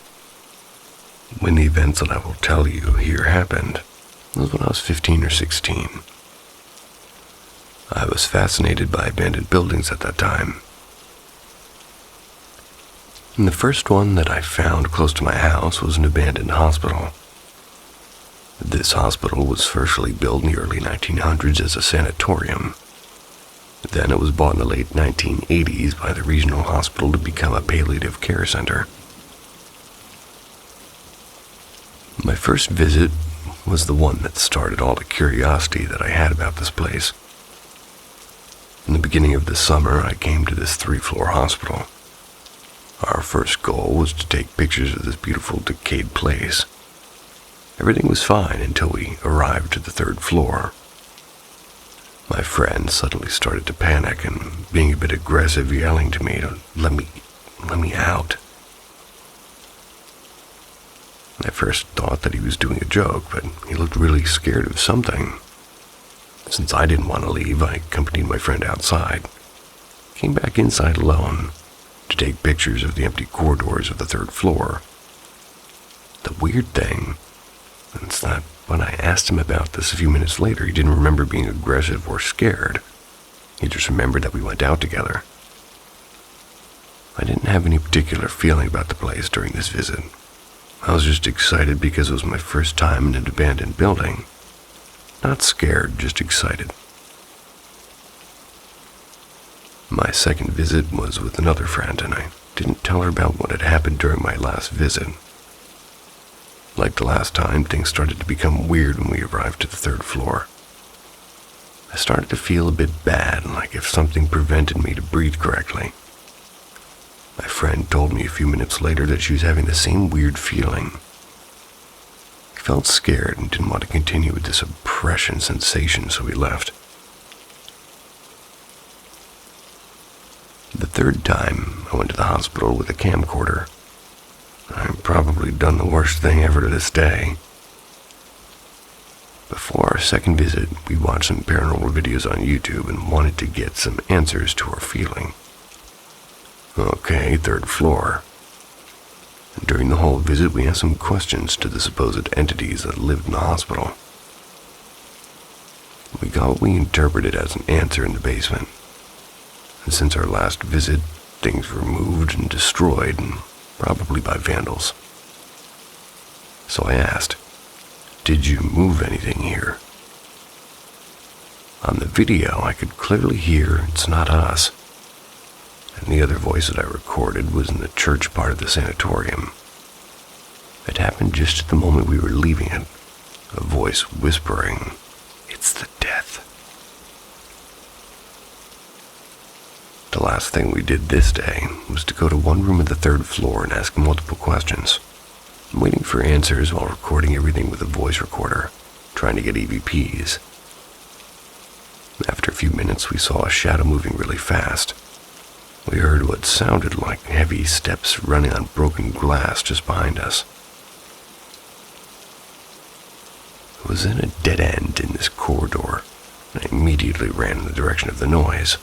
When the events that I will tell you here happened, it was when I was 15 or 16. I was fascinated by abandoned buildings at that time. And the first one that I found close to my house was an abandoned hospital. This hospital was firstly built in the early 1900s as a sanatorium. Then it was bought in the late 1980s by the regional hospital to become a palliative care center. My first visit was the one that started all the curiosity that I had about this place. In the beginning of the summer, I came to this 3-floor hospital. Our first goal was to take pictures of this beautiful decayed place. Everything was fine until we arrived at the 3rd floor. My friend suddenly started to panic and being a bit aggressive, yelling to me to let me out. I first thought that he was doing a joke, but he looked really scared of something. Since I didn't want to leave, I accompanied my friend outside, came back inside alone to take pictures of the empty corridors of the 3rd floor. The weird thing is that when I asked him about this a few minutes later, he didn't remember being aggressive or scared. He just remembered that we went out together. I didn't have any particular feeling about the place during this visit. I was just excited because it was my first time in an abandoned building. Not scared, just excited. My second visit was with another friend, and I didn't tell her about what had happened during my last visit. Like the last time, things started to become weird when we arrived to the 3rd floor. I started to feel a bit bad, like if something prevented me to breathe correctly. My friend told me a few minutes later that she was having the same weird feeling. I felt scared and didn't want to continue with this oppression sensation, so we left. The 3rd time, I went to the hospital with a camcorder. I've probably done the worst thing ever to this day. Before our second visit, we watched some paranormal videos on YouTube and wanted to get some answers to our feeling. Okay, 3rd floor. And during the whole visit, we asked some questions to the supposed entities that lived in the hospital. We got what we interpreted as an answer in the basement. And since our last visit, things were moved and destroyed, and probably by vandals. So I asked, "Did you move anything here?" On the video, I could clearly hear, "It's not us." And the other voice that I recorded was in the church part of the sanatorium. It happened just at the moment we were leaving it, a voice whispering, "It's the death." The last thing we did this day was to go to one room at the 3rd floor and ask multiple questions, waiting for answers while recording everything with a voice recorder, trying to get EVPs. After a few minutes, we saw a shadow moving really fast. We heard what sounded like heavy steps running on broken glass just behind us. It was in a dead end in this corridor, and I immediately ran in the direction of the noise.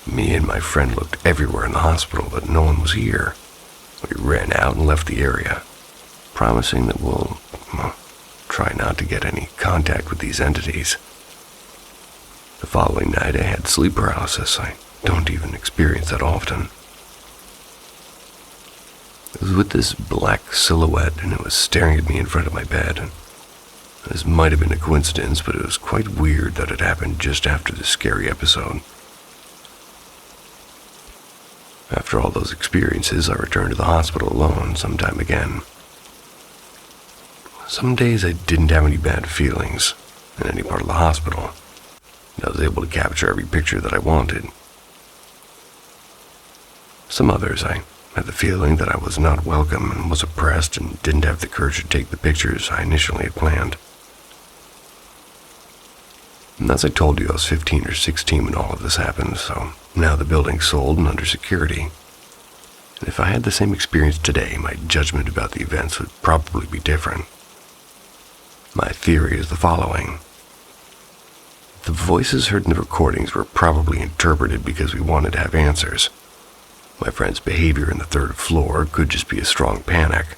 Me and my friend looked everywhere in the hospital, but no one was here. We ran out and left the area, promising that we'll try not to get any contact with these entities. The following night, I had sleep paralysis. I don't even experience that often. It was with this black silhouette, and it was staring at me in front of my bed. And this might have been a coincidence, but it was quite weird that it happened just after this scary episode. After all those experiences, I returned to the hospital alone sometime again. Some days I didn't have any bad feelings in any part of the hospital, and I was able to capture every picture that I wanted. Some others, I had the feeling that I was not welcome and was oppressed and didn't have the courage to take the pictures I initially had planned. And as I told you, I was 15 or 16 when all of this happened, so now the building's sold and under security. And if I had the same experience today, my judgment about the events would probably be different. My theory is the following. The voices heard in the recordings were probably interpreted because we wanted to have answers. My friend's behavior in the third floor could just be a strong panic.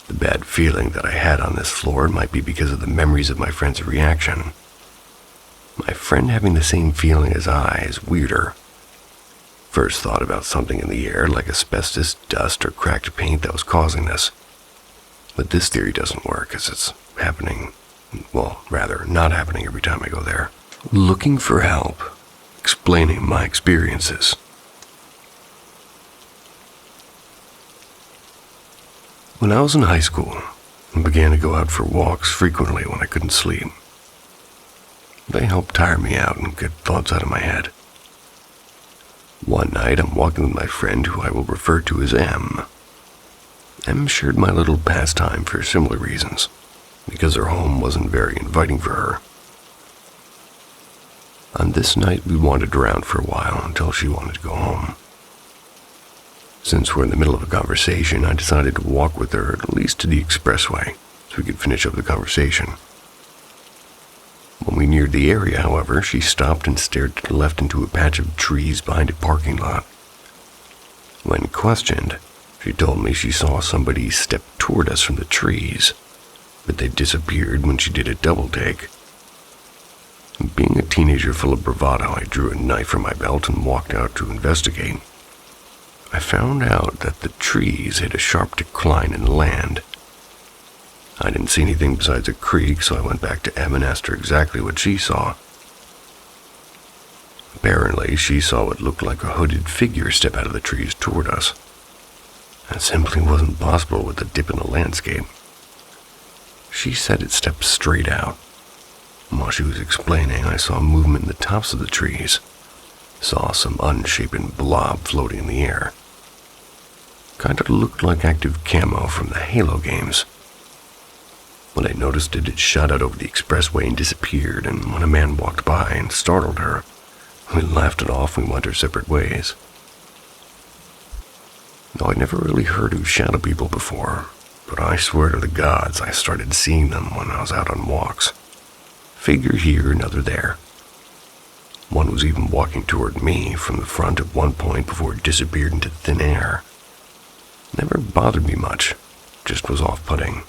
The bad feeling that I had on this floor might be because of the memories of my friend's reaction. My friend having the same feeling as I is weirder. First thought about something in the air like asbestos, dust, or cracked paint that was causing this. But this theory doesn't work as it's happening, well, rather not happening every time I go there. Looking for help, explaining my experiences. When I was in high school, I began to go out for walks frequently when I couldn't sleep. They helped tire me out and get thoughts out of my head. One night, I'm walking with my friend who I will refer to as M. M shared my little pastime for similar reasons, because her home wasn't very inviting for her. On this night, we wandered around for a while until she wanted to go home. Since we're in the middle of a conversation, I decided to walk with her at least to the expressway so we could finish up the conversation. When we neared the area, however, she stopped and stared to the left into a patch of trees behind a parking lot. When questioned, she told me she saw somebody step toward us from the trees, but they disappeared when she did a double take. Being a teenager full of bravado, I drew a knife from my belt and walked out to investigate. I found out that the trees hit a sharp decline in land. I didn't see anything besides a creek, so I went back to Em and asked her exactly what she saw. Apparently, she saw what looked like a hooded figure step out of the trees toward us. That simply wasn't possible with the dip in the landscape. She said it stepped straight out. And while she was explaining, I saw movement in the tops of the trees. Saw some unshapen blob floating in the air. Kind of looked like active camo from the Halo games. When I noticed it, it shot out over the expressway and disappeared, and when a man walked by and startled her, we laughed it off and went our separate ways. Now, I'd never really heard of shadow people before, but I swear to the gods I started seeing them when I was out on walks. Figure here, another there. One was even walking toward me from the front at one point before it disappeared into thin air. Never bothered me much, just was off-putting.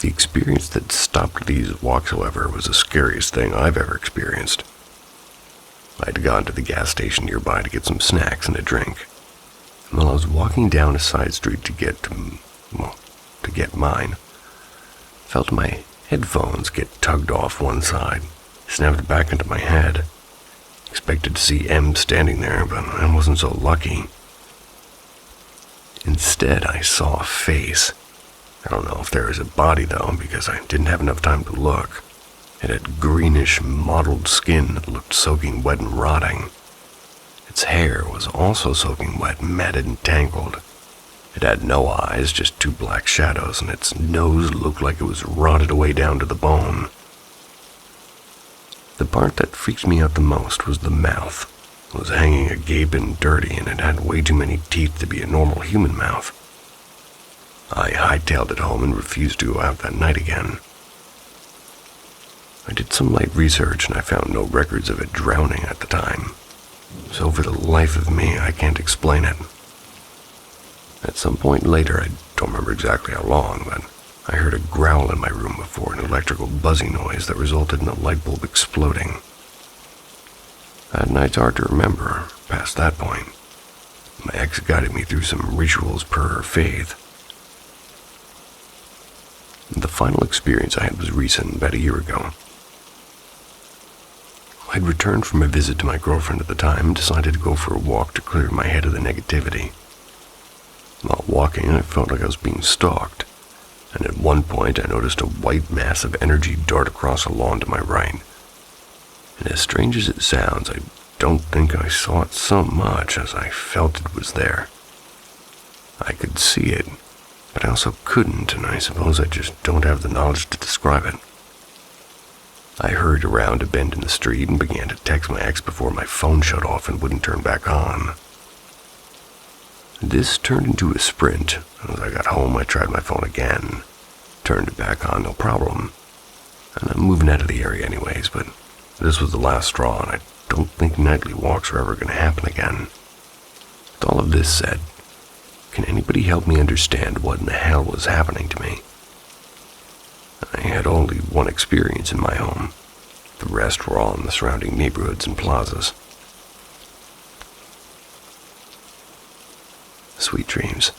The experience that stopped these walks, however, was the scariest thing I've ever experienced. I'd gone to the gas station nearby to get some snacks and a drink. And while I was walking down a side street to get mine, felt my headphones get tugged off one side, snapped back into my head. Expected to see M standing there, but I wasn't so lucky. Instead, I saw a face. I don't know if there was a body, though, because I didn't have enough time to look. It had greenish, mottled skin that looked soaking wet and rotting. Its hair was also soaking wet, matted and tangled. It had no eyes, just two black shadows, and its nose looked like it was rotted away down to the bone. The part that freaked me out the most was the mouth. It was hanging agape and dirty, and it had way too many teeth to be a normal human mouth. I hightailed it home and refused to go out that night again. I did some light research and I found no records of it drowning at the time. So for the life of me, I can't explain it. At some point later, I don't remember exactly how long, but I heard a growl in my room before an electrical buzzing noise that resulted in a light bulb exploding. That night's hard to remember past that point. My ex guided me through some rituals per her faith. The final experience I had was recent, about a year ago. I'd returned from a visit to my girlfriend at the time and decided to go for a walk to clear my head of the negativity. While walking, I felt like I was being stalked, and at one point I noticed a white mass of energy dart across a lawn to my right. And as strange as it sounds, I don't think I saw it so much as I felt it was there. I could see it, but I also couldn't, and I suppose I just don't have the knowledge to describe it. I hurried around a bend in the street and began to text my ex before my phone shut off and wouldn't turn back on. This turned into a sprint. As I got home, I tried my phone again. Turned it back on, no problem. And I'm moving out of the area anyways, but this was the last straw, and I don't think nightly walks are ever going to happen again. With all of this said, can anybody help me understand what in the hell was happening to me? I had only one experience in my home. The rest were all in the surrounding neighborhoods and plazas. Sweet dreams.